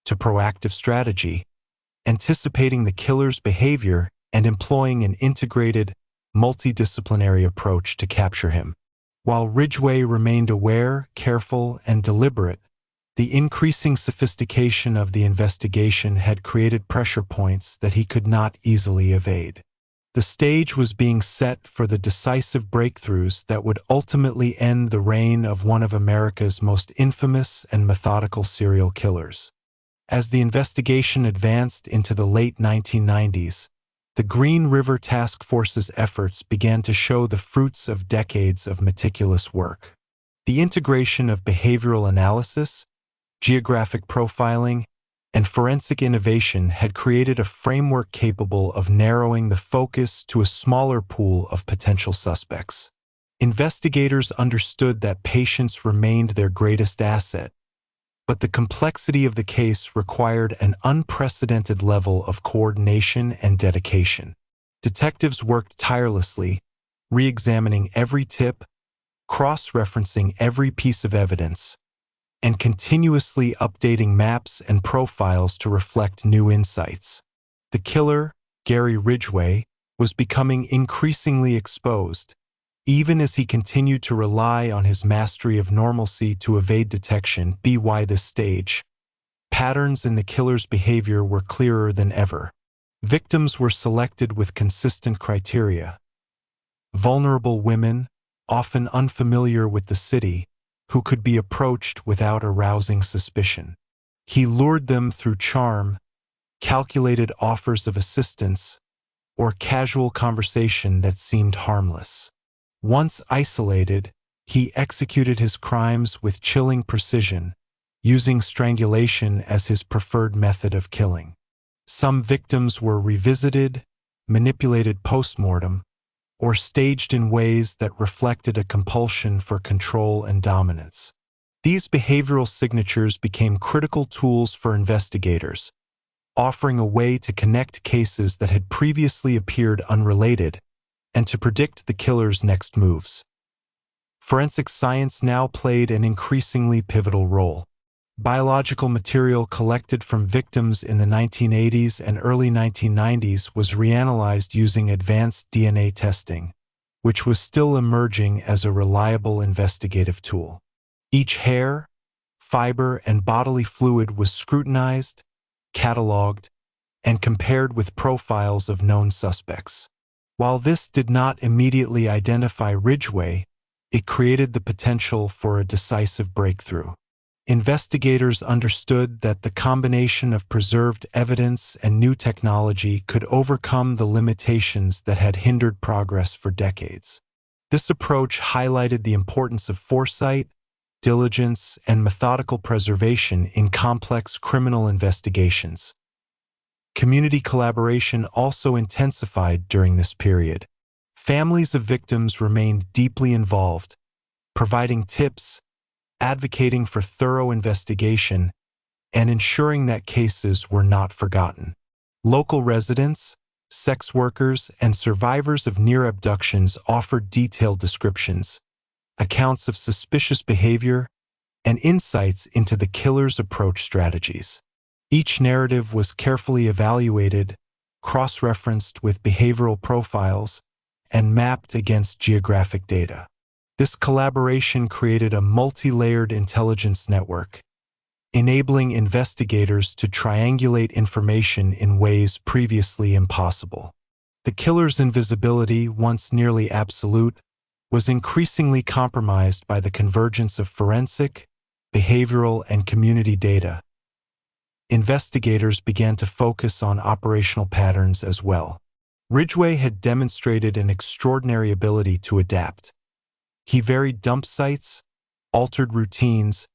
[SPEAKER 1] to proactive strategy, anticipating the killer's behavior and employing an integrated, multidisciplinary approach to capture him. While Ridgway remained aware, careful, and deliberate, the increasing sophistication of the investigation had created pressure points that he could not easily evade. The stage was being set for the decisive breakthroughs that would ultimately end the reign of one of America's most infamous and methodical serial killers. As the investigation advanced into the late 1990s, the Green River Task Force's efforts began to show the fruits of decades of meticulous work. The integration of behavioral analysis, geographic profiling, and forensic innovation had created a framework capable of narrowing the focus to a smaller pool of potential suspects. Investigators understood that patience remained their greatest asset, but the complexity of the case required an unprecedented level of coordination and dedication. Detectives worked tirelessly, re-examining every tip, cross-referencing every piece of evidence, and continuously updating maps and profiles to reflect new insights. The killer, Gary Ridgway, was becoming increasingly exposed, even as he continued to rely on his mastery of normalcy to evade detection. By this stage, patterns in the killer's behavior were clearer than ever. Victims were selected with consistent criteria. Vulnerable women, often unfamiliar with the city, who could be approached without arousing suspicion. He lured them through charm, calculated offers of assistance, or casual conversation that seemed harmless. Once isolated, he executed his crimes with chilling precision, using strangulation as his preferred method of killing. Some victims were revisited, manipulated post-mortem, or staged in ways that reflected a compulsion for control and dominance. These behavioral signatures became critical tools for investigators, offering a way to connect cases that had previously appeared unrelated and to predict the killer's next moves. Forensic science now played an increasingly pivotal role. Biological material collected from victims in the 1980s and early 1990s was reanalyzed using advanced DNA testing, which was still emerging as a reliable investigative tool. Each hair, fiber, and bodily fluid was scrutinized, cataloged, and compared with profiles of known suspects. While this did not immediately identify Ridgway, it created the potential for a decisive breakthrough. Investigators understood that the combination of preserved evidence and new technology could overcome the limitations that had hindered progress for decades. This approach highlighted the importance of foresight, diligence, and methodical preservation in complex criminal investigations. Community collaboration also intensified during this period. Families of victims remained deeply involved, providing tips, advocating for thorough investigation, and ensuring that cases were not forgotten. Local residents, sex workers, and survivors of near abductions offered detailed descriptions, accounts of suspicious behavior, and insights into the killer's approach strategies. Each narrative was carefully evaluated, cross-referenced with behavioral profiles, and mapped against geographic data. This collaboration created a multi-layered intelligence network, enabling investigators to triangulate information in ways previously impossible. The killer's invisibility, once nearly absolute, was increasingly compromised by the convergence of forensic, behavioral, and community data. Investigators began to focus on operational patterns as well. Ridgway had demonstrated an extraordinary ability to adapt. He varied dump sites, altered routines,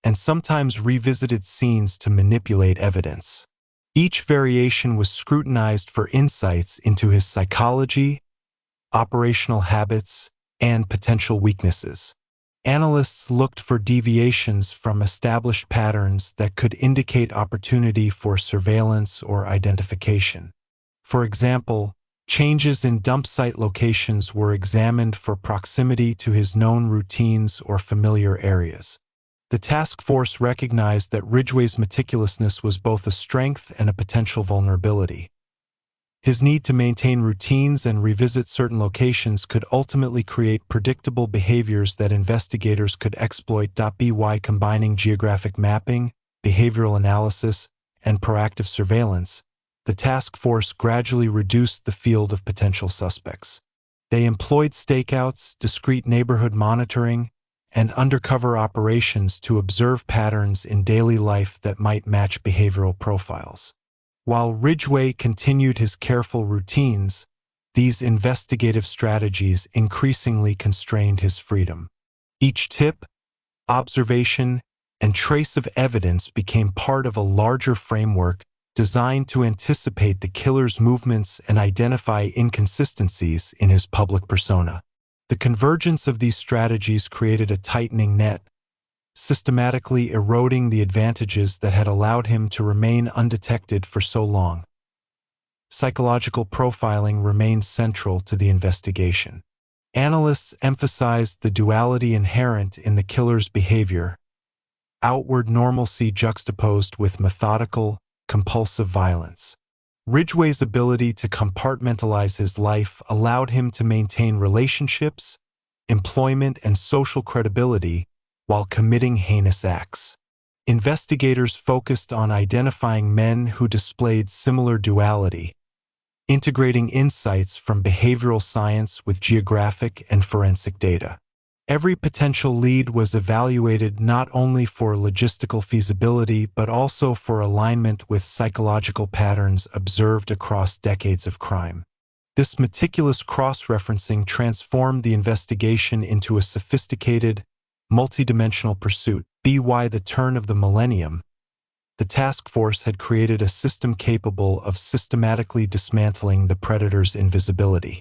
[SPEAKER 1] and sometimes revisited scenes to manipulate evidence. Each variation was scrutinized for insights into his psychology, operational habits, and potential weaknesses. Analysts looked for deviations from established patterns that could indicate opportunity for surveillance or identification. For example, changes in dump site locations were examined for proximity to his known routines or familiar areas. The task force recognized that Ridgway's meticulousness was both a strength and a potential vulnerability. His need to maintain routines and revisit certain locations could ultimately create predictable behaviors that investigators could exploit. By combining geographic mapping, behavioral analysis, and proactive surveillance, the task force gradually reduced the field of potential suspects. They employed stakeouts, discreet neighborhood monitoring, and undercover operations to observe patterns in daily life that might match behavioral profiles. While Ridgway continued his careful routines, these investigative strategies increasingly constrained his freedom. Each tip, observation, and trace of evidence became part of a larger framework designed to anticipate the killer's movements and identify inconsistencies in his public persona. The convergence of these strategies created a tightening net, systematically eroding the advantages that had allowed him to remain undetected for so long. Psychological profiling remained central to the investigation. Analysts emphasized the duality inherent in the killer's behavior: outward normalcy juxtaposed with methodical, compulsive violence. Ridgway's ability to compartmentalize his life allowed him to maintain relationships, employment, and social credibility while committing heinous acts. Investigators focused on identifying men who displayed similar duality, integrating insights from behavioral science with geographic and forensic data. Every potential lead was evaluated not only for logistical feasibility but also for alignment with psychological patterns observed across decades of crime. This meticulous cross-referencing transformed the investigation into a sophisticated, multidimensional pursuit. By the turn of the millennium, the task force had created a system capable of systematically dismantling the predator's invisibility.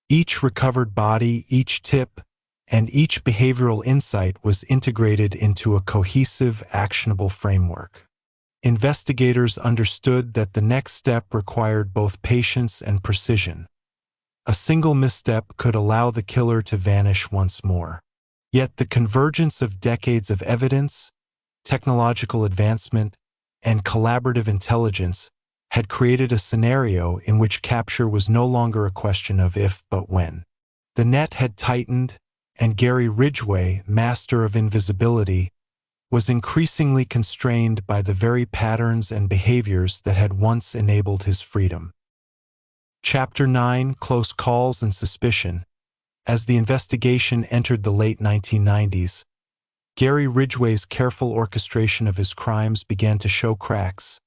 [SPEAKER 1] Each recovered body, each tip, and each behavioral insight was integrated into a cohesive, actionable framework. Investigators understood that the next step required both patience and precision. A single misstep could allow the killer to vanish once more. Yet the convergence of decades of evidence, technological advancement, and collaborative intelligence had created a scenario in which capture was no longer a question of if but when. The net had tightened, and Gary Ridgway, master of invisibility, was increasingly constrained by the very patterns and behaviors that had once enabled his freedom. Chapter 9: Close Calls and Suspicion. As the investigation entered the late 1990s, Gary Ridgway's careful orchestration of his crimes began to show cracks,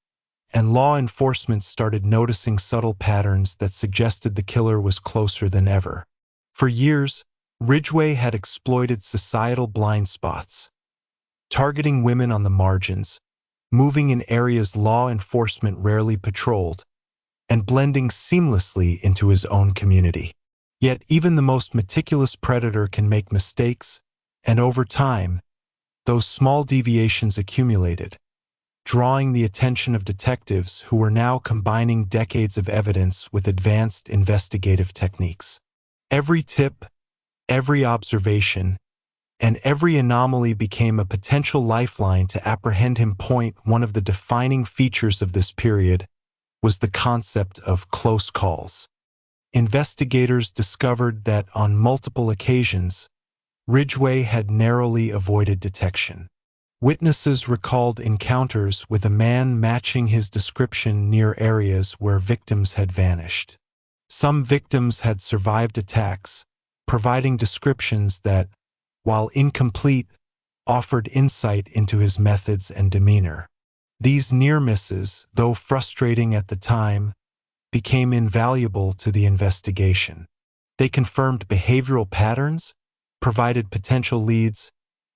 [SPEAKER 1] and law enforcement started noticing subtle patterns that suggested the killer was closer than ever. For years, Ridgway had exploited societal blind spots, targeting women on the margins, moving in areas law enforcement rarely patrolled, and blending seamlessly into his own community. Yet even the most meticulous predator can make mistakes, and over time, those small deviations accumulated, drawing the attention of detectives who were now combining decades of evidence with advanced investigative techniques. Every tip, every observation, and every anomaly became a potential lifeline to apprehend him. One of the defining features of this period was the concept of close calls. Investigators discovered that on multiple occasions, Ridgway had narrowly avoided detection. Witnesses recalled encounters with a man matching his description near areas where victims had vanished. Some victims had survived attacks, providing descriptions that, while incomplete, offered insight into his methods and demeanor. These near misses, though frustrating at the time, became invaluable to the investigation. They confirmed behavioral patterns, provided potential leads,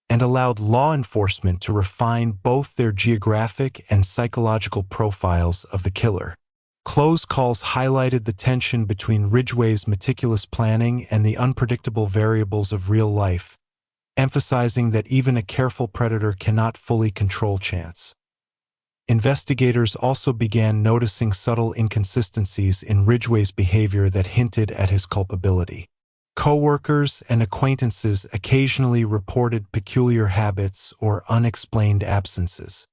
[SPEAKER 1] and allowed law enforcement to refine both their geographic and psychological profiles of the killer. Close calls highlighted the tension between Ridgway's meticulous planning and the unpredictable variables of real life, emphasizing that even a careful predator cannot fully control chance. Investigators also began noticing subtle inconsistencies in Ridgway's behavior that hinted at his culpability. Coworkers and acquaintances occasionally reported peculiar habits or unexplained absences.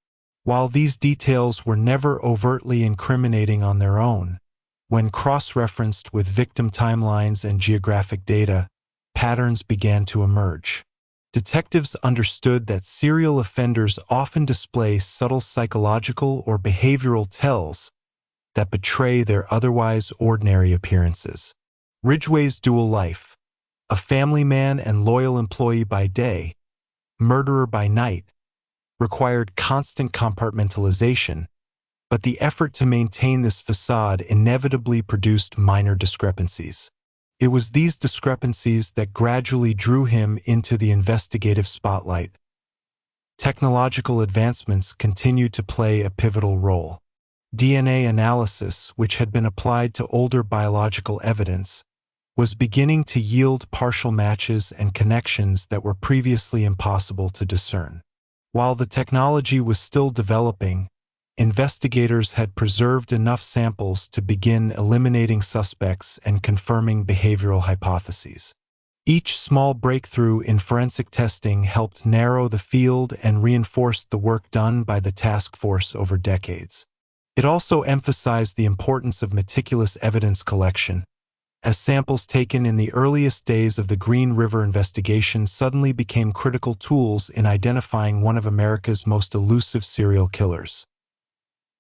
[SPEAKER 1] While these details were never overtly incriminating on their own, when cross-referenced with victim timelines and geographic data, patterns began to emerge. Detectives understood that serial offenders often display subtle psychological or behavioral tells that betray their otherwise ordinary appearances. Ridgway's dual life, a family man and loyal employee by day, murderer by night, required constant compartmentalization, but the effort to maintain this facade inevitably produced minor discrepancies. It was these discrepancies that gradually drew him into the investigative spotlight. Technological advancements continued to play a pivotal role. DNA analysis, which had been applied to older biological evidence, was beginning to yield partial matches and connections that were previously impossible to discern. While the technology was still developing, investigators had preserved enough samples to begin eliminating suspects and confirming behavioral hypotheses. Each small breakthrough in forensic testing helped narrow the field and reinforced the work done by the task force over decades. It also emphasized the importance of meticulous evidence collection, as samples taken in the earliest days of the Green River investigation suddenly became critical tools in identifying one of America's most elusive serial killers.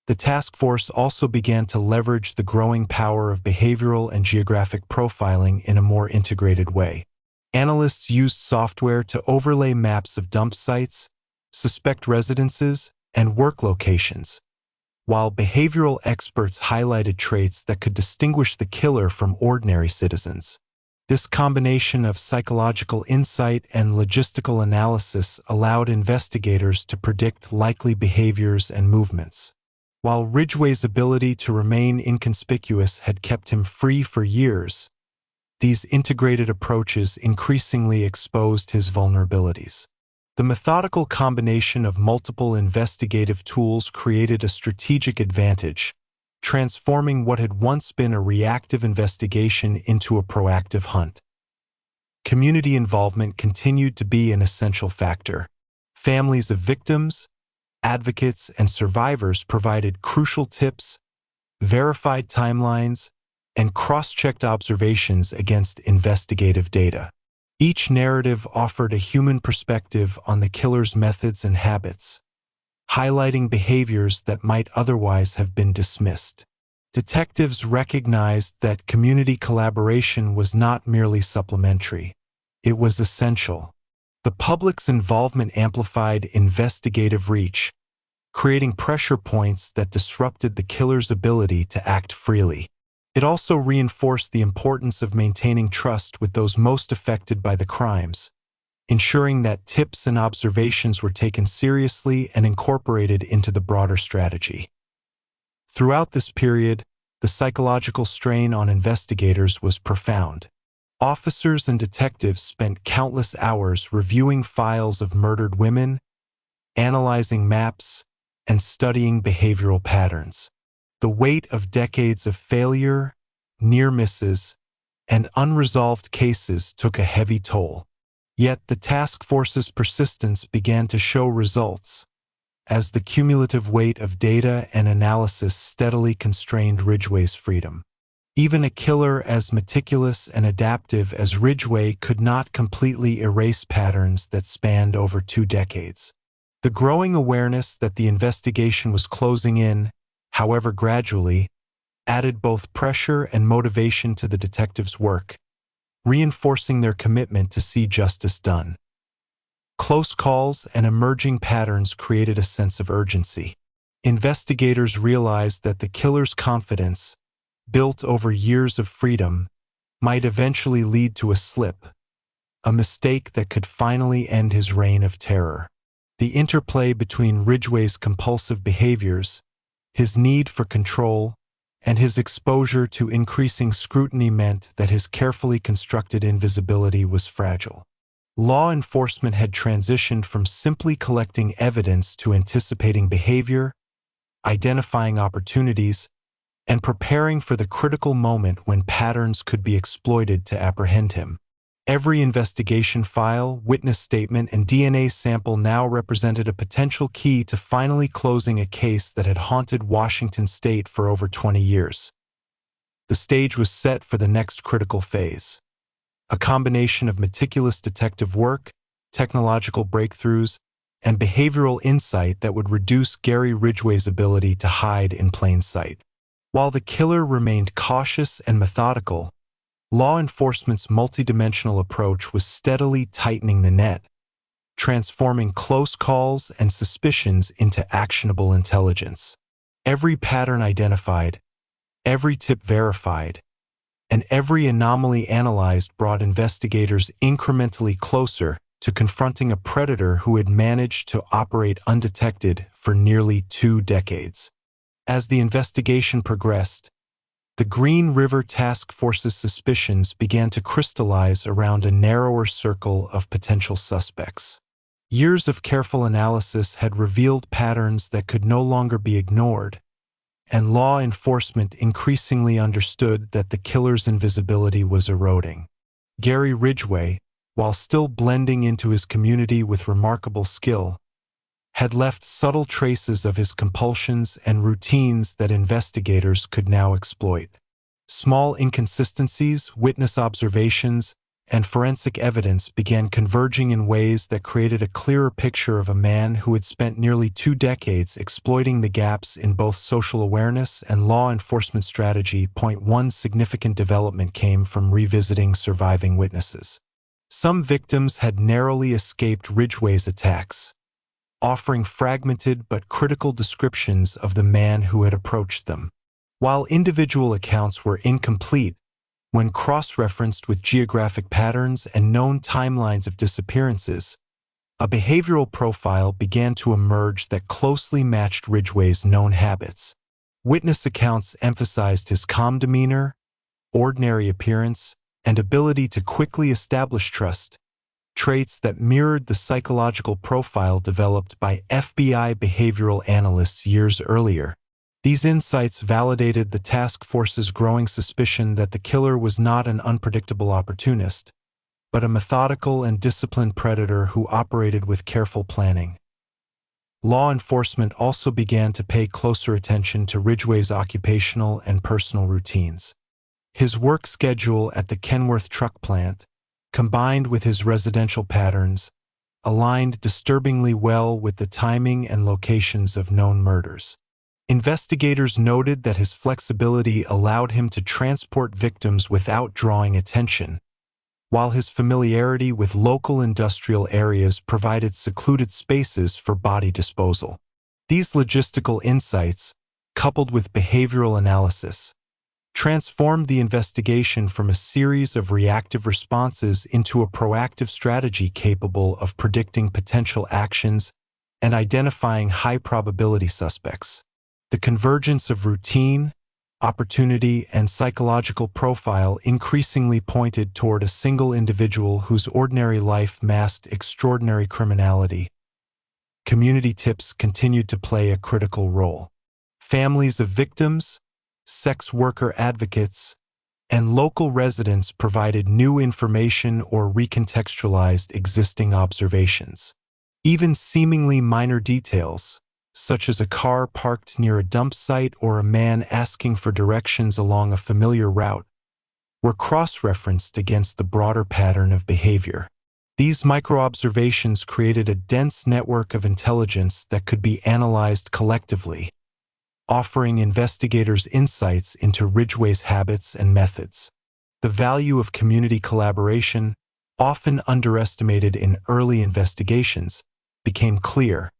[SPEAKER 1] The task force also began to leverage the growing power of behavioral and geographic profiling in a more integrated way. Analysts used software to overlay maps of dump sites, suspect residences, and work locations, while behavioral experts highlighted traits that could distinguish the killer from ordinary citizens. This combination of psychological insight and logistical analysis allowed investigators to predict likely behaviors and movements. While Ridgway's ability to remain inconspicuous had kept him free for years, these integrated approaches increasingly exposed his vulnerabilities. The methodical combination of multiple investigative tools created a strategic advantage, transforming what had once been a reactive investigation into a proactive hunt. Community involvement continued to be an essential factor. Families of victims, advocates, and survivors provided crucial tips, verified timelines, and cross-checked observations against investigative data. Each narrative offered a human perspective on the killer's methods and habits, highlighting behaviors that might otherwise have been dismissed. Detectives recognized that community collaboration was not merely supplementary, it was essential. The public's involvement amplified investigative reach, creating pressure points that disrupted the killer's ability to act freely. It also reinforced the importance of maintaining trust with those most affected by the crimes, ensuring that tips and observations were taken seriously and incorporated into the broader strategy. Throughout this period, the psychological strain on investigators was profound. Officers and detectives spent countless hours reviewing files of murdered women, analyzing maps, and studying behavioral patterns. The weight of decades of failure, near misses, and unresolved cases took a heavy toll. Yet the task force's persistence began to show results, as the cumulative weight of data and analysis steadily constrained Ridgway's freedom. Even a killer as meticulous and adaptive as Ridgway could not completely erase patterns that spanned over 2 decades. The growing awareness that the investigation was closing in, however gradually, added both pressure and motivation to the detectives' work, reinforcing their commitment to see justice done. Close calls and emerging patterns created a sense of urgency. Investigators realized that the killer's confidence, built over years of freedom, might eventually lead to a slip, a mistake that could finally end his reign of terror. The interplay between Ridgway's compulsive behaviors, his need for control, and his exposure to increasing scrutiny meant that his carefully constructed invisibility was fragile. Law enforcement had transitioned from simply collecting evidence to anticipating behavior, identifying opportunities, and preparing for the critical moment when patterns could be exploited to apprehend him. Every investigation file, witness statement, and DNA sample now represented a potential key to finally closing a case that had haunted Washington state for over 20 years. The stage was set for the next critical phase. A combination of meticulous detective work, technological breakthroughs, and behavioral insight that would reduce Gary Ridgway's ability to hide in plain sight. While the killer remained cautious and methodical, law enforcement's multidimensional approach was steadily tightening the net, transforming close calls and suspicions into actionable intelligence. Every pattern identified, every tip verified, and every anomaly analyzed brought investigators incrementally closer to confronting a predator who had managed to operate undetected for nearly 2 decades. As the investigation progressed, the Green River Task Force's suspicions began to crystallize around a narrower circle of potential suspects. Years of careful analysis had revealed patterns that could no longer be ignored, and law enforcement increasingly understood that the killer's invisibility was eroding. Gary Ridgway, while still blending into his community with remarkable skill, had left subtle traces of his compulsions and routines that investigators could now exploit. Small inconsistencies, witness observations, and forensic evidence began converging in ways that created a clearer picture of a man who had spent nearly 2 decades exploiting the gaps in both social awareness and law enforcement strategy. One significant development came from revisiting surviving witnesses. Some victims had narrowly escaped Ridgway's attacks, offering fragmented but critical descriptions of the man who had approached them. While individual accounts were incomplete, when cross-referenced with geographic patterns and known timelines of disappearances, a behavioral profile began to emerge that closely matched Ridgway's known habits. Witness accounts emphasized his calm demeanor, ordinary appearance, and ability to quickly establish trust, traits that mirrored the psychological profile developed by FBI behavioral analysts years earlier. These insights validated the task force's growing suspicion that the killer was not an unpredictable opportunist, but a methodical and disciplined predator who operated with careful planning. Law enforcement also began to pay closer attention to Ridgway's occupational and personal routines. His work schedule at the Kenworth truck plant, combined with his residential patterns, aligned disturbingly well with the timing and locations of known murders. Investigators noted that his flexibility allowed him to transport victims without drawing attention, while his familiarity with local industrial areas provided secluded spaces for body disposal. These logistical insights, coupled with behavioral analysis, transformed the investigation from a series of reactive responses into a proactive strategy capable of predicting potential actions and identifying high-probability suspects. The convergence of routine, opportunity, and psychological profile increasingly pointed toward a single individual whose ordinary life masked extraordinary criminality. Community tips continued to play a critical role. Families of victims, sex worker advocates, and local residents provided new information or recontextualized existing observations. Even seemingly minor details, such as a car parked near a dump site or a man asking for directions along a familiar route, were cross-referenced against the broader pattern of behavior. These micro-observations created a dense network of intelligence that could be analyzed collectively, offering investigators insights into Ridgway's habits and methods. The value of community collaboration, often underestimated in early investigations, became clear.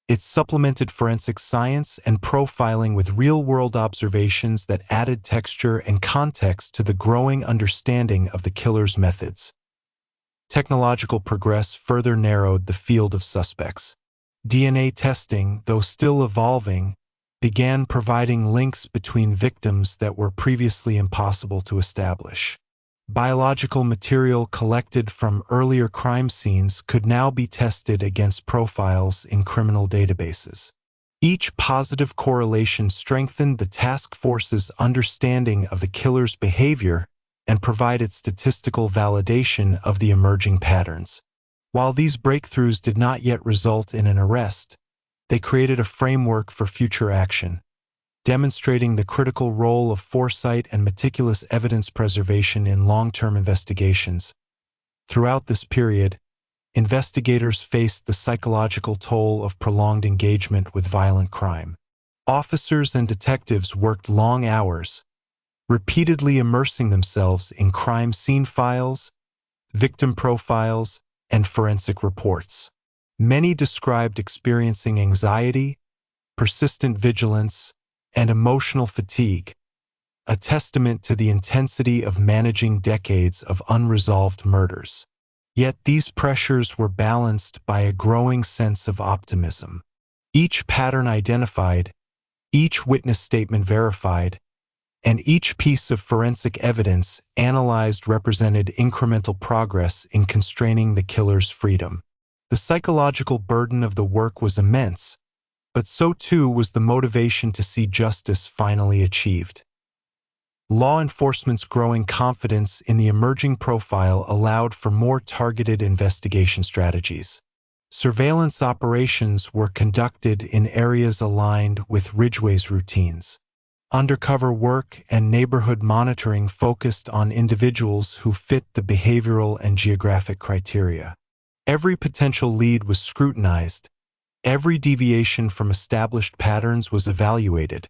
[SPEAKER 1] It supplemented forensic science and profiling with real-world observations that added texture and context to the growing understanding of the killer's methods. Technological progress further narrowed the field of suspects. DNA testing, though still evolving, began providing links between victims that were previously impossible to establish. Biological material collected from earlier crime scenes could now be tested against profiles in criminal databases. Each positive correlation strengthened the task force's understanding of the killer's behavior and provided statistical validation of the emerging patterns. While these breakthroughs did not yet result in an arrest, they created a framework for future action, demonstrating the critical role of foresight and meticulous evidence preservation in long-term investigations. Throughout this period, investigators faced the psychological toll of prolonged engagement with violent crime. Officers and detectives worked long hours, repeatedly immersing themselves in crime scene files, victim profiles, and forensic reports. Many described experiencing anxiety, persistent vigilance, and emotional fatigue, a testament to the intensity of managing decades of unresolved murders. Yet these pressures were balanced by a growing sense of optimism. Each pattern identified, each witness statement verified, and each piece of forensic evidence analyzed represented incremental progress in constraining the killer's freedom. The psychological burden of the work was immense, but so too was the motivation to see justice finally achieved. Law enforcement's growing confidence in the emerging profile allowed for more targeted investigation strategies. Surveillance operations were conducted in areas aligned with Ridgway's routines. Undercover work and neighborhood monitoring focused on individuals who fit the behavioral and geographic criteria. Every potential lead was scrutinized, every deviation from established patterns was evaluated,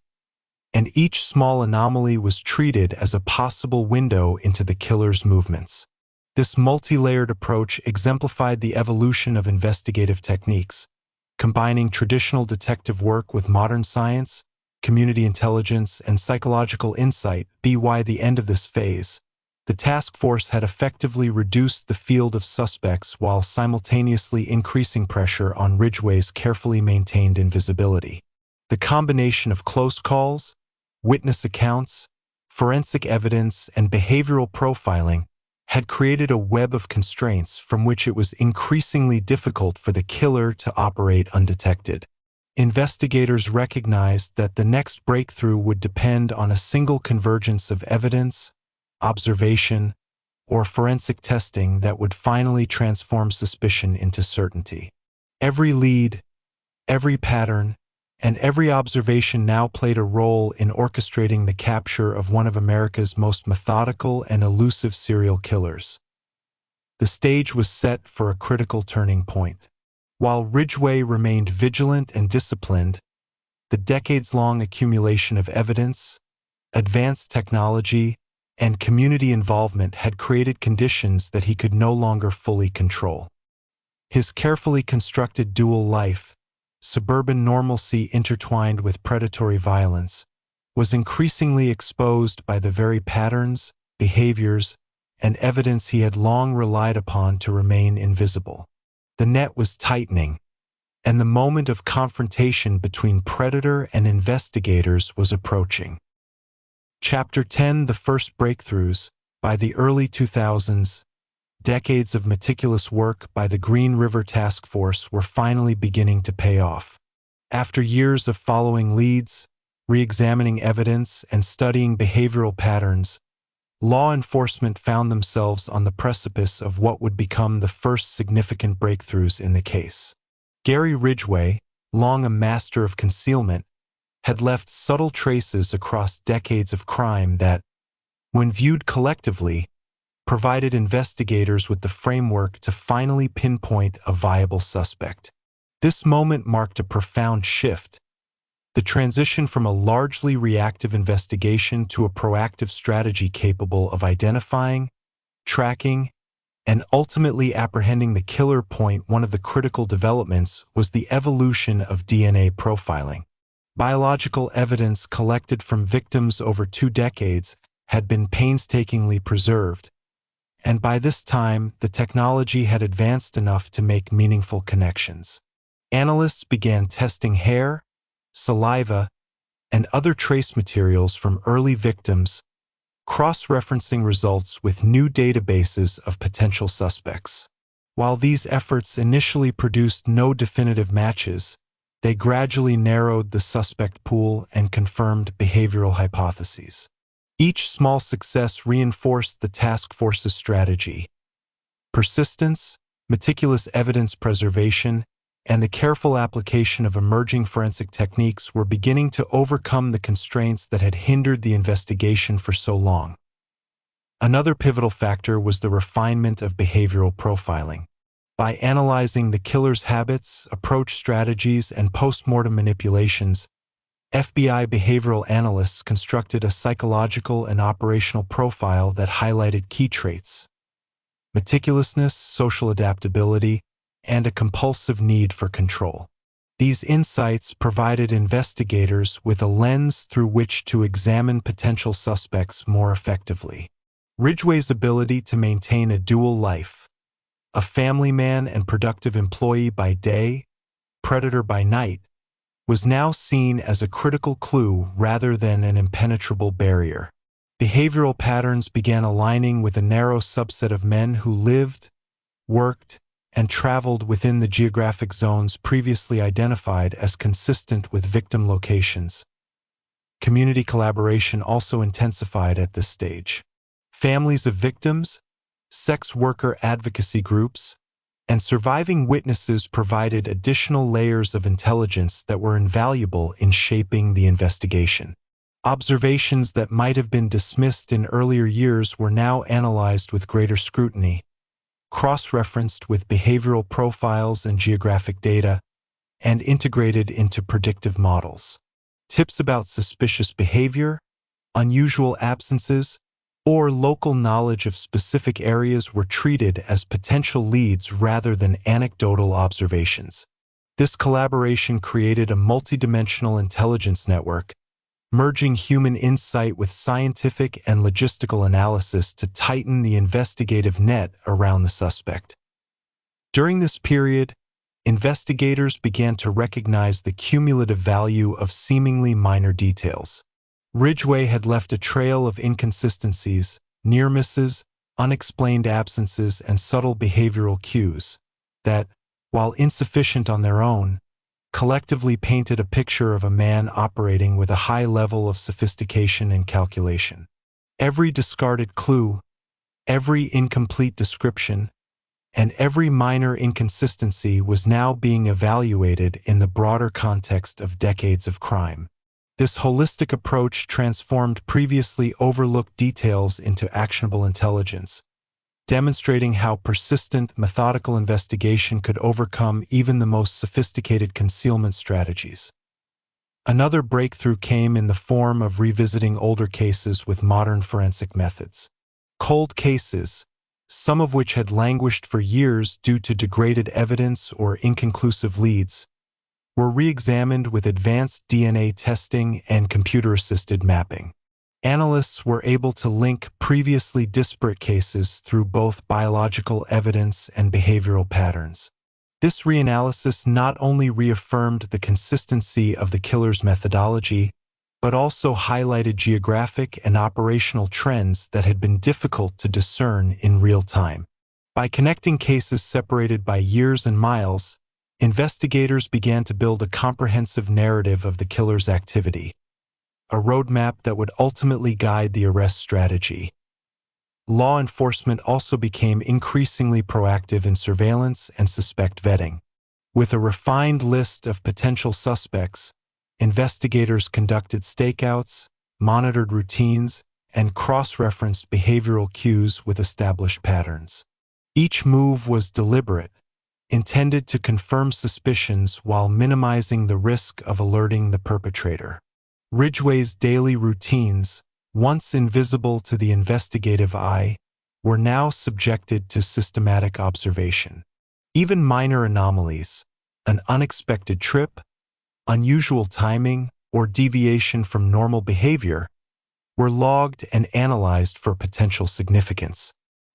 [SPEAKER 1] and each small anomaly was treated as a possible window into the killer's movements. This multi-layered approach exemplified the evolution of investigative techniques, combining traditional detective work with modern science, community intelligence, and psychological insight. By the end of this phase, the task force had effectively reduced the field of suspects while simultaneously increasing pressure on Ridgway's carefully maintained invisibility. The combination of close calls, witness accounts, forensic evidence, and behavioral profiling had created a web of constraints from which it was increasingly difficult for the killer to operate undetected. Investigators recognized that the next breakthrough would depend on a single convergence of evidence, observation, or forensic testing that would finally transform suspicion into certainty. Every lead, every pattern, and every observation now played a role in orchestrating the capture of one of America's most methodical and elusive serial killers. The stage was set for a critical turning point. While Ridgway remained vigilant and disciplined, the decades-long accumulation of evidence, advanced technology, and community involvement had created conditions that he could no longer fully control. His carefully constructed dual life, suburban normalcy intertwined with predatory violence, was increasingly exposed by the very patterns, behaviors, and evidence he had long relied upon to remain invisible. The net was tightening, and the moment of confrontation between predator and investigators was approaching. Chapter 10: The First Breakthroughs. By the early 2000s, decades of meticulous work by the Green River Task Force were finally beginning to pay off. After years of following leads, re-examining evidence, and studying behavioral patterns, law enforcement found themselves on the precipice of what would become the first significant breakthroughs in the case. Gary Ridgway, long a master of concealment, had left subtle traces across decades of crime that, when viewed collectively, provided investigators with the framework to finally pinpoint a viable suspect. This moment marked a profound shift, the transition from a largely reactive investigation to a proactive strategy capable of identifying, tracking, and ultimately apprehending the killer. One of the critical developments was the evolution of DNA profiling. Biological evidence collected from victims over 2 decades had been painstakingly preserved, and by this time the technology had advanced enough to make meaningful connections. Analysts began testing hair, saliva, and other trace materials from early victims, cross-referencing results with new databases of potential suspects. While these efforts initially produced no definitive matches, they gradually narrowed the suspect pool and confirmed behavioral hypotheses. Each small success reinforced the task force's strategy. Persistence, meticulous evidence preservation, and the careful application of emerging forensic techniques were beginning to overcome the constraints that had hindered the investigation for so long. Another pivotal factor was the refinement of behavioral profiling. By analyzing the killer's habits, approach strategies, and post-mortem manipulations, FBI behavioral analysts constructed a psychological and operational profile that highlighted key traits: meticulousness, social adaptability, and a compulsive need for control. These insights provided investigators with a lens through which to examine potential suspects more effectively. Ridgway's ability to maintain a dual life, a family man and productive employee by day, predator by night, was now seen as a critical clue rather than an impenetrable barrier. Behavioral patterns began aligning with a narrow subset of men who lived, worked, and traveled within the geographic zones previously identified as consistent with victim locations. Community collaboration also intensified at this stage. Families of victims, sex worker advocacy groups, and surviving witnesses provided additional layers of intelligence that were invaluable in shaping the investigation. Observations that might have been dismissed in earlier years were now analyzed with greater scrutiny, cross-referenced with behavioral profiles and geographic data, and integrated into predictive models. Tips about suspicious behavior, unusual absences, or local knowledge of specific areas were treated as potential leads rather than anecdotal observations. This collaboration created a multidimensional intelligence network, merging human insight with scientific and logistical analysis to tighten the investigative net around the suspect. During this period, investigators began to recognize the cumulative value of seemingly minor details. Ridgway had left a trail of inconsistencies, near misses, unexplained absences, and subtle behavioral cues that, while insufficient on their own, collectively painted a picture of a man operating with a high level of sophistication and calculation. Every discarded clue, every incomplete description, and every minor inconsistency was now being evaluated in the broader context of decades of crime. This holistic approach transformed previously overlooked details into actionable intelligence, demonstrating how persistent, methodical investigation could overcome even the most sophisticated concealment strategies. Another breakthrough came in the form of revisiting older cases with modern forensic methods. Cold cases, some of which had languished for years due to degraded evidence or inconclusive leads, were re-examined with advanced DNA testing and computer-assisted mapping. Analysts were able to link previously disparate cases through both biological evidence and behavioral patterns. This reanalysis not only reaffirmed the consistency of the killer's methodology, but also highlighted geographic and operational trends that had been difficult to discern in real time. By connecting cases separated by years and miles, investigators began to build a comprehensive narrative of the killer's activity, a roadmap that would ultimately guide the arrest strategy. Law enforcement also became increasingly proactive in surveillance and suspect vetting. With a refined list of potential suspects, investigators conducted stakeouts, monitored routines, and cross-referenced behavioral cues with established patterns. Each move was deliberate, intended to confirm suspicions while minimizing the risk of alerting the perpetrator. Ridgway's daily routines, once invisible to the investigative eye, were now subjected to systematic observation. Even minor anomalies, an unexpected trip, unusual timing, or deviation from normal behavior, were logged and analyzed for potential significance.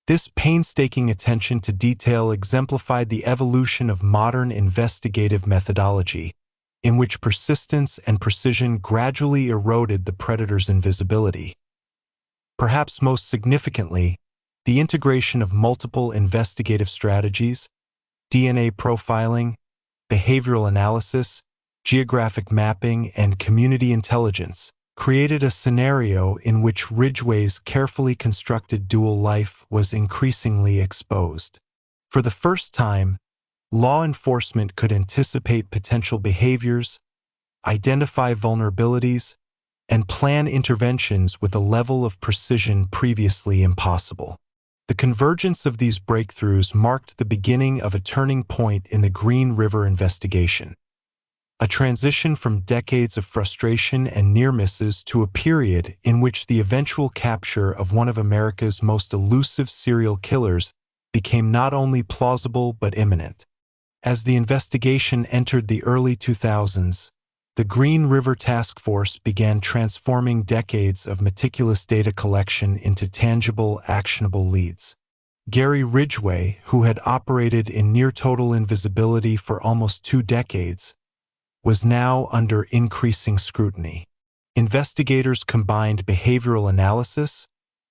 [SPEAKER 1] This painstaking attention to detail exemplified the evolution of modern investigative methodology, in which persistence and precision gradually eroded the predator's invisibility. Perhaps most significantly, the integration of multiple investigative strategies, DNA profiling, behavioral analysis, geographic mapping, and community intelligence created a scenario in which Ridgway's carefully constructed dual life was increasingly exposed. For the first time, law enforcement could anticipate potential behaviors, identify vulnerabilities, and plan interventions with a level of precision previously impossible. The convergence of these breakthroughs marked the beginning of a turning point in the Green River investigation, a transition from decades of frustration and near misses to a period in which the eventual capture of one of America's most elusive serial killers became not only plausible but imminent. As the investigation entered the early 2000s, the Green River Task Force began transforming decades of meticulous data collection into tangible, actionable leads. Gary Ridgway, who had operated in near-total invisibility for almost 2 decades, was now under increasing scrutiny. Investigators combined behavioral analysis,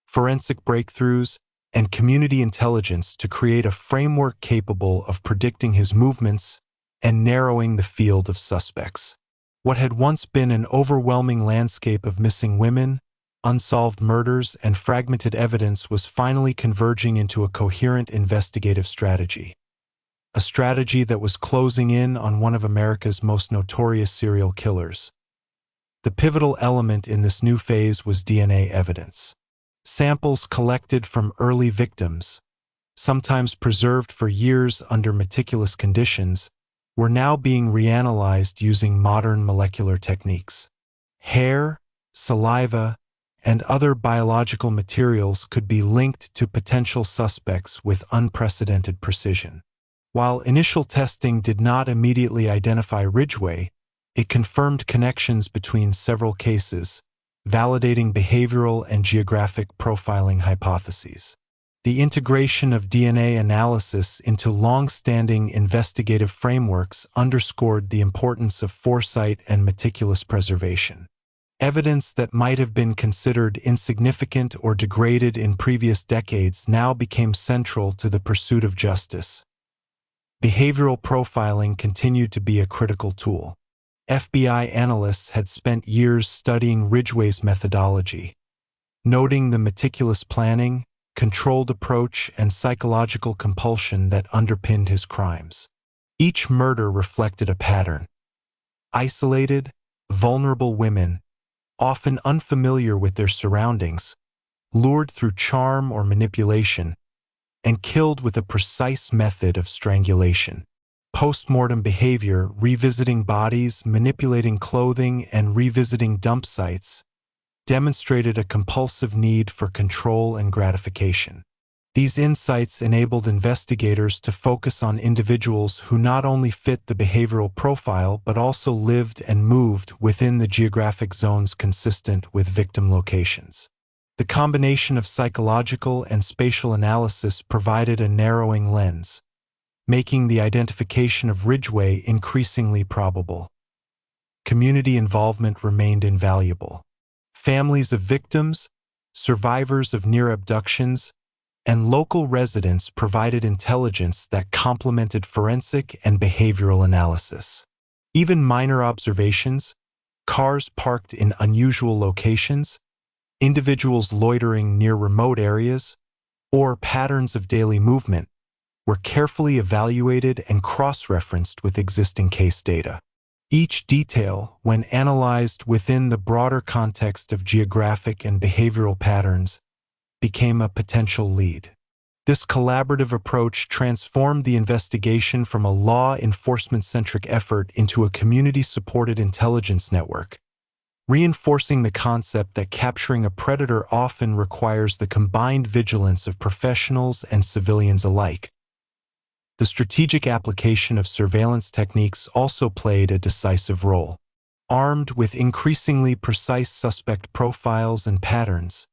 [SPEAKER 1] forensic breakthroughs, and community intelligence to create a framework capable of predicting his movements and narrowing the field of suspects. What had once been an overwhelming landscape of missing women, unsolved murders, and fragmented evidence was finally converging into a coherent investigative strategy. A strategy that was closing in on one of America's most notorious serial killers. The pivotal element in this new phase was DNA evidence. Samples collected from early victims, sometimes preserved for years under meticulous conditions, were now being reanalyzed using modern molecular techniques. Hair, saliva, and other biological materials could be linked to potential suspects with unprecedented precision. While initial testing did not immediately identify Ridgway, it confirmed connections between several cases, validating behavioral and geographic profiling hypotheses. The integration of DNA analysis into long-standing investigative frameworks underscored the importance of foresight and meticulous preservation. Evidence that might have been considered insignificant or degraded in previous decades now became central to the pursuit of justice. Behavioral profiling continued to be a critical tool. FBI analysts had spent years studying Ridgway's methodology, noting the meticulous planning, controlled approach, and psychological compulsion that underpinned his crimes. Each murder reflected a pattern. Isolated, vulnerable women, often unfamiliar with their surroundings, lured through charm or manipulation, and killed with a precise method of strangulation. Post-mortem behavior, revisiting bodies, manipulating clothing, and revisiting dump sites, demonstrated a compulsive need for control and gratification. These insights enabled investigators to focus on individuals who not only fit the behavioral profile but also lived and moved within the geographic zones consistent with victim locations. The combination of psychological and spatial analysis provided a narrowing lens, making the identification of Ridgway increasingly probable. Community involvement remained invaluable. Families of victims, survivors of near abductions, and local residents provided intelligence that complemented forensic and behavioral analysis. Even minor observations, cars parked in unusual locations, individuals loitering near remote areas, or patterns of daily movement, were carefully evaluated and cross-referenced with existing case data. Each detail, when analyzed within the broader context of geographic and behavioral patterns, became a potential lead. This collaborative approach transformed the investigation from a law enforcement-centric effort into a community-supported intelligence network, reinforcing the concept that capturing a predator often requires the combined vigilance of professionals and civilians alike. The strategic application of surveillance techniques also played a decisive role. Armed with increasingly precise suspect profiles and patterns,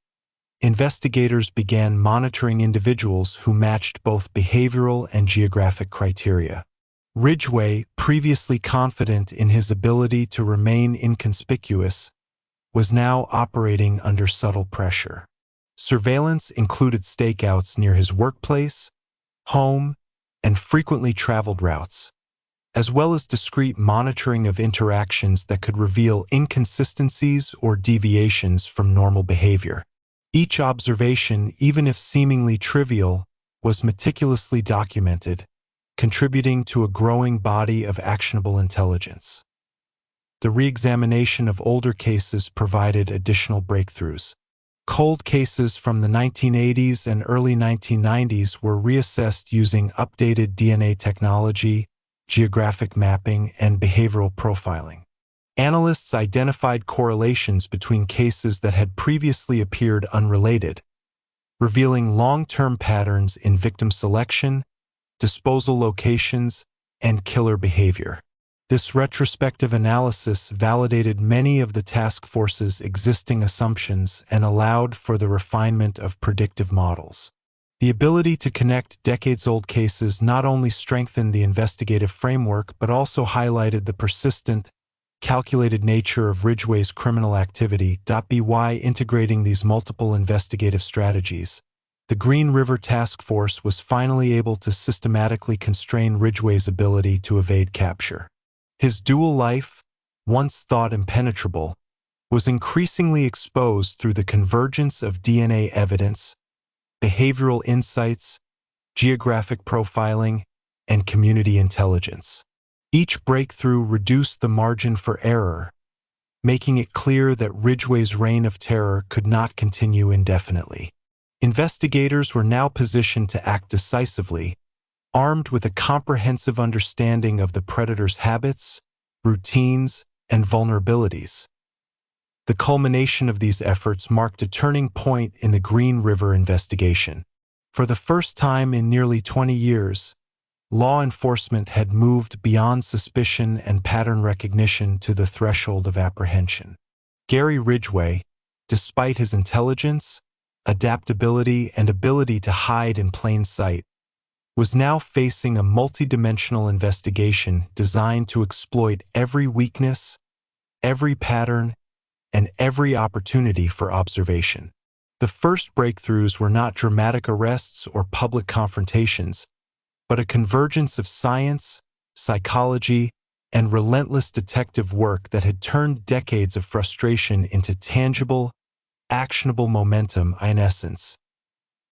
[SPEAKER 1] investigators began monitoring individuals who matched both behavioral and geographic criteria. Ridgway, previously confident in his ability to remain inconspicuous, was now operating under subtle pressure. Surveillance included stakeouts near his workplace, home, and frequently traveled routes, as well as discreet monitoring of interactions that could reveal inconsistencies or deviations from normal behavior. Each observation, even if seemingly trivial, was meticulously documented, contributing to a growing body of actionable intelligence. The re-examination of older cases provided additional breakthroughs. Cold cases from the 1980s and early 1990s were reassessed using updated DNA technology, geographic mapping, and behavioral profiling. Analysts identified correlations between cases that had previously appeared unrelated, revealing long-term patterns in victim selection, disposal locations, and killer behavior. This retrospective analysis validated many of the task force's existing assumptions and allowed for the refinement of predictive models. The ability to connect decades-old cases not only strengthened the investigative framework but also highlighted the persistent, calculated nature of Ridgway's criminal activity. By integrating these multiple investigative strategies, the Green River Task Force was finally able to systematically constrain Ridgway's ability to evade capture. His dual life, once thought impenetrable, was increasingly exposed through the convergence of DNA evidence, behavioral insights, geographic profiling, and community intelligence. Each breakthrough reduced the margin for error, making it clear that Ridgway's reign of terror could not continue indefinitely. Investigators were now positioned to act decisively, armed with a comprehensive understanding of the predator's habits, routines, and vulnerabilities. The culmination of these efforts marked a turning point in the Green River investigation. For the first time in nearly 20 years, law enforcement had moved beyond suspicion and pattern recognition to the threshold of apprehension. Gary Ridgway, despite his intelligence, adaptability, and ability to hide in plain sight, was now facing a multidimensional investigation designed to exploit every weakness, every pattern, and every opportunity for observation. The first breakthroughs were not dramatic arrests or public confrontations, but a convergence of science, psychology, and relentless detective work that had turned decades of frustration into tangible, actionable momentum. In essence,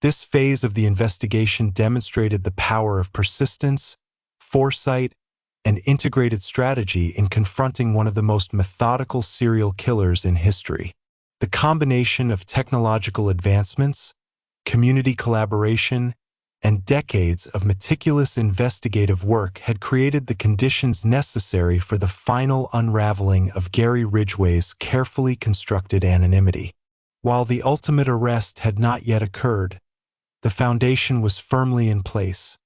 [SPEAKER 1] this phase of the investigation demonstrated the power of persistence, foresight, and integrated strategy in confronting one of the most methodical serial killers in history. The combination of technological advancements, community collaboration, and decades of meticulous investigative work had created the conditions necessary for the final unraveling of Gary Ridgway's carefully constructed anonymity. While the ultimate arrest had not yet occurred, the foundation was firmly in place,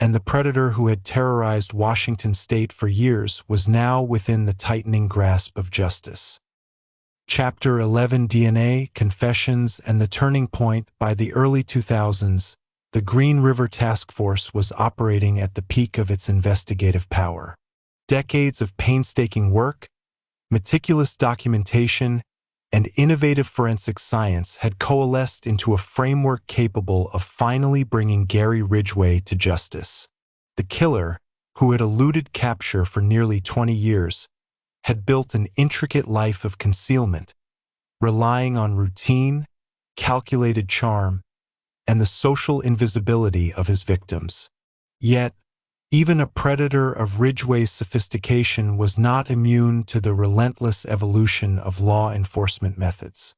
[SPEAKER 1] and the predator who had terrorized Washington state for years was now within the tightening grasp of justice. Chapter 11: DNA, Confessions, and the Turning Point. By the early 2000s, the Green River Task Force was operating at the peak of its investigative power. Decades of painstaking work, meticulous documentation, and innovative forensic science had coalesced into a framework capable of finally bringing Gary Ridgway to justice. The killer, who had eluded capture for nearly 20 years, had built an intricate life of concealment, relying on routine, calculated charm, and the social invisibility of his victims. Yet, even a predator of Ridgway's sophistication was not immune to the relentless evolution of law enforcement methods.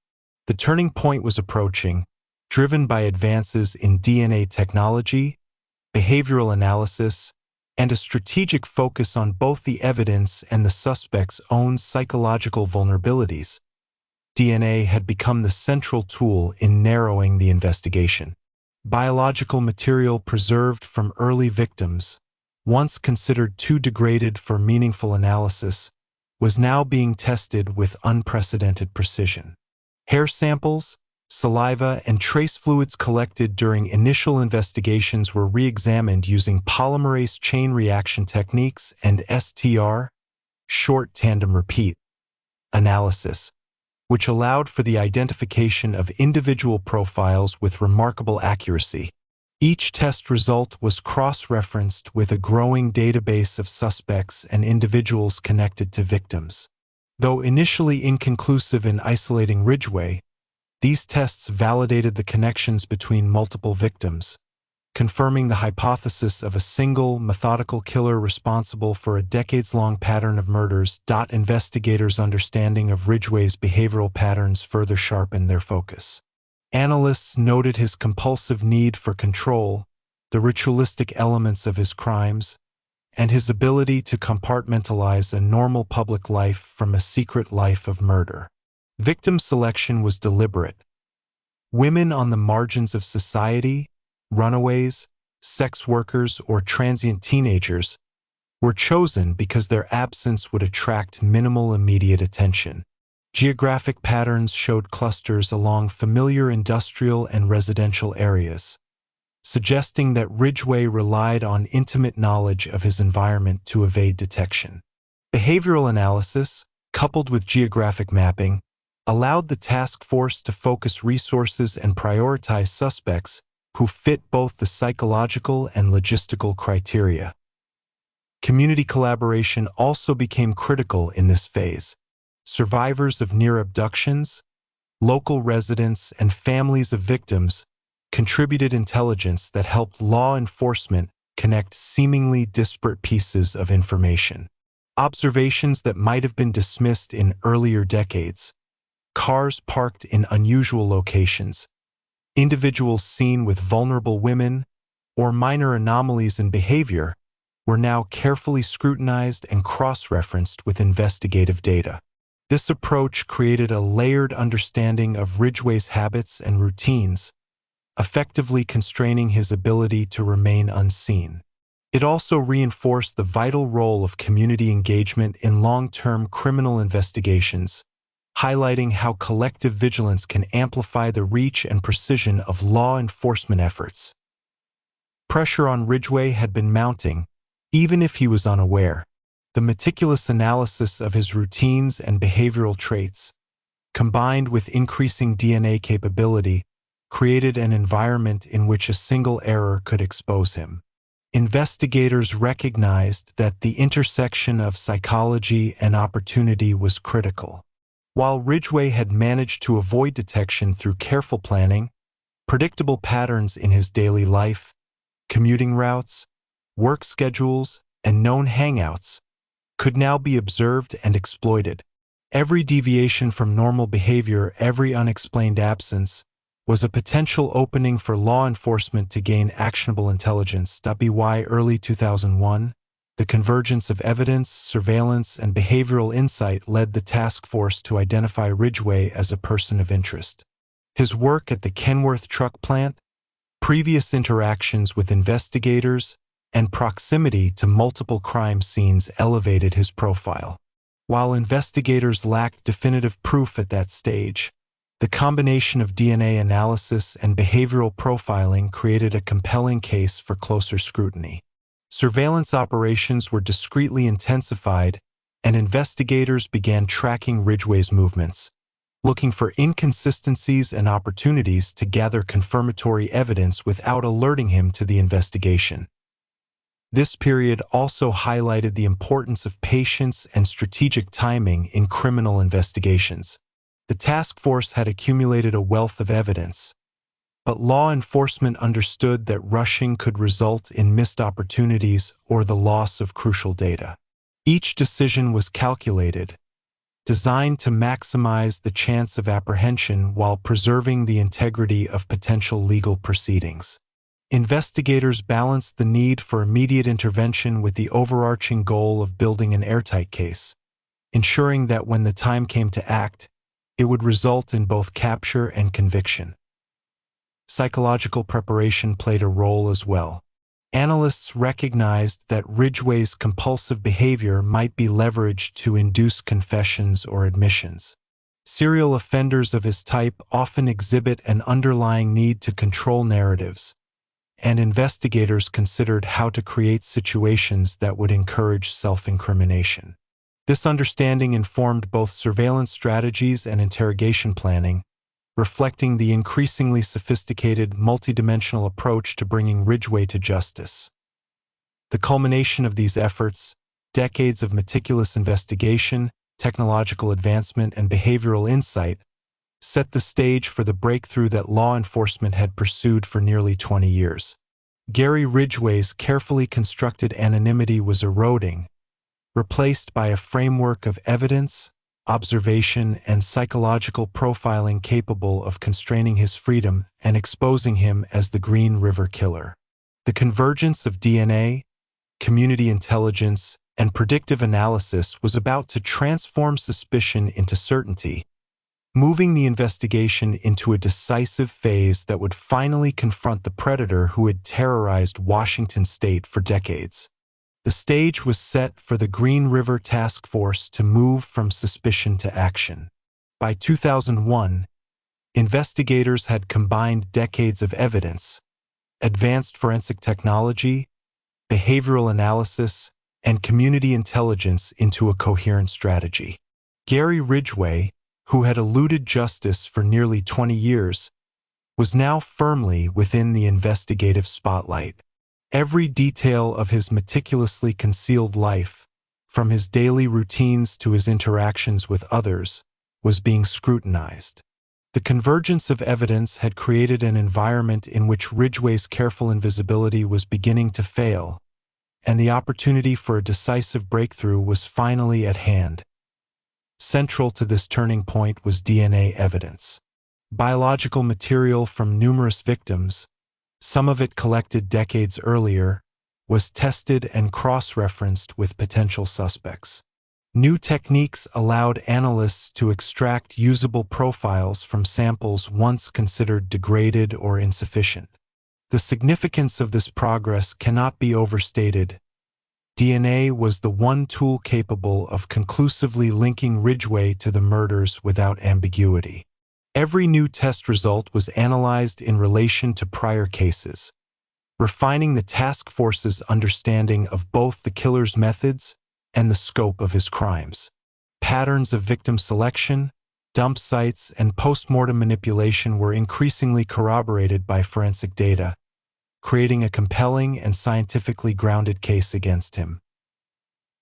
[SPEAKER 1] The turning point was approaching, driven by advances in DNA technology, behavioral analysis, and a strategic focus on both the evidence and the suspect's own psychological vulnerabilities. DNA had become the central tool in narrowing the investigation. Biological material preserved from early victims, once considered too degraded for meaningful analysis, was now being tested with unprecedented precision. Hair samples, saliva, and trace fluids collected during initial investigations were re-examined using polymerase chain reaction techniques and STR, short tandem repeat, analysis, which allowed for the identification of individual profiles with remarkable accuracy. Each test result was cross-referenced with a growing database of suspects and individuals connected to victims. Though initially inconclusive in isolating Ridgway, these tests validated the connections between multiple victims, confirming the hypothesis of a single, methodical killer responsible for a decades-long pattern of murders. Investigators' understanding of Ridgway's behavioral patterns further sharpened their focus. Analysts noted his compulsive need for control, the ritualistic elements of his crimes, and his ability to compartmentalize a normal public life from a secret life of murder. Victim selection was deliberate. Women on the margins of society, runaways, sex workers, or transient teenagers were chosen because their absence would attract minimal immediate attention. Geographic patterns showed clusters along familiar industrial and residential areas, suggesting that Ridgway relied on intimate knowledge of his environment to evade detection. Behavioral analysis, coupled with geographic mapping, allowed the task force to focus resources and prioritize suspects who fit both the psychological and logistical criteria. Community collaboration also became critical in this phase. Survivors of near abductions, local residents, and families of victims contributed intelligence that helped law enforcement connect seemingly disparate pieces of information. Observations that might have been dismissed in earlier decades, cars parked in unusual locations, individuals seen with vulnerable women, or minor anomalies in behavior, were now carefully scrutinized and cross-referenced with investigative data. This approach created a layered understanding of Ridgway's habits and routines, effectively constraining his ability to remain unseen. It also reinforced the vital role of community engagement in long-term criminal investigations, highlighting how collective vigilance can amplify the reach and precision of law enforcement efforts. Pressure on Ridgway had been mounting, even if he was unaware. The meticulous analysis of his routines and behavioral traits, combined with increasing DNA capability, created an environment in which a single error could expose him. Investigators recognized that the intersection of psychology and opportunity was critical. While Ridgway had managed to avoid detection through careful planning, predictable patterns in his daily life, commuting routes, work schedules, and known hangouts could now be observed and exploited. Every deviation from normal behavior, every unexplained absence, was a potential opening for law enforcement to gain actionable intelligence. By early 2001, the convergence of evidence, surveillance, and behavioral insight led the task force to identify Ridgway as a person of interest. His work at the Kenworth truck plant, previous interactions with investigators, and proximity to multiple crime scenes elevated his profile. While investigators lacked definitive proof at that stage, the combination of DNA analysis and behavioral profiling created a compelling case for closer scrutiny. Surveillance operations were discreetly intensified, and investigators began tracking Ridgway's movements, looking for inconsistencies and opportunities to gather confirmatory evidence without alerting him to the investigation. This period also highlighted the importance of patience and strategic timing in criminal investigations. The task force had accumulated a wealth of evidence, but law enforcement understood that rushing could result in missed opportunities or the loss of crucial data. Each decision was calculated, designed to maximize the chance of apprehension while preserving the integrity of potential legal proceedings. Investigators balanced the need for immediate intervention with the overarching goal of building an airtight case, ensuring that when the time came to act, it would result in both capture and conviction. Psychological preparation played a role as well. Analysts recognized that Ridgway's compulsive behavior might be leveraged to induce confessions or admissions. Serial offenders of his type often exhibit an underlying need to control narratives, and investigators considered how to create situations that would encourage self-incrimination. This understanding informed both surveillance strategies and interrogation planning, reflecting the increasingly sophisticated, multidimensional approach to bringing Ridgway to justice. The culmination of these efforts, decades of meticulous investigation, technological advancement, and behavioral insight, set the stage for the breakthrough that law enforcement had pursued for nearly 20 years. Gary Ridgway's carefully constructed anonymity was eroding, replaced by a framework of evidence, observation, and psychological profiling capable of constraining his freedom and exposing him as the Green River Killer. The convergence of DNA, community intelligence, and predictive analysis was about to transform suspicion into certainty, moving the investigation into a decisive phase that would finally confront the predator who had terrorized Washington state for decades. The stage was set for the Green River Task Force to move from suspicion to action. By 2001, investigators had combined decades of evidence, advanced forensic technology, behavioral analysis, and community intelligence into a coherent strategy. Gary Ridgway, who had eluded justice for nearly 20 years, was now firmly within the investigative spotlight. Every detail of his meticulously concealed life, from his daily routines to his interactions with others, was being scrutinized. The convergence of evidence had created an environment in which Ridgway's careful invisibility was beginning to fail, and the opportunity for a decisive breakthrough was finally at hand. Central to this turning point was DNA evidence. Biological material from numerous victims, some of it collected decades earlier, was tested and cross-referenced with potential suspects. New techniques allowed analysts to extract usable profiles from samples once considered degraded or insufficient. The significance of this progress cannot be overstated. DNA was the one tool capable of conclusively linking Ridgway to the murders without ambiguity. Every new test result was analyzed in relation to prior cases, refining the task force's understanding of both the killer's methods and the scope of his crimes. Patterns of victim selection, dump sites, and post-mortem manipulation were increasingly corroborated by forensic data, creating a compelling and scientifically grounded case against him.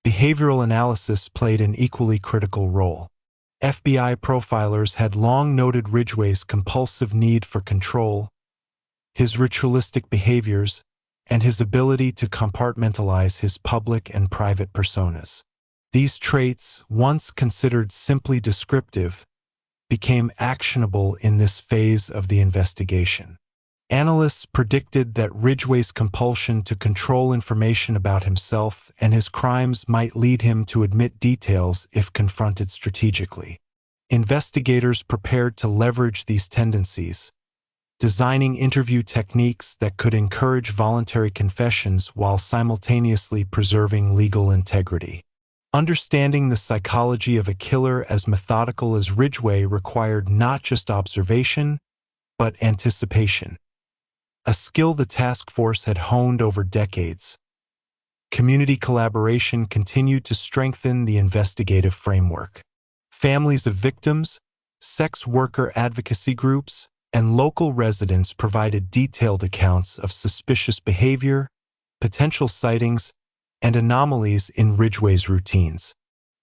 [SPEAKER 1] Behavioral analysis played an equally critical role. FBI profilers had long noted Ridgway's compulsive need for control, his ritualistic behaviors, and his ability to compartmentalize his public and private personas. These traits, once considered simply descriptive, became actionable in this phase of the investigation. Analysts predicted that Ridgway's compulsion to control information about himself and his crimes might lead him to admit details if confronted strategically. Investigators prepared to leverage these tendencies, designing interview techniques that could encourage voluntary confessions while simultaneously preserving legal integrity. Understanding the psychology of a killer as methodical as Ridgway required not just observation, but anticipation, a skill the task force had honed over decades. Community collaboration continued to strengthen the investigative framework. Families of victims, sex worker advocacy groups, and local residents provided detailed accounts of suspicious behavior, potential sightings, and anomalies in Ridgway's routines.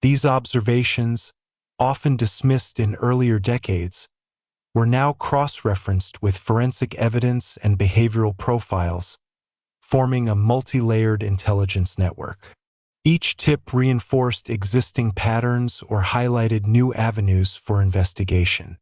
[SPEAKER 1] These observations, often dismissed in earlier decades, were now cross-referenced with forensic evidence and behavioral profiles, forming a multi-layered intelligence network. Each tip reinforced existing patterns or highlighted new avenues for investigation.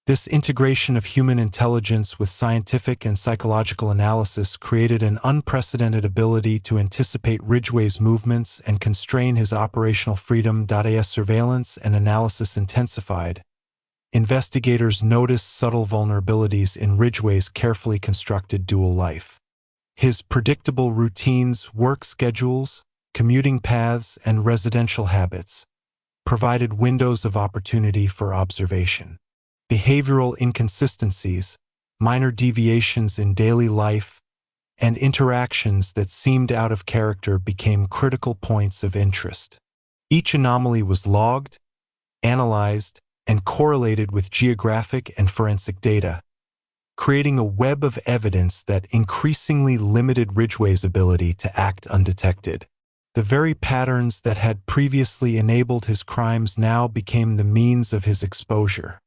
[SPEAKER 1] This integration of human intelligence with scientific and psychological analysis created an unprecedented ability to anticipate Ridgway's movements and constrain his operational freedom. As surveillance and analysis intensified, investigators noticed subtle vulnerabilities in Ridgway's carefully constructed dual life. His predictable routines, work schedules, commuting paths, and residential habits provided windows of opportunity for observation. Behavioral inconsistencies, minor deviations in daily life, and interactions that seemed out of character became critical points of interest. Each anomaly was logged, analyzed, and correlated with geographic and forensic data, creating a web of evidence that increasingly limited Ridgway's ability to act undetected. The very patterns that had previously enabled his crimes now became the means of his exposure.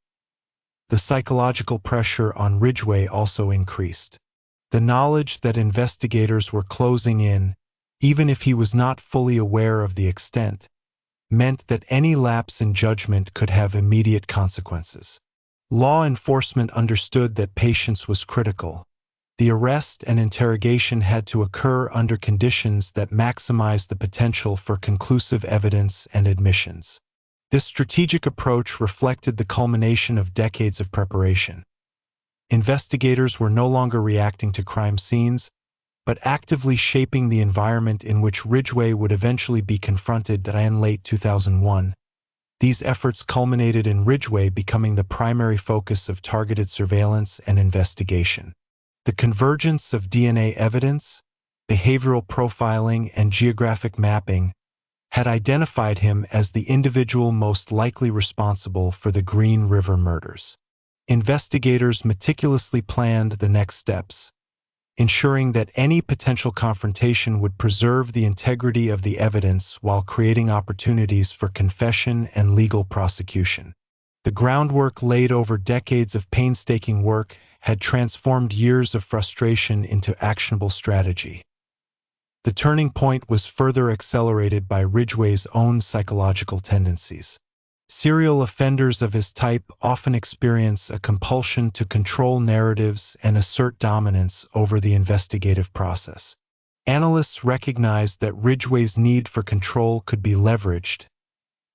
[SPEAKER 1] The psychological pressure on Ridgway also increased. The knowledge that investigators were closing in, even if he was not fully aware of the extent, meant that any lapse in judgment could have immediate consequences. Law enforcement understood that patience was critical. The arrest and interrogation had to occur under conditions that maximized the potential for conclusive evidence and admissions. This strategic approach reflected the culmination of decades of preparation. Investigators were no longer reacting to crime scenes, but actively shaping the environment in which Ridgway would eventually be confronted in late 2001. These efforts culminated in Ridgway becoming the primary focus of targeted surveillance and investigation. The convergence of DNA evidence, behavioral profiling, and geographic mapping had identified him as the individual most likely responsible for the Green River murders. Investigators meticulously planned the next steps, ensuring that any potential confrontation would preserve the integrity of the evidence while creating opportunities for confession and legal prosecution. The groundwork laid over decades of painstaking work had transformed years of frustration into actionable strategy. The turning point was further accelerated by Ridgway's own psychological tendencies. Serial offenders of his type often experience a compulsion to control narratives and assert dominance over the investigative process. Analysts recognized that Ridgway's need for control could be leveraged,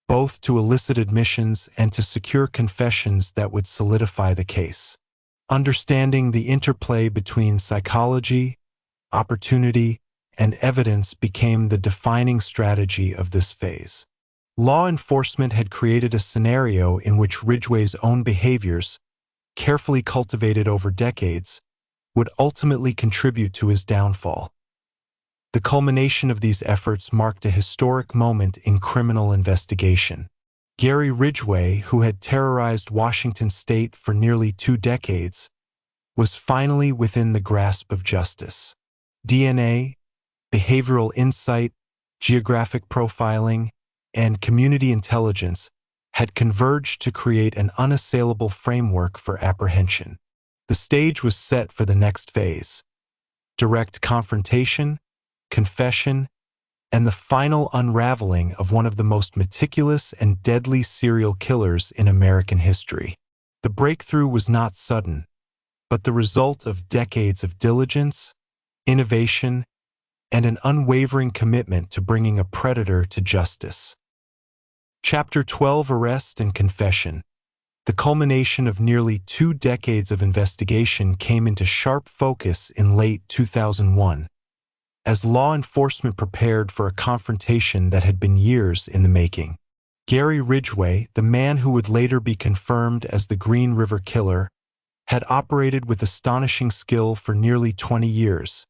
[SPEAKER 1] both to elicit admissions and to secure confessions that would solidify the case. Understanding the interplay between psychology, opportunity, and evidence became the defining strategy of this phase. Law enforcement had created a scenario in which Ridgway's own behaviors, carefully cultivated over decades, would ultimately contribute to his downfall. The culmination of these efforts marked a historic moment in criminal investigation. Gary Ridgway, who had terrorized Washington state for nearly 2 decades, was finally within the grasp of justice. DNA, behavioral insight, geographic profiling, and community intelligence had converged to create an unassailable framework for apprehension. The stage was set for the next phase: direct confrontation, confession, and the final unraveling of one of the most meticulous and deadly serial killers in American history. The breakthrough was not sudden, but the result of decades of diligence, innovation, and an unwavering commitment to bringing a predator to justice. Chapter 12: Arrest and Confession. The culmination of nearly 2 decades of investigation came into sharp focus in late 2001, as law enforcement prepared for a confrontation that had been years in the making. Gary Ridgway, the man who would later be confirmed as the Green River Killer, had operated with astonishing skill for nearly 20 years,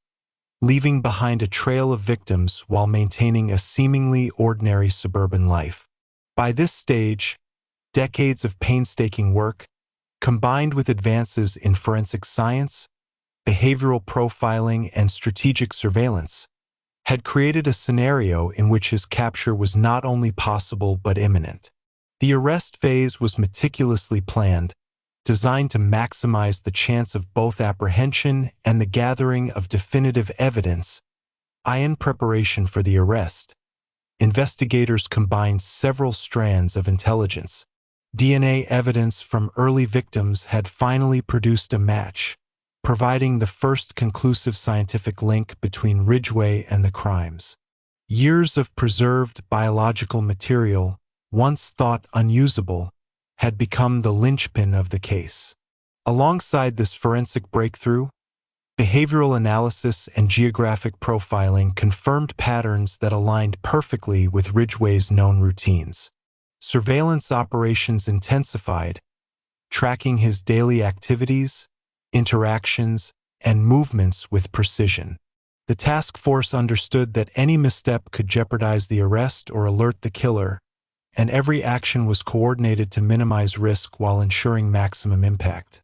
[SPEAKER 1] leaving behind a trail of victims while maintaining a seemingly ordinary suburban life. By this stage, decades of painstaking work, combined with advances in forensic science, behavioral profiling, and strategic surveillance, had created a scenario in which his capture was not only possible but imminent. The arrest phase was meticulously planned, designed to maximize the chance of both apprehension and the gathering of definitive evidence. In preparation for the arrest, investigators combined several strands of intelligence. DNA evidence from early victims had finally produced a match, providing the first conclusive scientific link between Ridgway and the crimes. Years of preserved biological material, once thought unusable, had become the linchpin of the case. Alongside this forensic breakthrough, behavioral analysis and geographic profiling confirmed patterns that aligned perfectly with Ridgway's known routines. Surveillance operations intensified, tracking his daily activities, interactions, and movements with precision. The task force understood that any misstep could jeopardize the arrest or alert the killer, and every action was coordinated to minimize risk while ensuring maximum impact.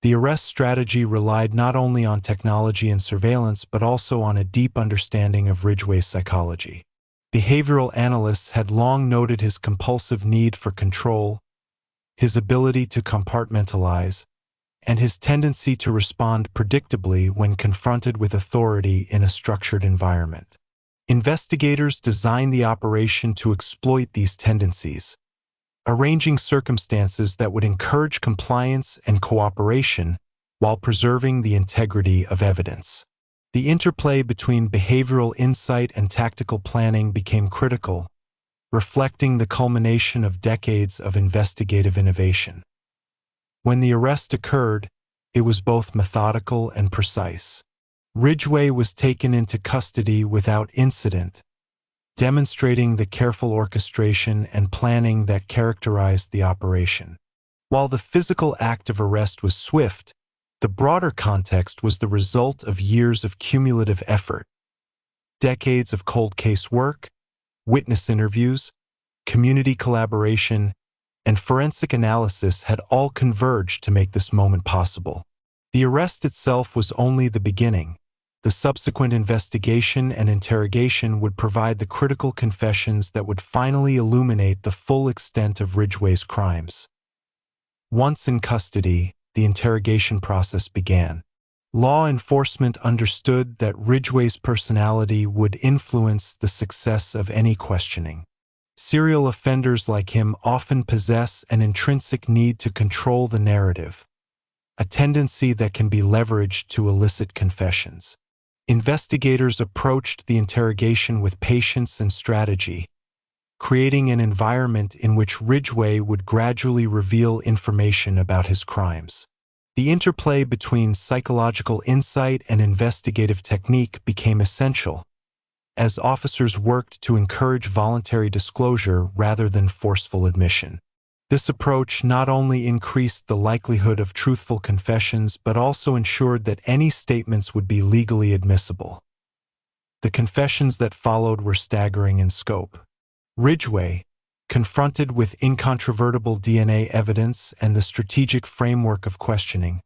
[SPEAKER 1] The arrest strategy relied not only on technology and surveillance but also on a deep understanding of Ridgway's psychology. Behavioral analysts had long noted his compulsive need for control, his ability to compartmentalize, and his tendency to respond predictably when confronted with authority in a structured environment. Investigators designed the operation to exploit these tendencies, arranging circumstances that would encourage compliance and cooperation while preserving the integrity of evidence. The interplay between behavioral insight and tactical planning became critical, reflecting the culmination of decades of investigative innovation. When the arrest occurred, it was both methodical and precise. Ridgway was taken into custody without incident, demonstrating the careful orchestration and planning that characterized the operation. While the physical act of arrest was swift, the broader context was the result of years of cumulative effort, decades of cold case work, witness interviews, community collaboration, and forensic analysis had all converged to make this moment possible. The arrest itself was only the beginning. The subsequent investigation and interrogation would provide the critical confessions that would finally illuminate the full extent of Ridgway's crimes. Once in custody, the interrogation process began. Law enforcement understood that Ridgway's personality would influence the success of any questioning. Serial offenders like him often possess an intrinsic need to control the narrative, a tendency that can be leveraged to elicit confessions. Investigators approached the interrogation with patience and strategy, creating an environment in which Ridgway would gradually reveal information about his crimes. The interplay between psychological insight and investigative technique became essential, as officers worked to encourage voluntary disclosure rather than forceful admission. This approach not only increased the likelihood of truthful confessions but also ensured that any statements would be legally admissible. The confessions that followed were staggering in scope. Ridgway, confronted with incontrovertible DNA evidence and the strategic framework of questioning,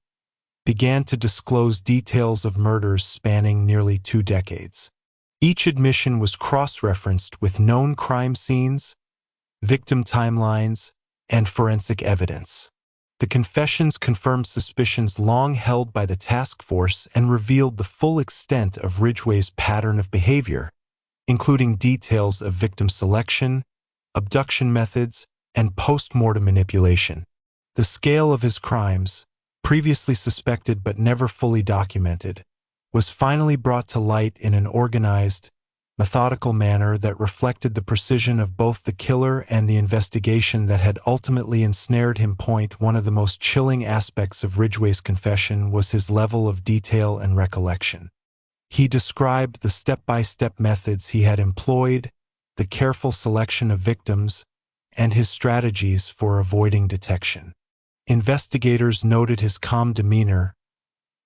[SPEAKER 1] began to disclose details of murders spanning nearly 2 decades. Each admission was cross-referenced with known crime scenes, victim timelines, and forensic evidence. The confessions confirmed suspicions long held by the task force and revealed the full extent of Ridgway's pattern of behavior, including details of victim selection, abduction methods, and post-mortem manipulation. The scale of his crimes, previously suspected but never fully documented, was finally brought to light in an organized, methodical manner that reflected the precision of both the killer and the investigation that had ultimately ensnared him. One of the most chilling aspects of Ridgway's confession was his level of detail and recollection. He described the step-by-step methods he had employed, the careful selection of victims, and his strategies for avoiding detection. Investigators noted his calm demeanor,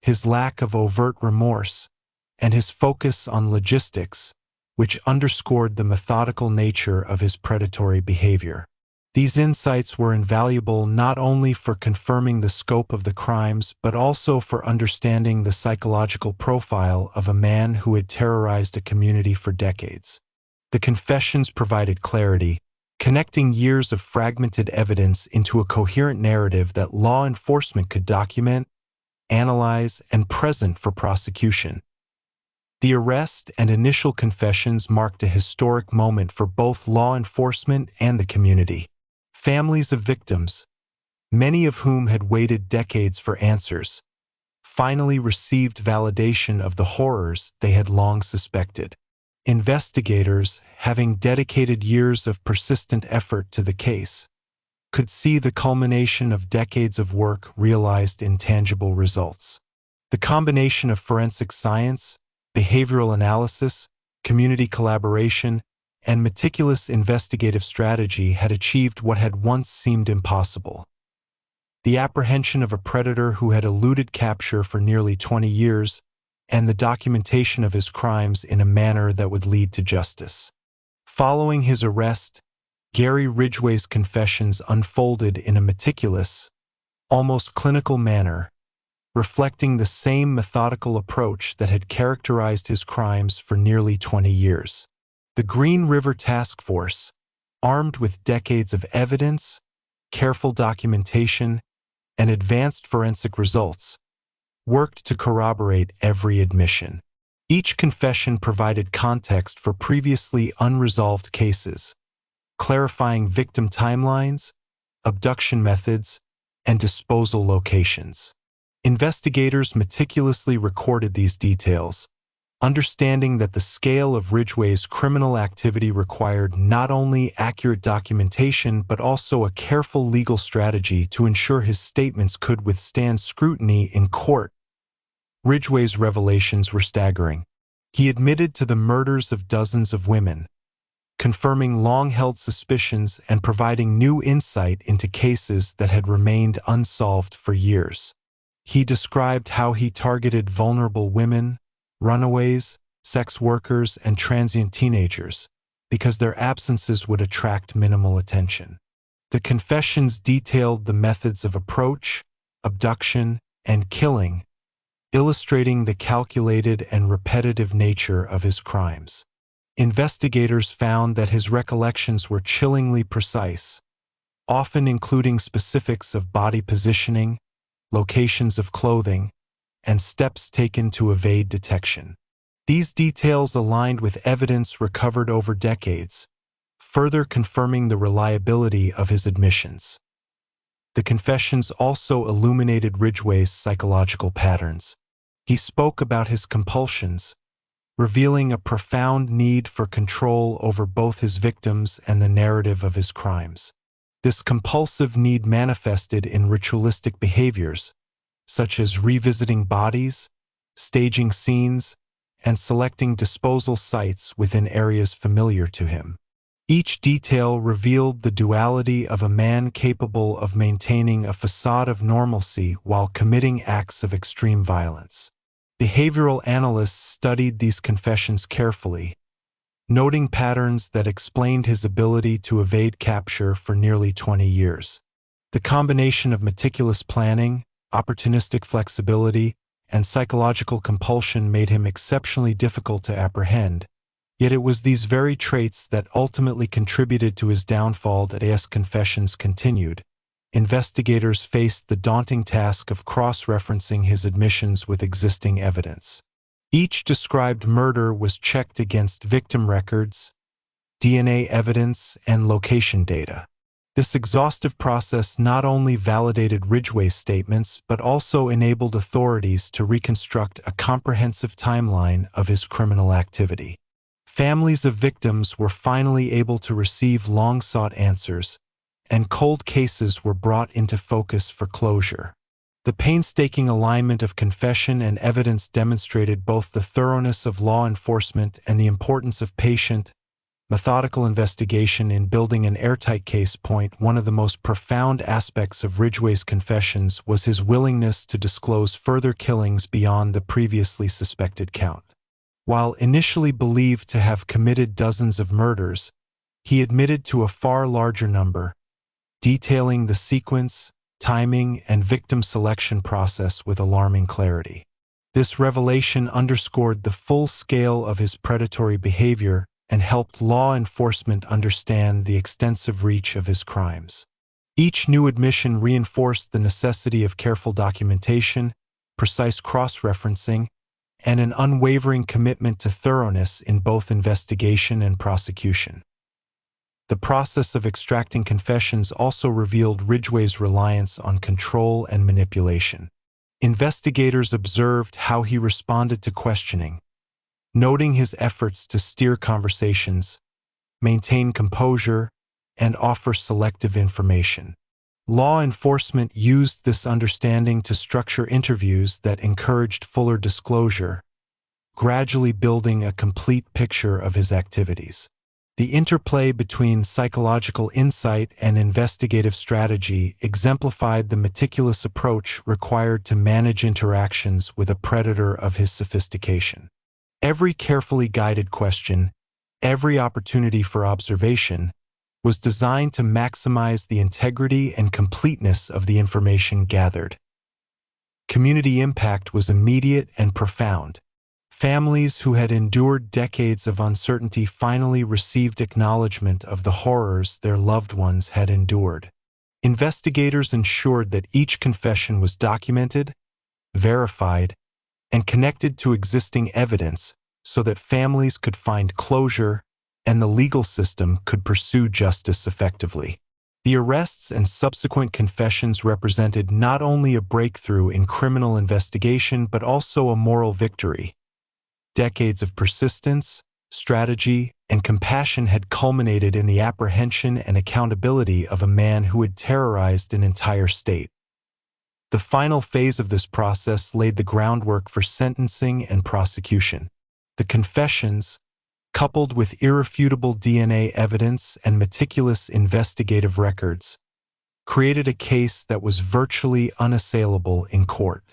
[SPEAKER 1] his lack of overt remorse, and his focus on logistics, which underscored the methodical nature of his predatory behavior. These insights were invaluable not only for confirming the scope of the crimes but also for understanding the psychological profile of a man who had terrorized a community for decades. The confessions provided clarity, connecting years of fragmented evidence into a coherent narrative that law enforcement could document, analyze, and present for prosecution. The arrest and initial confessions marked a historic moment for both law enforcement and the community. Families of victims, many of whom had waited decades for answers, finally received validation of the horrors they had long suspected. Investigators, having dedicated years of persistent effort to the case, could see the culmination of decades of work realized in tangible results. The combination of forensic science, behavioral analysis, community collaboration, and meticulous investigative strategy had achieved what had once seemed impossible. The apprehension of a predator who had eluded capture for nearly 20 years, and the documentation of his crimes in a manner that would lead to justice. Following his arrest, Gary Ridgway's confessions unfolded in a meticulous, almost clinical manner, reflecting the same methodical approach that had characterized his crimes for nearly 20 years. The Green River Task Force, armed with decades of evidence, careful documentation, and advanced forensic results, worked to corroborate every admission. Each confession provided context for previously unresolved cases, clarifying victim timelines, abduction methods, and disposal locations. Investigators meticulously recorded these details, understanding that the scale of Ridgway's criminal activity required not only accurate documentation but also a careful legal strategy to ensure his statements could withstand scrutiny in court. Ridgway's revelations were staggering. He admitted to the murders of dozens of women, confirming long-held suspicions and providing new insight into cases that had remained unsolved for years. He described how he targeted vulnerable women, runaways, sex workers, and transient teenagers, because their absences would attract minimal attention. The confessions detailed the methods of approach, abduction, and killing, illustrating the calculated and repetitive nature of his crimes. Investigators found that his recollections were chillingly precise, often including specifics of body positioning, locations of clothing, and steps taken to evade detection. These details aligned with evidence recovered over decades, further confirming the reliability of his admissions. The confessions also illuminated Ridgway's psychological patterns. He spoke about his compulsions, revealing a profound need for control over both his victims and the narrative of his crimes. This compulsive need manifested in ritualistic behaviors, such as revisiting bodies, staging scenes, and selecting disposal sites within areas familiar to him. Each detail revealed the duality of a man capable of maintaining a facade of normalcy while committing acts of extreme violence. Behavioral analysts studied these confessions carefully, noting patterns that explained his ability to evade capture for nearly 20 years. The combination of meticulous planning, opportunistic flexibility, and psychological compulsion made him exceptionally difficult to apprehend, yet it was these very traits that ultimately contributed to his downfall. As confessions continued, investigators faced the daunting task of cross-referencing his admissions with existing evidence. Each described murder was checked against victim records, DNA evidence, and location data. This exhaustive process not only validated Ridgway's statements but also enabled authorities to reconstruct a comprehensive timeline of his criminal activity. Families of victims were finally able to receive long-sought answers, and cold cases were brought into focus for closure. The painstaking alignment of confession and evidence demonstrated both the thoroughness of law enforcement and the importance of patient, methodical investigation in building an airtight case. One of the most profound aspects of Ridgway's confessions was his willingness to disclose further killings beyond the previously suspected count. While initially believed to have committed dozens of murders, he admitted to a far larger number, detailing the sequence, timing, and victim selection process with alarming clarity. This revelation underscored the full scale of his predatory behavior and helped law enforcement understand the extensive reach of his crimes. Each new admission reinforced the necessity of careful documentation, precise cross-referencing, and an unwavering commitment to thoroughness in both investigation and prosecution. The process of extracting confessions also revealed Ridgway's reliance on control and manipulation. Investigators observed how he responded to questioning, noting his efforts to steer conversations, maintain composure, and offer selective information. Law enforcement used this understanding to structure interviews that encouraged fuller disclosure, gradually building a complete picture of his activities. The interplay between psychological insight and investigative strategy exemplified the meticulous approach required to manage interactions with a predator of his sophistication. Every carefully guided question, every opportunity for observation, was designed to maximize the integrity and completeness of the information gathered. Community impact was immediate and profound. Families who had endured decades of uncertainty finally received acknowledgement of the horrors their loved ones had endured. Investigators ensured that each confession was documented, verified, and connected to existing evidence so that families could find closure and the legal system could pursue justice effectively. The arrests and subsequent confessions represented not only a breakthrough in criminal investigation but also a moral victory. Decades of persistence, strategy, and compassion had culminated in the apprehension and accountability of a man who had terrorized an entire state. The final phase of this process laid the groundwork for sentencing and prosecution. The confessions, coupled with irrefutable DNA evidence and meticulous investigative records, created a case that was virtually unassailable in court.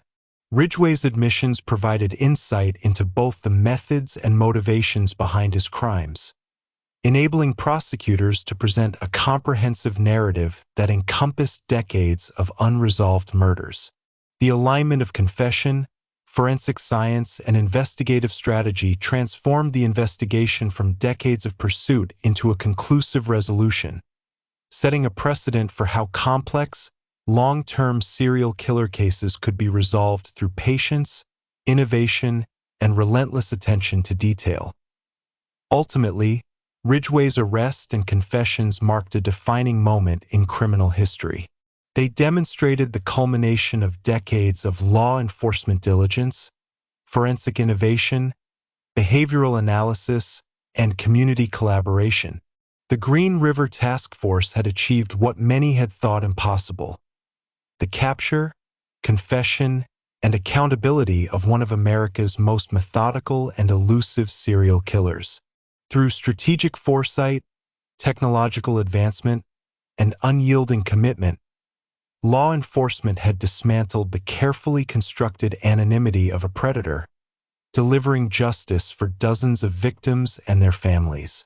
[SPEAKER 1] Ridgway's admissions provided insight into both the methods and motivations behind his crimes, enabling prosecutors to present a comprehensive narrative that encompassed decades of unresolved murders. The alignment of confession, forensic science, and investigative strategy transformed the investigation from decades of pursuit into a conclusive resolution, setting a precedent for how complex, long-term serial killer cases could be resolved through patience, innovation, and relentless attention to detail. Ultimately, Ridgway's arrest and confessions marked a defining moment in criminal history. They demonstrated the culmination of decades of law enforcement diligence, forensic innovation, behavioral analysis, and community collaboration. The Green River Task Force had achieved what many had thought impossible: the capture, confession, and accountability of one of America's most methodical and elusive serial killers. Through strategic foresight, technological advancement, and unyielding commitment, law enforcement had dismantled the carefully constructed anonymity of a predator, delivering justice for dozens of victims and their families.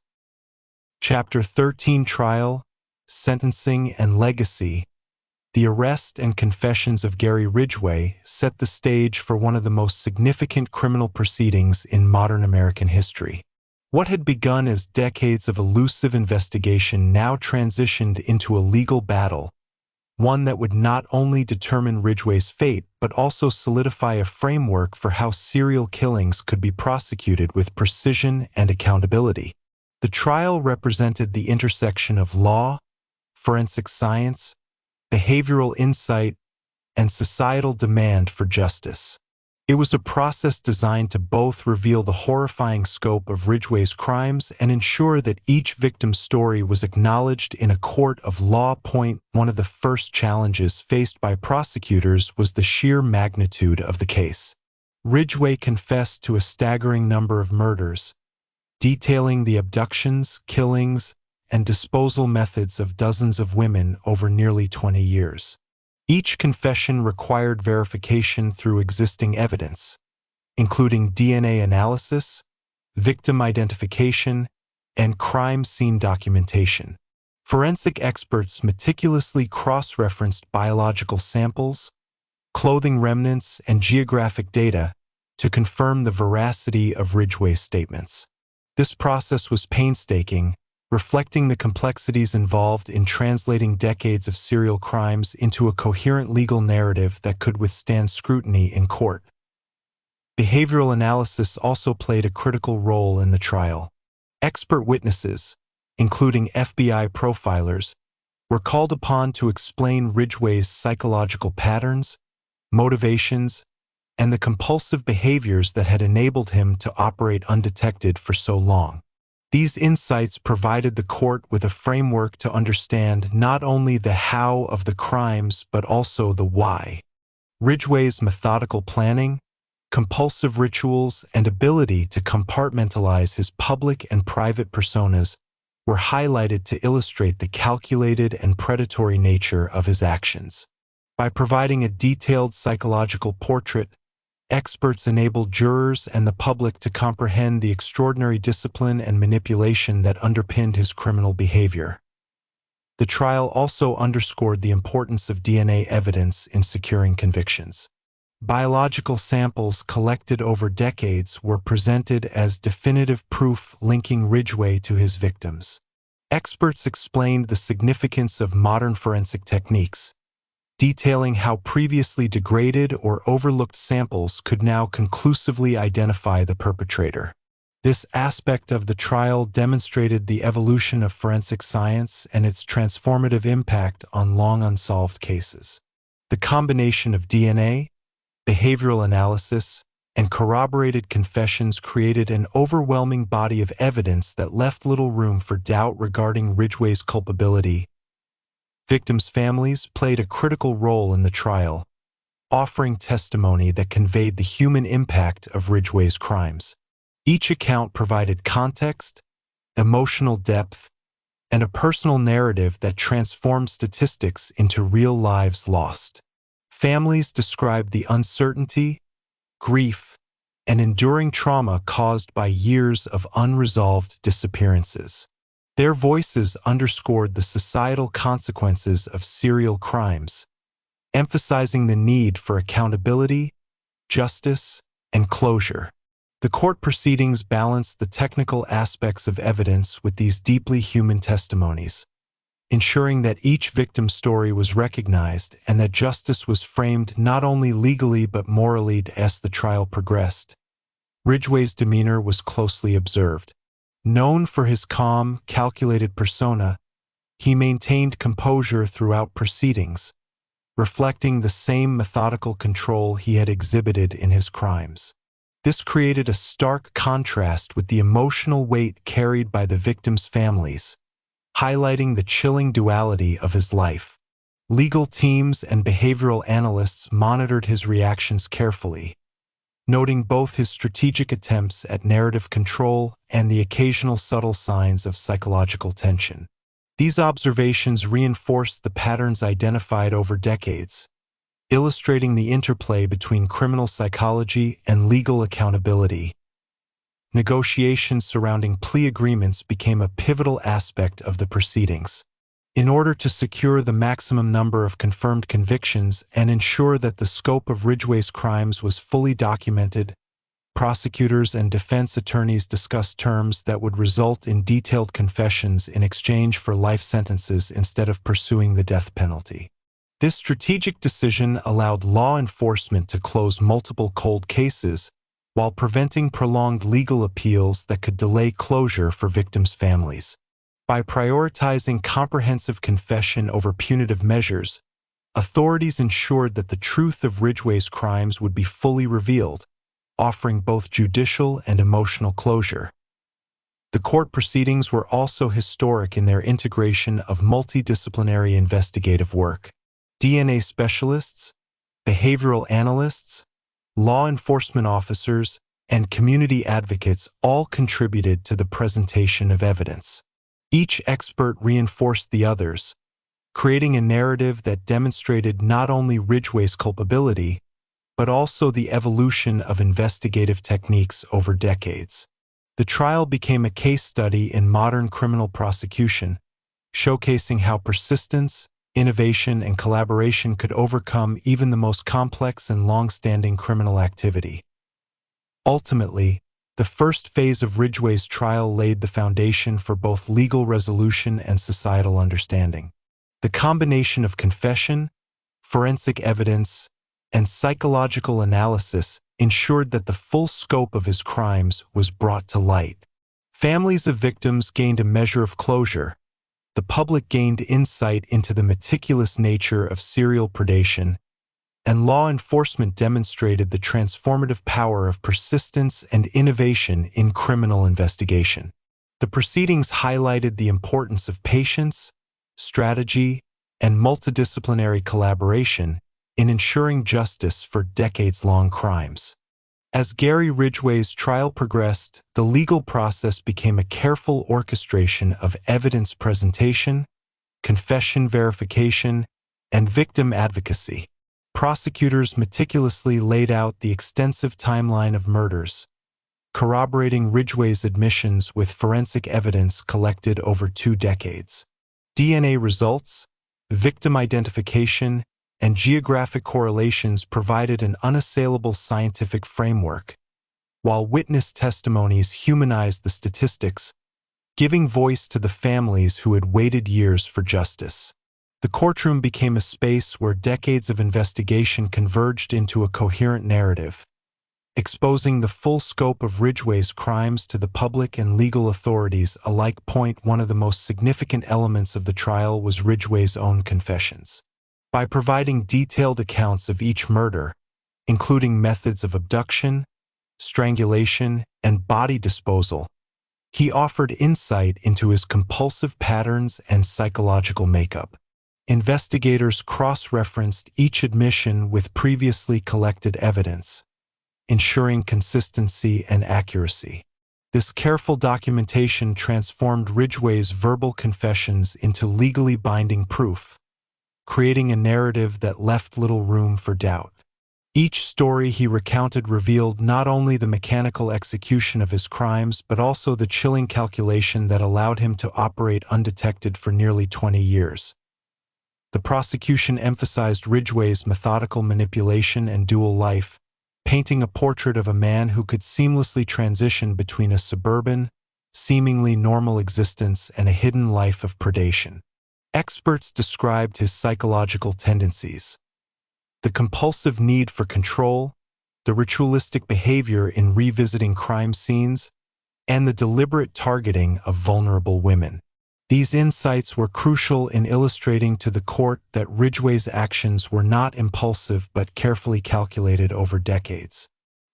[SPEAKER 1] Chapter 13: Trial, Sentencing, and Legacy. The arrest and confessions of Gary Ridgway set the stage for one of the most significant criminal proceedings in modern American history. What had begun as decades of elusive investigation now transitioned into a legal battle, one that would not only determine Ridgway's fate but also solidify a framework for how serial killings could be prosecuted with precision and accountability. The trial represented the intersection of law, forensic science, behavioral insight, and societal demand for justice. It was a process designed to both reveal the horrifying scope of Ridgway's crimes and ensure that each victim's story was acknowledged in a court of law. One of the first challenges faced by prosecutors was the sheer magnitude of the case. Ridgway confessed to a staggering number of murders, detailing the abductions, killings, and disposal methods of dozens of women over nearly 20 years. Each confession required verification through existing evidence, including DNA analysis, victim identification, and crime scene documentation. Forensic experts meticulously cross-referenced biological samples, clothing remnants, and geographic data to confirm the veracity of Ridgway's statements. This process was painstaking, reflecting the complexities involved in translating decades of serial crimes into a coherent legal narrative that could withstand scrutiny in court. Behavioral analysis also played a critical role in the trial. Expert witnesses, including FBI profilers, were called upon to explain Ridgway's psychological patterns, motivations, and the compulsive behaviors that had enabled him to operate undetected for so long. These insights provided the court with a framework to understand not only the how of the crimes but also the why. Ridgway's methodical planning, compulsive rituals, and ability to compartmentalize his public and private personas were highlighted to illustrate the calculated and predatory nature of his actions. By providing a detailed psychological portrait, experts enabled jurors and the public to comprehend the extraordinary discipline and manipulation that underpinned his criminal behavior. The trial also underscored the importance of DNA evidence in securing convictions. Biological samples collected over decades were presented as definitive proof linking Ridgway to his victims. Experts explained the significance of modern forensic techniques, detailing how previously degraded or overlooked samples could now conclusively identify the perpetrator. This aspect of the trial demonstrated the evolution of forensic science and its transformative impact on long unsolved cases. The combination of DNA, behavioral analysis, and corroborated confessions created an overwhelming body of evidence that left little room for doubt regarding Ridgway's culpability. Victims' families played a critical role in the trial, offering testimony that conveyed the human impact of Ridgway's crimes. Each account provided context, emotional depth, and a personal narrative that transformed statistics into real lives lost. Families described the uncertainty, grief, and enduring trauma caused by years of unresolved disappearances. Their voices underscored the societal consequences of serial crimes, emphasizing the need for accountability, justice, and closure. The court proceedings balanced the technical aspects of evidence with these deeply human testimonies, ensuring that each victim's story was recognized and that justice was framed not only legally but morally. As the trial progressed, Ridgway's demeanor was closely observed. Known for his calm, calculated persona, he maintained composure throughout proceedings, reflecting the same methodical control he had exhibited in his crimes. This created a stark contrast with the emotional weight carried by the victims' families, highlighting the chilling duality of his life. Legal teams and behavioral analysts monitored his reactions carefully, noting both his strategic attempts at narrative control and the occasional subtle signs of psychological tension. These observations reinforced the patterns identified over decades, illustrating the interplay between criminal psychology and legal accountability. Negotiations surrounding plea agreements became a pivotal aspect of the proceedings. In order to secure the maximum number of confirmed convictions and ensure that the scope of Ridgway's crimes was fully documented, prosecutors and defense attorneys discussed terms that would result in detailed confessions in exchange for life sentences instead of pursuing the death penalty. This strategic decision allowed law enforcement to close multiple cold cases while preventing prolonged legal appeals that could delay closure for victims' families. By prioritizing comprehensive confession over punitive measures, authorities ensured that the truth of Ridgway's crimes would be fully revealed, offering both judicial and emotional closure. The court proceedings were also historic in their integration of multidisciplinary investigative work. DNA specialists, behavioral analysts, law enforcement officers, and community advocates all contributed to the presentation of evidence. Each expert reinforced the others, creating a narrative that demonstrated not only Ridgway's culpability, but also the evolution of investigative techniques over decades. The trial became a case study in modern criminal prosecution, showcasing how persistence, innovation, and collaboration could overcome even the most complex and long-standing criminal activity. Ultimately, the first phase of Ridgway's trial laid the foundation for both legal resolution and societal understanding. The combination of confession, forensic evidence, and psychological analysis ensured that the full scope of his crimes was brought to light. Families of victims gained a measure of closure. The public gained insight into the meticulous nature of serial predation, and law enforcement demonstrated the transformative power of persistence and innovation in criminal investigation. The proceedings highlighted the importance of patience, strategy, and multidisciplinary collaboration in ensuring justice for decades-long crimes. As Gary Ridgway's trial progressed, the legal process became a careful orchestration of evidence presentation, confession verification, and victim advocacy. Prosecutors meticulously laid out the extensive timeline of murders, corroborating Ridgway's admissions with forensic evidence collected over 2 decades. DNA results, victim identification, and geographic correlations provided an unassailable scientific framework, while witness testimonies humanized the statistics, giving voice to the families who had waited years for justice. The courtroom became a space where decades of investigation converged into a coherent narrative, exposing the full scope of Ridgway's crimes to the public and legal authorities alike. One of the most significant elements of the trial was Ridgway's own confessions. By providing detailed accounts of each murder, including methods of abduction, strangulation, and body disposal, he offered insight into his compulsive patterns and psychological makeup. Investigators cross-referenced each admission with previously collected evidence, ensuring consistency and accuracy. This careful documentation transformed Ridgway's verbal confessions into legally binding proof, creating a narrative that left little room for doubt. Each story he recounted revealed not only the mechanical execution of his crimes but also the chilling calculation that allowed him to operate undetected for nearly 20 years. The prosecution emphasized Ridgway's methodical manipulation and dual life, painting a portrait of a man who could seamlessly transition between a suburban, seemingly normal existence and a hidden life of predation. Experts described his psychological tendencies: the compulsive need for control, the ritualistic behavior in revisiting crime scenes, and the deliberate targeting of vulnerable women. These insights were crucial in illustrating to the court that Ridgway's actions were not impulsive but carefully calculated over decades.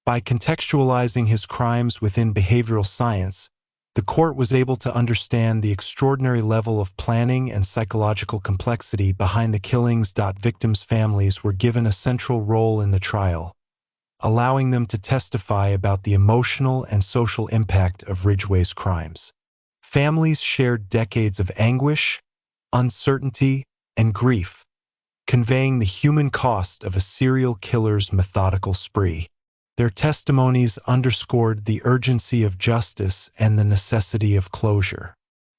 [SPEAKER 1] By contextualizing his crimes within behavioral science, the court was able to understand the extraordinary level of planning and psychological complexity behind the killings. Victims' families were given a central role in the trial, allowing them to testify about the emotional and social impact of Ridgway's crimes. Families shared decades of anguish, uncertainty, and grief, conveying the human cost of a serial killer's methodical spree. Their testimonies underscored the urgency of justice and the necessity of closure.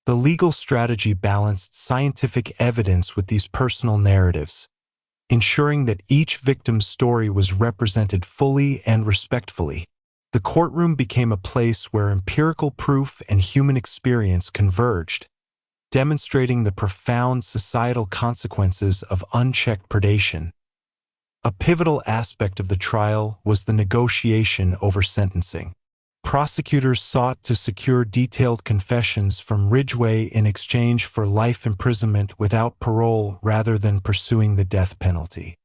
[SPEAKER 1] The legal strategy balanced scientific evidence with these personal narratives, ensuring that each victim's story was represented fully and respectfully. The courtroom became a place where empirical proof and human experience converged, demonstrating the profound societal consequences of unchecked predation. A pivotal aspect of the trial was the negotiation over sentencing. Prosecutors sought to secure detailed confessions from Ridgway in exchange for life imprisonment without parole rather than pursuing the death penalty.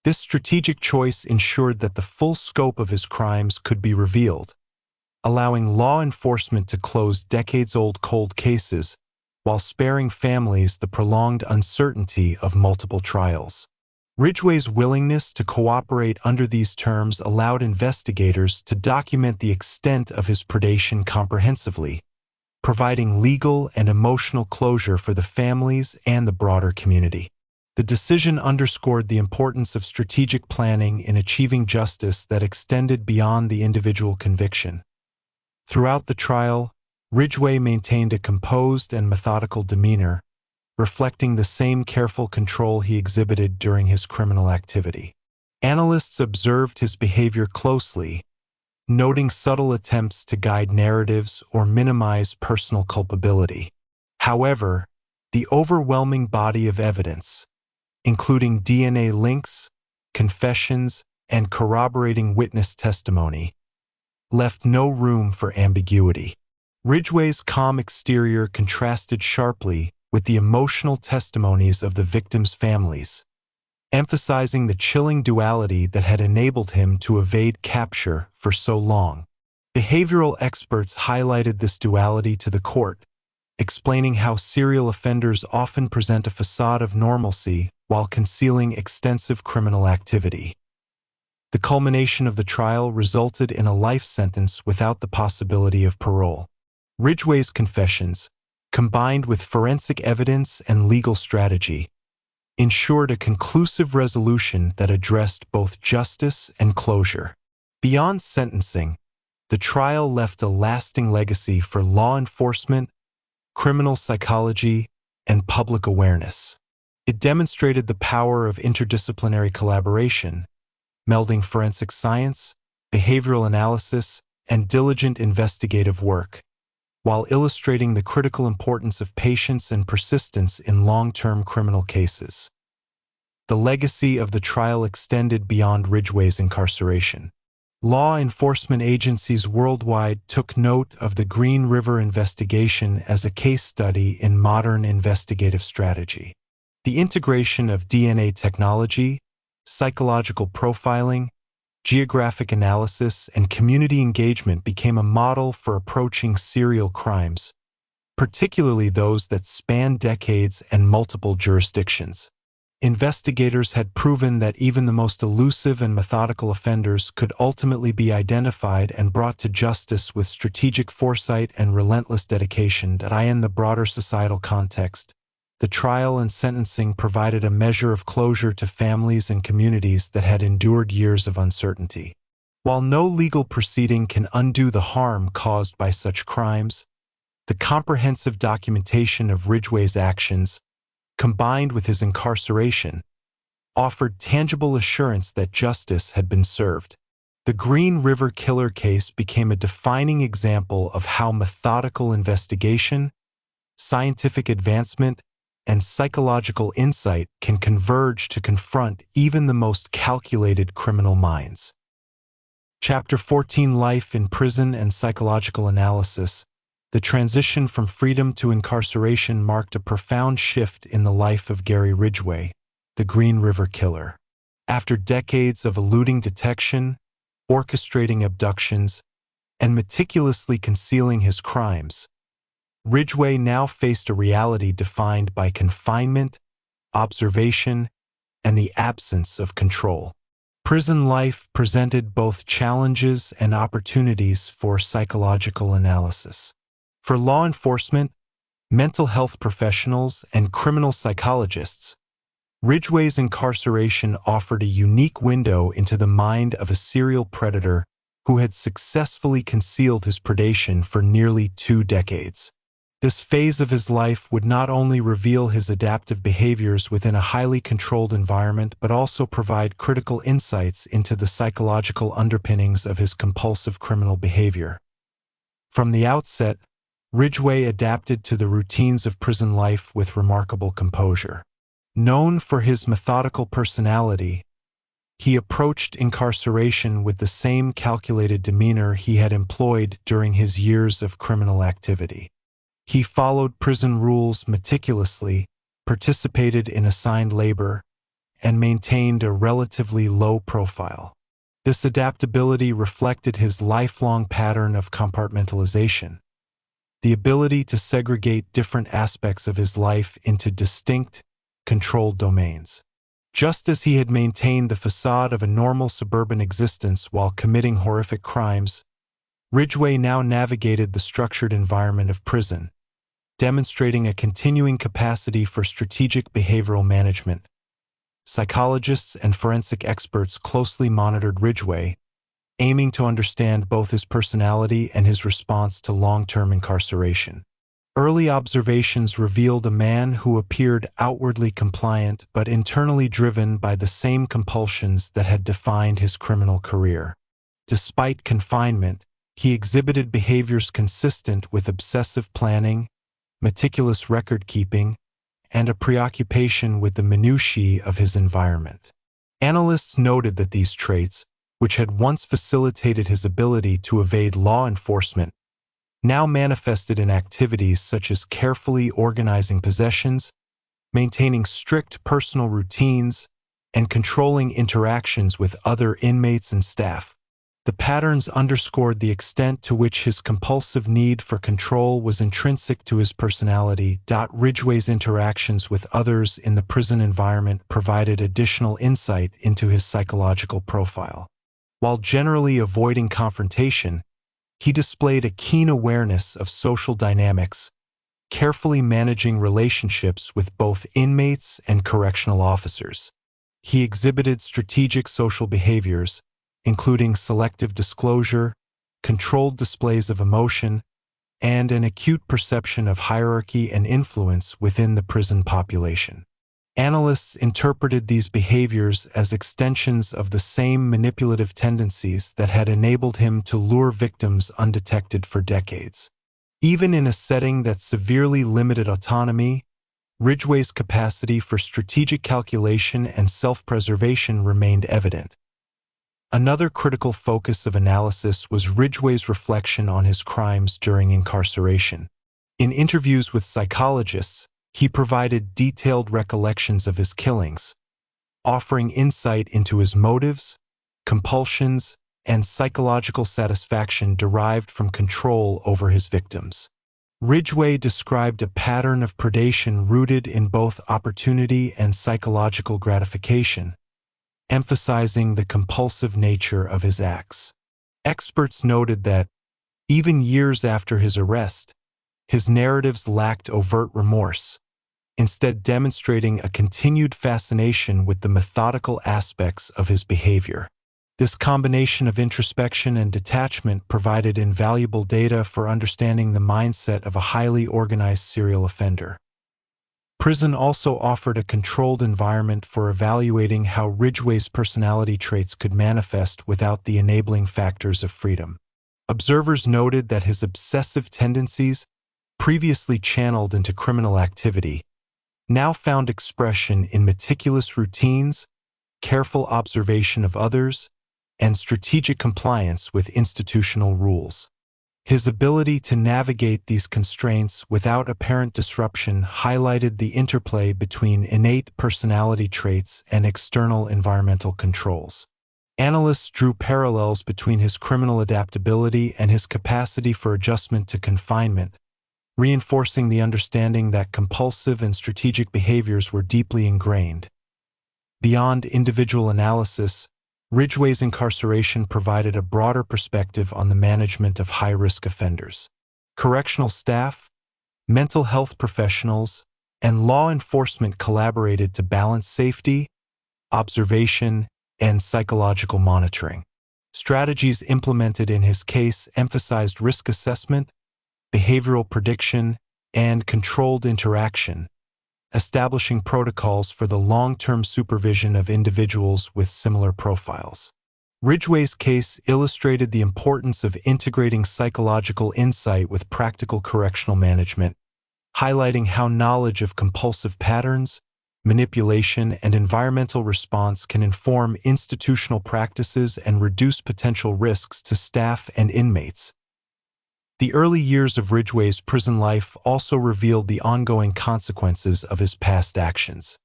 [SPEAKER 1] This strategic choice ensured that the full scope of his crimes could be revealed, allowing law enforcement to close decades-old cold cases while sparing families the prolonged uncertainty of multiple trials. Ridgway's willingness to cooperate under these terms allowed investigators to document the extent of his predation comprehensively, providing legal and emotional closure for the families and the broader community. The decision underscored the importance of strategic planning in achieving justice that extended beyond the individual conviction. Throughout the trial, Ridgway maintained a composed and methodical demeanor, reflecting the same careful control he exhibited during his criminal activity. Analysts observed his behavior closely, noting subtle attempts to guide narratives or minimize personal culpability. However, the overwhelming body of evidence, including DNA links, confessions, and corroborating witness testimony, left no room for ambiguity. Ridgway's calm exterior contrasted sharply with the emotional testimonies of the victims' families, emphasizing the chilling duality that had enabled him to evade capture for so long. Behavioral experts highlighted this duality to the court, explaining how serial offenders often present a facade of normalcy while concealing extensive criminal activity. The culmination of the trial resulted in a life sentence without the possibility of parole. Ridgway's confessions, combined with forensic evidence and legal strategy, ensured a conclusive resolution that addressed both justice and closure. Beyond sentencing, the trial left a lasting legacy for law enforcement, criminal psychology, and public awareness. It demonstrated the power of interdisciplinary collaboration, melding forensic science, behavioral analysis, and diligent investigative work, while illustrating the critical importance of patience and persistence in long-term criminal cases. The legacy of the trial extended beyond Ridgway's incarceration. Law enforcement agencies worldwide took note of the Green River investigation as a case study in modern investigative strategy. The integration of DNA technology, psychological profiling, geographic analysis, and community engagement became a model for approaching serial crimes, particularly those that span decades and multiple jurisdictions. Investigators had proven that even the most elusive and methodical offenders could ultimately be identified and brought to justice with strategic foresight and relentless dedication. In the broader societal context, the trial and sentencing provided a measure of closure to families and communities that had endured years of uncertainty. While no legal proceeding can undo the harm caused by such crimes, the comprehensive documentation of Ridgway's actions, combined with his incarceration, offered tangible assurance that justice had been served. The Green River Killer case became a defining example of how methodical investigation, scientific advancement, and psychological insight can converge to confront even the most calculated criminal minds. Chapter 14: Life in Prison and Psychological Analysis. The transition from freedom to incarceration marked a profound shift in the life of Gary Ridgway, the Green River Killer. After decades of eluding detection, orchestrating abductions, and meticulously concealing his crimes, Ridgway now faced a reality defined by confinement, observation, and the absence of control. Prison life presented both challenges and opportunities for psychological analysis. For law enforcement, mental health professionals, and criminal psychologists, Ridgway's incarceration offered a unique window into the mind of a serial predator who had successfully concealed his predation for nearly 2 decades. This phase of his life would not only reveal his adaptive behaviors within a highly controlled environment but also provide critical insights into the psychological underpinnings of his compulsive criminal behavior. From the outset, Ridgway adapted to the routines of prison life with remarkable composure. Known for his methodical personality, he approached incarceration with the same calculated demeanor he had employed during his years of criminal activity. He followed prison rules meticulously, participated in assigned labor, and maintained a relatively low profile. This adaptability reflected his lifelong pattern of compartmentalization, the ability to segregate different aspects of his life into distinct, controlled domains. Just as he had maintained the facade of a normal suburban existence while committing horrific crimes, Ridgway now navigated the structured environment of prison, demonstrating a continuing capacity for strategic behavioral management. Psychologists and forensic experts closely monitored Ridgway, aiming to understand both his personality and his response to long-term incarceration. Early observations revealed a man who appeared outwardly compliant but internally driven by the same compulsions that had defined his criminal career. Despite confinement, he exhibited behaviors consistent with obsessive planning, meticulous record-keeping, and a preoccupation with the minutiae of his environment. Analysts noted that these traits, which had once facilitated his ability to evade law enforcement, now manifested in activities such as carefully organizing possessions, maintaining strict personal routines, and controlling interactions with other inmates and staff. The patterns underscored the extent to which his compulsive need for control was intrinsic to his personality. Ridgway's interactions with others in the prison environment provided additional insight into his psychological profile. While generally avoiding confrontation, he displayed a keen awareness of social dynamics, carefully managing relationships with both inmates and correctional officers. He exhibited strategic social behaviors, including selective disclosure, controlled displays of emotion, and an acute perception of hierarchy and influence within the prison population. Analysts interpreted these behaviors as extensions of the same manipulative tendencies that had enabled him to lure victims undetected for decades. Even in a setting that severely limited autonomy, Ridgway's capacity for strategic calculation and self-preservation remained evident. Another critical focus of analysis was Ridgway's reflection on his crimes during incarceration. In interviews with psychologists, he provided detailed recollections of his killings, offering insight into his motives, compulsions, and psychological satisfaction derived from control over his victims. Ridgway described a pattern of predation rooted in both opportunity and psychological gratification, emphasizing the compulsive nature of his acts. Experts noted that, even years after his arrest, his narratives lacked overt remorse, instead demonstrating a continued fascination with the methodical aspects of his behavior. This combination of introspection and detachment provided invaluable data for understanding the mindset of a highly organized serial offender. Prison also offered a controlled environment for evaluating how Ridgway's personality traits could manifest without the enabling factors of freedom. Observers noted that his obsessive tendencies, previously channeled into criminal activity, now found expression in meticulous routines, careful observation of others, and strategic compliance with institutional rules. His ability to navigate these constraints without apparent disruption highlighted the interplay between innate personality traits and external environmental controls. Analysts drew parallels between his criminal adaptability and his capacity for adjustment to confinement, reinforcing the understanding that compulsive and strategic behaviors were deeply ingrained. Beyond individual analysis, Ridgway's incarceration provided a broader perspective on the management of high-risk offenders. Correctional staff, mental health professionals, and law enforcement collaborated to balance safety, observation, and psychological monitoring. Strategies implemented in his case emphasized risk assessment, behavioral prediction, and controlled interaction, establishing protocols for the long-term supervision of individuals with similar profiles. Ridgway's case illustrated the importance of integrating psychological insight with practical correctional management, highlighting how knowledge of compulsive patterns, manipulation, and environmental response can inform institutional practices and reduce potential risks to staff and inmates. The early years of Ridgway's prison life also revealed the ongoing consequences of his past actions.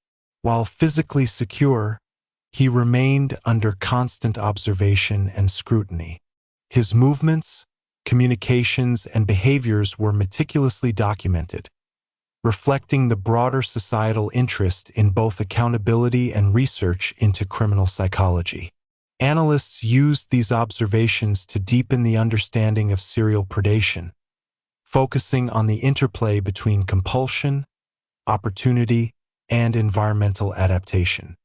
[SPEAKER 1] While physically secure, he remained under constant observation and scrutiny. His movements, communications, and behaviors were meticulously documented, reflecting the broader societal interest in both accountability and research into criminal psychology. Analysts used these observations to deepen the understanding of serial predation, focusing on the interplay between compulsion, opportunity, and environmental adaptation.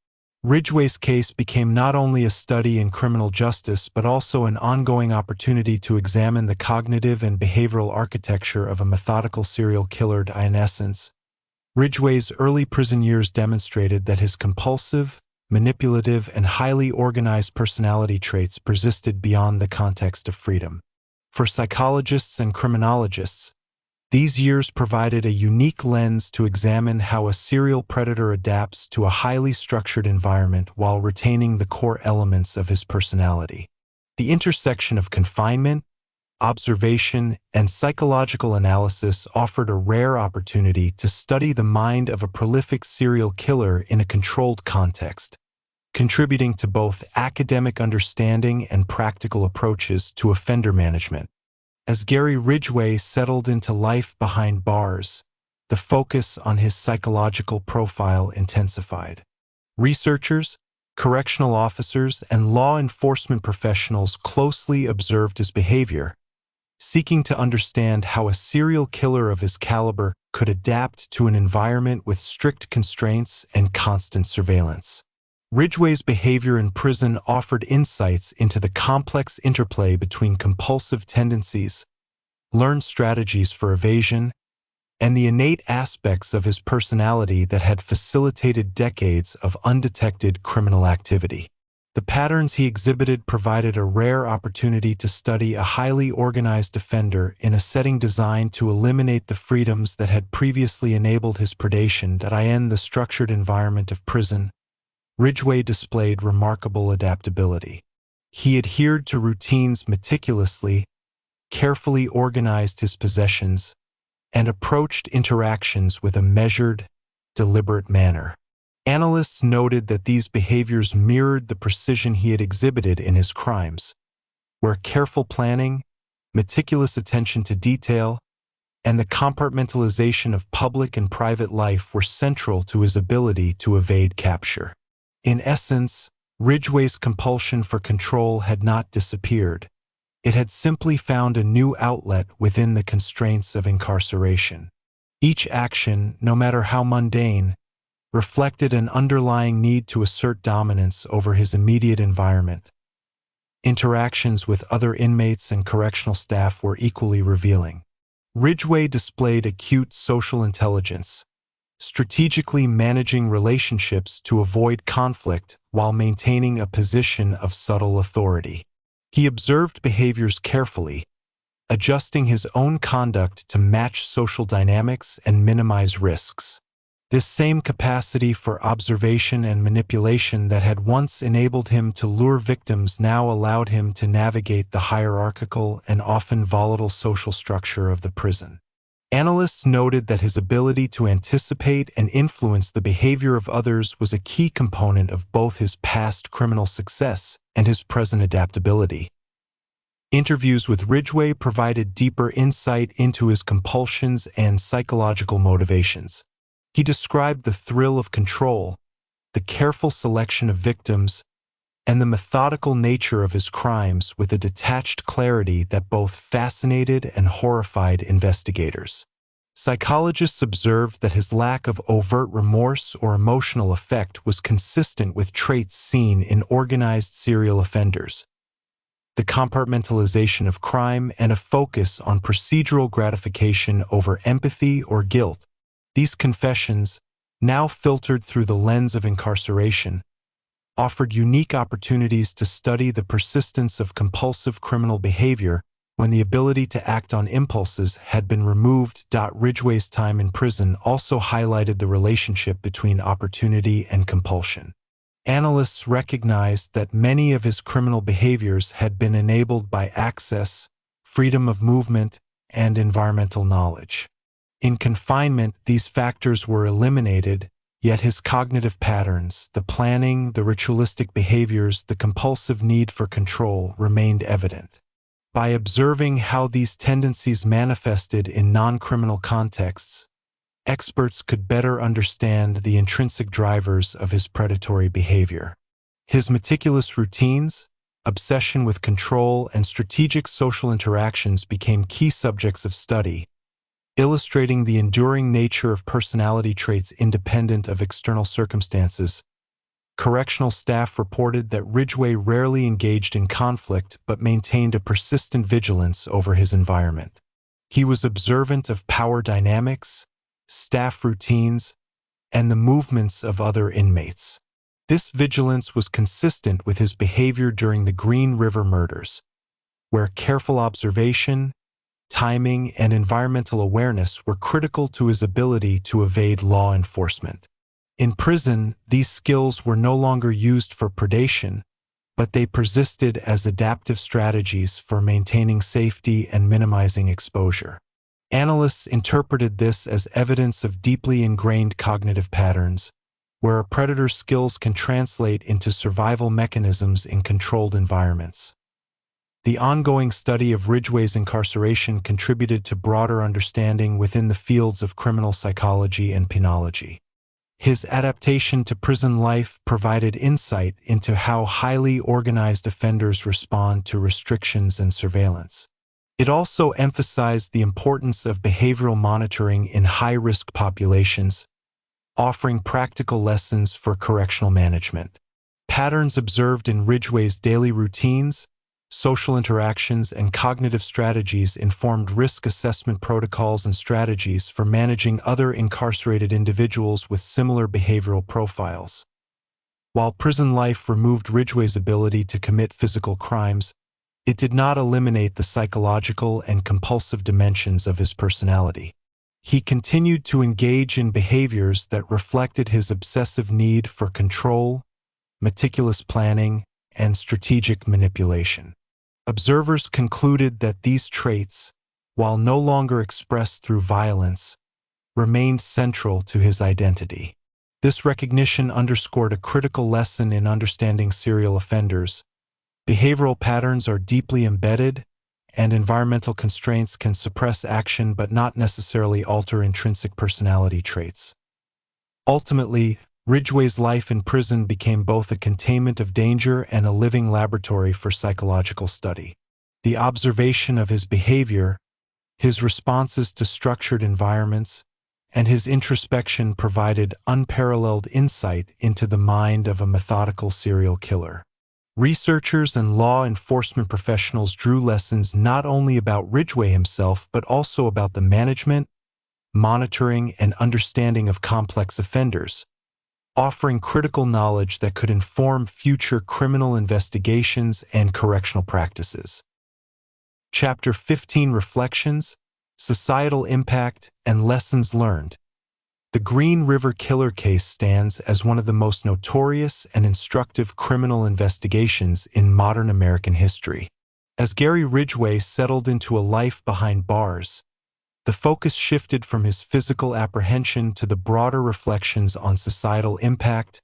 [SPEAKER 1] Ridgway's case became not only a study in criminal justice but also an ongoing opportunity to examine the cognitive and behavioral architecture of a methodical serial killer. In essence, Ridgway's early prison years demonstrated that his compulsive, manipulative, and highly organized personality traits persisted beyond the context of freedom. For psychologists and criminologists, these years provided a unique lens to examine how a serial predator adapts to a highly structured environment while retaining the core elements of his personality. The intersection of confinement, observation, and psychological analysis offered a rare opportunity to study the mind of a prolific serial killer in a controlled context, contributing to both academic understanding and practical approaches to offender management. As Gary Ridgway settled into life behind bars, the focus on his psychological profile intensified. Researchers, Correctional officers and law enforcement professionals closely observed his behavior, seeking to understand how a serial killer of his caliber could adapt to an environment with strict constraints and constant surveillance. Ridgway's behavior in prison offered insights into the complex interplay between compulsive tendencies, learned strategies for evasion, and the innate aspects of his personality that had facilitated decades of undetected criminal activity. The patterns he exhibited provided a rare opportunity to study a highly organized offender in a setting designed to eliminate the freedoms that had previously enabled his predation. In the structured environment of prison, Ridgway displayed remarkable adaptability. He adhered to routines meticulously, carefully organized his possessions, and approached interactions with a measured, deliberate manner. Analysts noted that these behaviors mirrored the precision he had exhibited in his crimes, where careful planning, meticulous attention to detail, and the compartmentalization of public and private life were central to his ability to evade capture. In essence, Ridgway's compulsion for control had not disappeared. It had simply found a new outlet within the constraints of incarceration. Each action, no matter how mundane, reflected an underlying need to assert dominance over his immediate environment. Interactions with other inmates and correctional staff were equally revealing. Ridgway displayed acute social intelligence, strategically managing relationships to avoid conflict while maintaining a position of subtle authority. He observed behaviors carefully, adjusting his own conduct to match social dynamics and minimize risks. This same capacity for observation and manipulation that had once enabled him to lure victims now allowed him to navigate the hierarchical and often volatile social structure of the prison. Analysts noted that his ability to anticipate and influence the behavior of others was a key component of both his past criminal success and his present adaptability. Interviews with Ridgway provided deeper insight into his compulsions and psychological motivations. He described the thrill of control, the careful selection of victims, and the methodical nature of his crimes with a detached clarity that both fascinated and horrified investigators. Psychologists observed that his lack of overt remorse or emotional effect was consistent with traits seen in organized serial offenders. The compartmentalization of crime and a focus on procedural gratification over empathy or guilt. These confessions, now filtered through the lens of incarceration, offered unique opportunities to study the persistence of compulsive criminal behavior when the ability to act on impulses had been removed. Ridgway's time in prison also highlighted the relationship between opportunity and compulsion. Analysts recognized that many of his criminal behaviors had been enabled by access, freedom of movement, and environmental knowledge. In confinement, these factors were eliminated, yet his cognitive patterns, the planning, the ritualistic behaviors, the compulsive need for control remained evident. By observing how these tendencies manifested in non-criminal contexts, experts could better understand the intrinsic drivers of his predatory behavior. His meticulous routines, obsession with control, and strategic social interactions became key subjects of study, illustrating the enduring nature of personality traits independent of external circumstances. Correctional staff reported that Ridgway rarely engaged in conflict but maintained a persistent vigilance over his environment. He was observant of power dynamics, staff routines, and the movements of other inmates. This vigilance was consistent with his behavior during the Green River murders, where careful observation, timing, and environmental awareness were critical to his ability to evade law enforcement. In prison, these skills were no longer used for predation, but they persisted as adaptive strategies for maintaining safety and minimizing exposure. Analysts interpreted this as evidence of deeply ingrained cognitive patterns, where a predator's skills can translate into survival mechanisms in controlled environments. The ongoing study of Ridgway's incarceration contributed to broader understanding within the fields of criminal psychology and penology. His adaptation to prison life provided insight into how highly organized offenders respond to restrictions and surveillance. It also emphasized the importance of behavioral monitoring in high-risk populations, offering practical lessons for correctional management. Patterns observed in Ridgway's daily routines, social interactions, and cognitive strategies informed risk assessment protocols and strategies for managing other incarcerated individuals with similar behavioral profiles. While prison life removed Ridgway's ability to commit physical crimes, it did not eliminate the psychological and compulsive dimensions of his personality. He continued to engage in behaviors that reflected his obsessive need for control, meticulous planning, and strategic manipulation. Observers concluded that these traits, while no longer expressed through violence, remained central to his identity. This recognition underscored a critical lesson in understanding serial offenders. Behavioral patterns are deeply embedded, and environmental constraints can suppress action but not necessarily alter intrinsic personality traits. Ultimately, Ridgway's life in prison became both a containment of danger and a living laboratory for psychological study. The observation of his behavior, his responses to structured environments, and his introspection provided unparalleled insight into the mind of a methodical serial killer. Researchers and law enforcement professionals drew lessons not only about Ridgway himself but also about the management, monitoring, and understanding of complex offenders, offering critical knowledge that could inform future criminal investigations and correctional practices. Chapter 15 Reflections, Societal Impact, and Lessons Learned. The Green River Killer case stands as one of the most notorious and instructive criminal investigations in modern American history. As Gary Ridgway settled into a life behind bars, the focus shifted from his physical apprehension to the broader reflections on societal impact,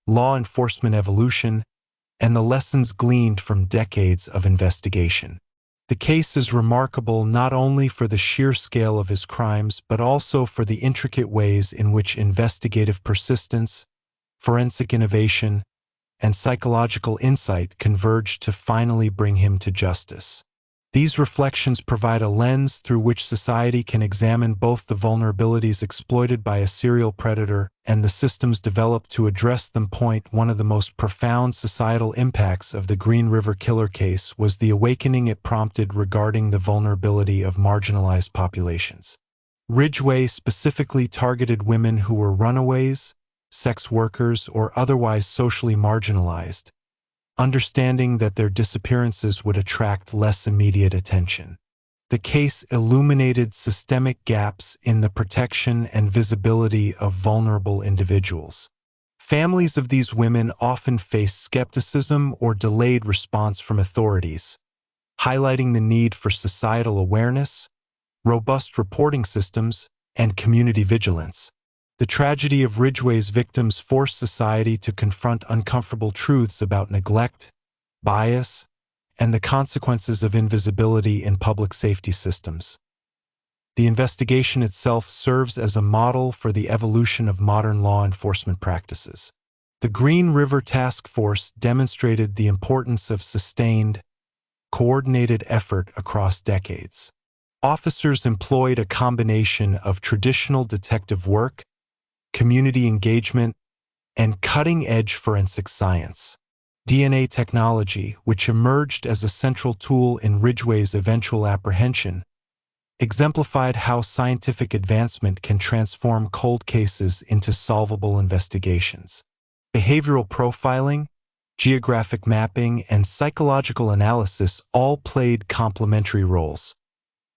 [SPEAKER 1] law enforcement evolution, and the lessons gleaned from decades of investigation. The case is remarkable not only for the sheer scale of his crimes but also for the intricate ways in which investigative persistence, forensic innovation, and psychological insight converged to finally bring him to justice. These reflections provide a lens through which society can examine both the vulnerabilities exploited by a serial predator and the systems developed to address them. One of the most profound societal impacts of the Green River Killer case was the awakening it prompted regarding the vulnerability of marginalized populations. Ridgway specifically targeted women who were runaways, sex workers, or otherwise socially marginalized, understanding that their disappearances would attract less immediate attention. The case illuminated systemic gaps in the protection and visibility of vulnerable individuals. Families of these women often faced skepticism or delayed response from authorities, highlighting the need for societal awareness, robust reporting systems, and community vigilance. The tragedy of Ridgway's victims forced society to confront uncomfortable truths about neglect, bias, and the consequences of invisibility in public safety systems. The investigation itself serves as a model for the evolution of modern law enforcement practices. The Green River Task Force demonstrated the importance of sustained, coordinated effort across decades. Officers employed a combination of traditional detective work, community engagement, and cutting-edge forensic science. DNA technology, which emerged as a central tool in Ridgway's eventual apprehension, exemplified how scientific advancement can transform cold cases into solvable investigations. Behavioral profiling, geographic mapping, and psychological analysis all played complementary roles,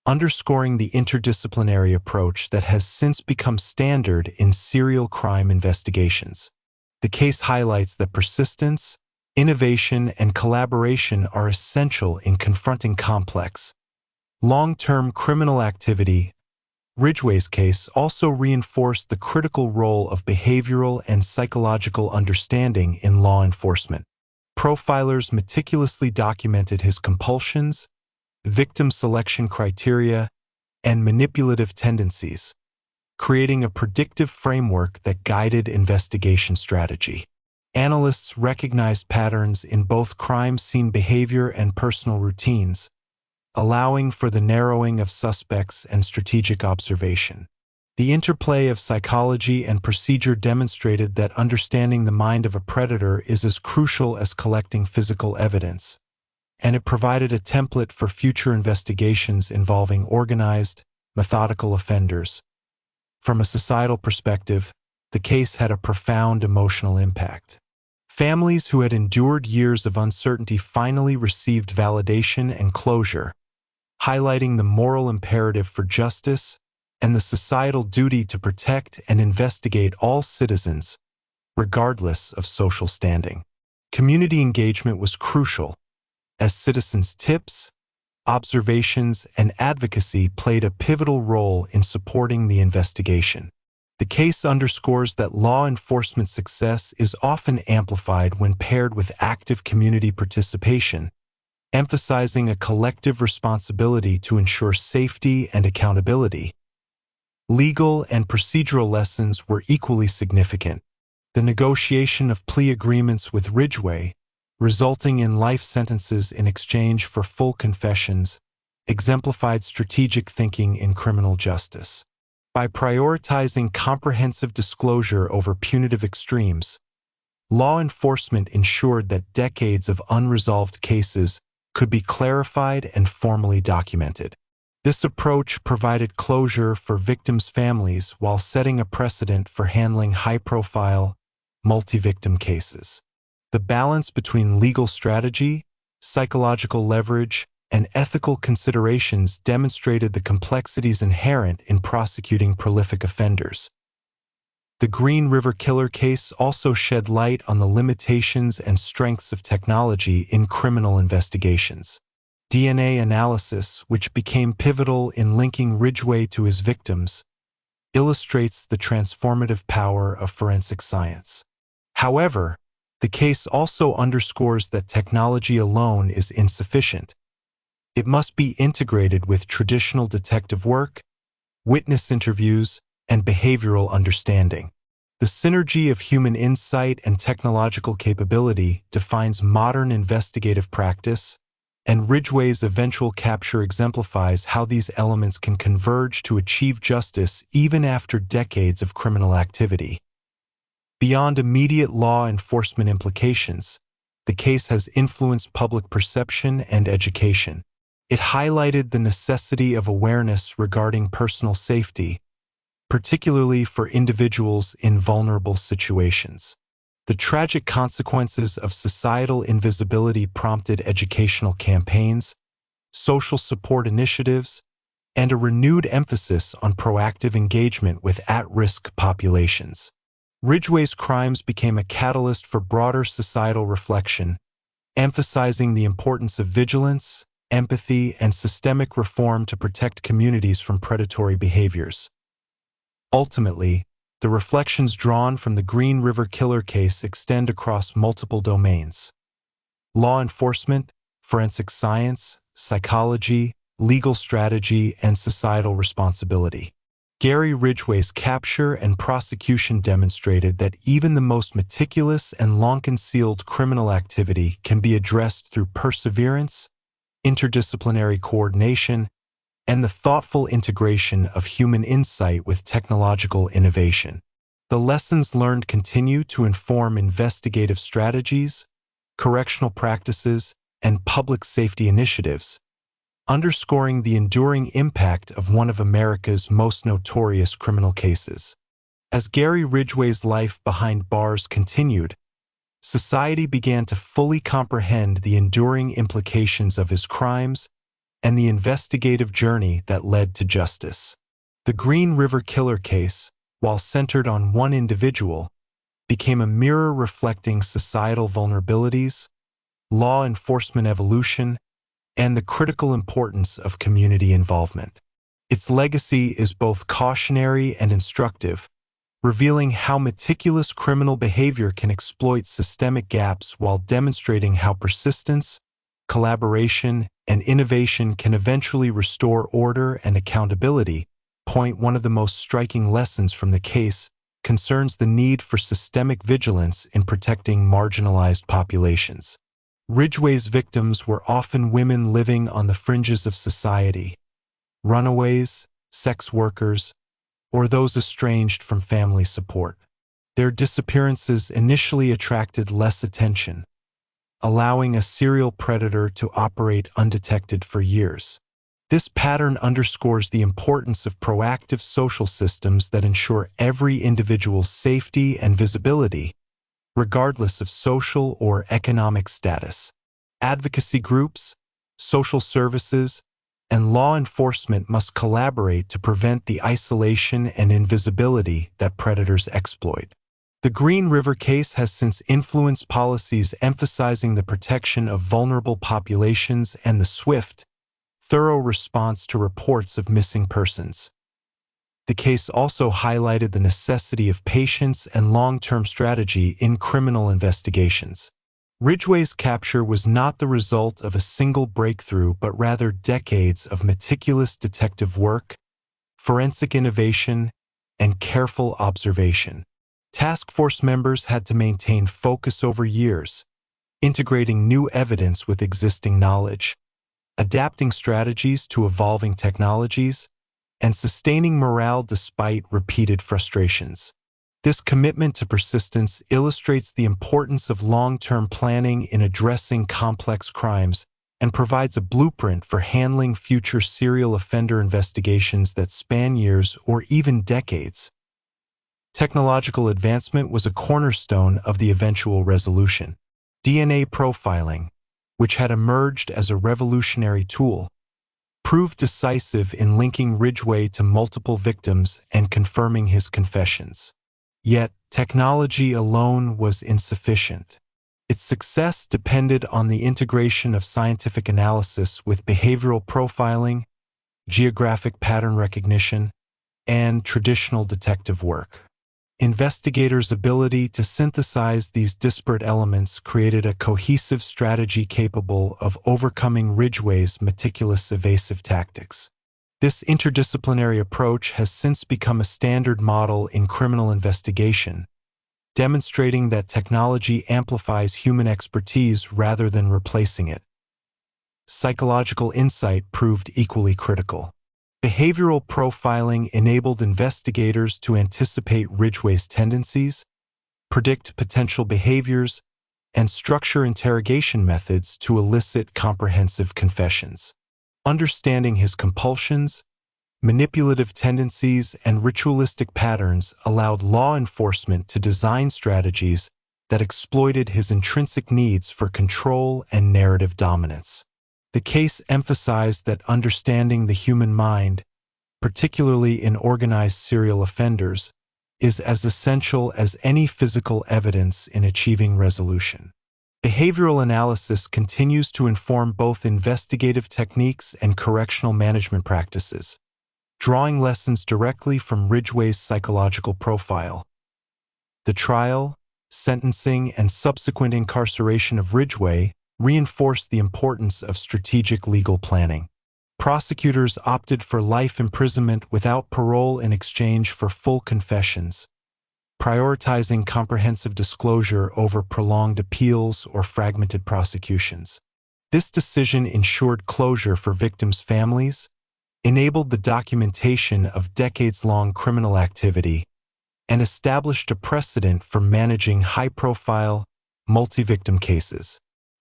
[SPEAKER 1] underscoring the interdisciplinary approach that has since become standard in serial crime investigations. The case highlights that persistence, innovation, and collaboration are essential in confronting complex, long-term criminal activity. Ridgway's case also reinforced the critical role of behavioral and psychological understanding in law enforcement. Profilers meticulously documented his compulsions, victim selection criteria, and manipulative tendencies, creating a predictive framework that guided investigation strategy. Analysts recognized patterns in both crime scene behavior and personal routines, allowing for the narrowing of suspects and strategic observation. The interplay of psychology and procedure demonstrated that understanding the mind of a predator is as crucial as collecting physical evidence, and it provided a template for future investigations involving organized, methodical offenders. From a societal perspective, the case had a profound emotional impact. Families who had endured years of uncertainty finally received validation and closure, highlighting the moral imperative for justice and the societal duty to protect and investigate all citizens, regardless of social standing. Community engagement was crucial, as citizens' tips, observations, and advocacy played a pivotal role in supporting the investigation. The case underscores that law enforcement success is often amplified when paired with active community participation, emphasizing a collective responsibility to ensure safety and accountability. Legal and procedural lessons were equally significant. The negotiation of plea agreements with Ridgway, resulting in life sentences in exchange for full confessions, exemplified strategic thinking in criminal justice. By prioritizing comprehensive disclosure over punitive extremes, law enforcement ensured that decades of unresolved cases could be clarified and formally documented. This approach provided closure for victims' families while setting a precedent for handling high-profile, multi-victim cases. The balance between legal strategy, psychological leverage, and ethical considerations demonstrated the complexities inherent in prosecuting prolific offenders. The Green River Killer case also shed light on the limitations and strengths of technology in criminal investigations. DNA analysis, which became pivotal in linking Ridgway to his victims, illustrates the transformative power of forensic science. However, the case also underscores that technology alone is insufficient. It must be integrated with traditional detective work, witness interviews, and behavioral understanding. The synergy of human insight and technological capability defines modern investigative practice, and Ridgway's eventual capture exemplifies how these elements can converge to achieve justice even after decades of criminal activity. Beyond immediate law enforcement implications, the case has influenced public perception and education. It highlighted the necessity of awareness regarding personal safety, particularly for individuals in vulnerable situations. The tragic consequences of societal invisibility prompted educational campaigns, social support initiatives, and a renewed emphasis on proactive engagement with at-risk populations. Ridgway's crimes became a catalyst for broader societal reflection, emphasizing the importance of vigilance, empathy, and systemic reform to protect communities from predatory behaviors. Ultimately, the reflections drawn from the Green River Killer case extend across multiple domains: law enforcement, forensic science, psychology, legal strategy, and societal responsibility. Gary Ridgway's capture and prosecution demonstrated that even the most meticulous and long-concealed criminal activity can be addressed through perseverance, interdisciplinary coordination, and the thoughtful integration of human insight with technological innovation. The lessons learned continue to inform investigative strategies, correctional practices, and public safety initiatives, underscoring the enduring impact of one of America's most notorious criminal cases. As Gary Ridgway's life behind bars continued, society began to fully comprehend the enduring implications of his crimes and the investigative journey that led to justice. The Green River Killer case, while centered on one individual, became a mirror reflecting societal vulnerabilities, law enforcement evolution, and the critical importance of community involvement. Its legacy is both cautionary and instructive, revealing how meticulous criminal behavior can exploit systemic gaps while demonstrating how persistence, collaboration, and innovation can eventually restore order and accountability, One of the most striking lessons from the case concerns the need for systemic vigilance in protecting marginalized populations. Ridgway's victims were often women living on the fringes of society, runaways, sex workers, or those estranged from family support. Their disappearances initially attracted less attention, allowing a serial predator to operate undetected for years. This pattern underscores the importance of proactive social systems that ensure every individual's safety and visibility, regardless of social or economic status. Advocacy groups, social services, and law enforcement must collaborate to prevent the isolation and invisibility that predators exploit. The Green River case has since influenced policies emphasizing the protection of vulnerable populations and the swift, thorough response to reports of missing persons. The case also highlighted the necessity of patience and long-term strategy in criminal investigations. Ridgway's capture was not the result of a single breakthrough, but rather decades of meticulous detective work, forensic innovation, and careful observation. Task force members had to maintain focus over years, integrating new evidence with existing knowledge, adapting strategies to evolving technologies, and sustaining morale despite repeated frustrations. This commitment to persistence illustrates the importance of long-term planning in addressing complex crimes and provides a blueprint for handling future serial offender investigations that span years or even decades. Technological advancement was a cornerstone of the eventual resolution. DNA profiling, which had emerged as a revolutionary tool, proved decisive in linking Ridgway to multiple victims and confirming his confessions. Yet, technology alone was insufficient. Its success depended on the integration of scientific analysis with behavioral profiling, geographic pattern recognition, and traditional detective work. Investigators' ability to synthesize these disparate elements created a cohesive strategy capable of overcoming Ridgway's meticulous evasive tactics. This interdisciplinary approach has since become a standard model in criminal investigation, demonstrating that technology amplifies human expertise rather than replacing it. Psychological insight proved equally critical. Behavioral profiling enabled investigators to anticipate Ridgway's tendencies, predict potential behaviors, and structure interrogation methods to elicit comprehensive confessions. Understanding his compulsions, manipulative tendencies, and ritualistic patterns allowed law enforcement to design strategies that exploited his intrinsic needs for control and narrative dominance. The case emphasized that understanding the human mind, particularly in organized serial offenders, is as essential as any physical evidence in achieving resolution. Behavioral analysis continues to inform both investigative techniques and correctional management practices, drawing lessons directly from Ridgway's psychological profile. The trial, sentencing, and subsequent incarceration of Ridgway reinforced the importance of strategic legal planning. Prosecutors opted for life imprisonment without parole in exchange for full confessions, prioritizing comprehensive disclosure over prolonged appeals or fragmented prosecutions. This decision ensured closure for victims' families, enabled the documentation of decades-long criminal activity, and established a precedent for managing high-profile, multi-victim cases.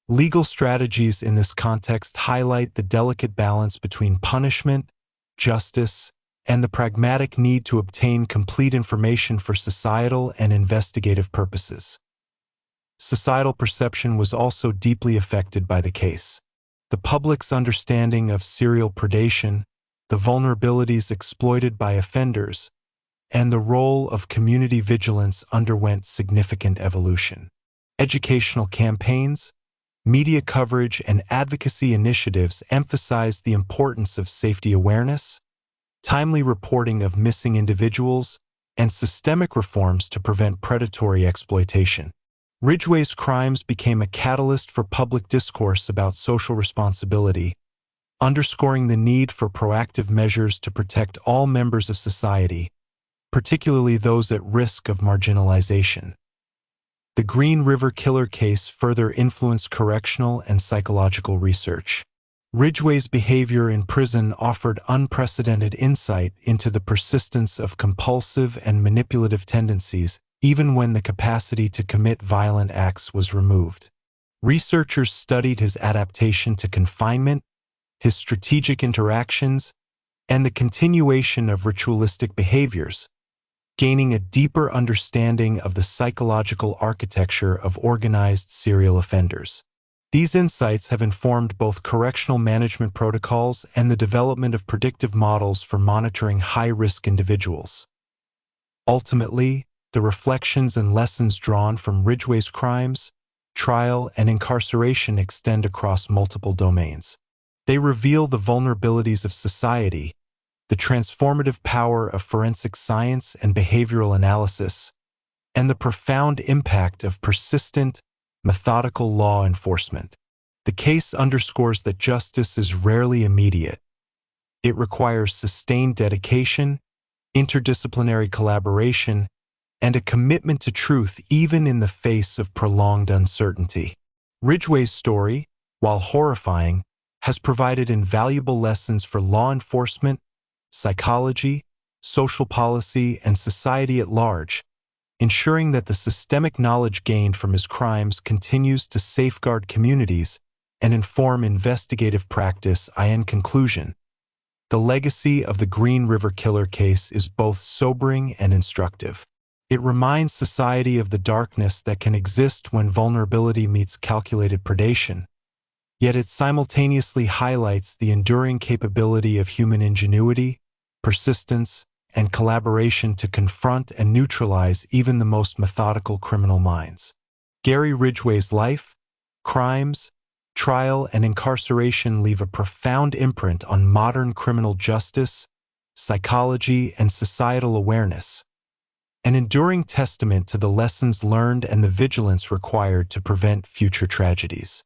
[SPEAKER 1] Legal strategies in this context highlight the delicate balance between punishment, justice, and the pragmatic need to obtain complete information for societal and investigative purposes. Societal perception was also deeply affected by the case. The public's understanding of serial predation, the vulnerabilities exploited by offenders, and the role of community vigilance underwent significant evolution. Educational campaigns, media coverage, and advocacy initiatives emphasized the importance of safety awareness, timely reporting of missing individuals, and systemic reforms to prevent predatory exploitation. Ridgway's crimes became a catalyst for public discourse about social responsibility, underscoring the need for proactive measures to protect all members of society, particularly those at risk of marginalization. The Green River Killer case further influenced correctional and psychological research. Ridgway's behavior in prison offered unprecedented insight into the persistence of compulsive and manipulative tendencies, even when the capacity to commit violent acts was removed. Researchers studied his adaptation to confinement, his strategic interactions, and the continuation of ritualistic behaviors, gaining a deeper understanding of the psychological architecture of organized serial offenders. These insights have informed both correctional management protocols and the development of predictive models for monitoring high-risk individuals. Ultimately, the reflections and lessons drawn from Ridgway's crimes, trial, and incarceration extend across multiple domains. They reveal the vulnerabilities of society, the transformative power of forensic science and behavioral analysis, and the profound impact of persistent, methodical law enforcement. The case underscores that justice is rarely immediate. It requires sustained dedication, interdisciplinary collaboration, and a commitment to truth even in the face of prolonged uncertainty. Ridgway's story, while horrifying, has provided invaluable lessons for law enforcement, psychology, social policy, and society at large, ensuring that the systemic knowledge gained from his crimes continues to safeguard communities and inform investigative practice. In conclusion, the legacy of the Green River Killer case is both sobering and instructive. It reminds society of the darkness that can exist when vulnerability meets calculated predation, yet it simultaneously highlights the enduring capability of human ingenuity, persistence, and collaboration to confront and neutralize even the most methodical criminal minds. Gary Ridgway's life, crimes, trial, and incarceration leave a profound imprint on modern criminal justice, psychology, and societal awareness, an enduring testament to the lessons learned and the vigilance required to prevent future tragedies.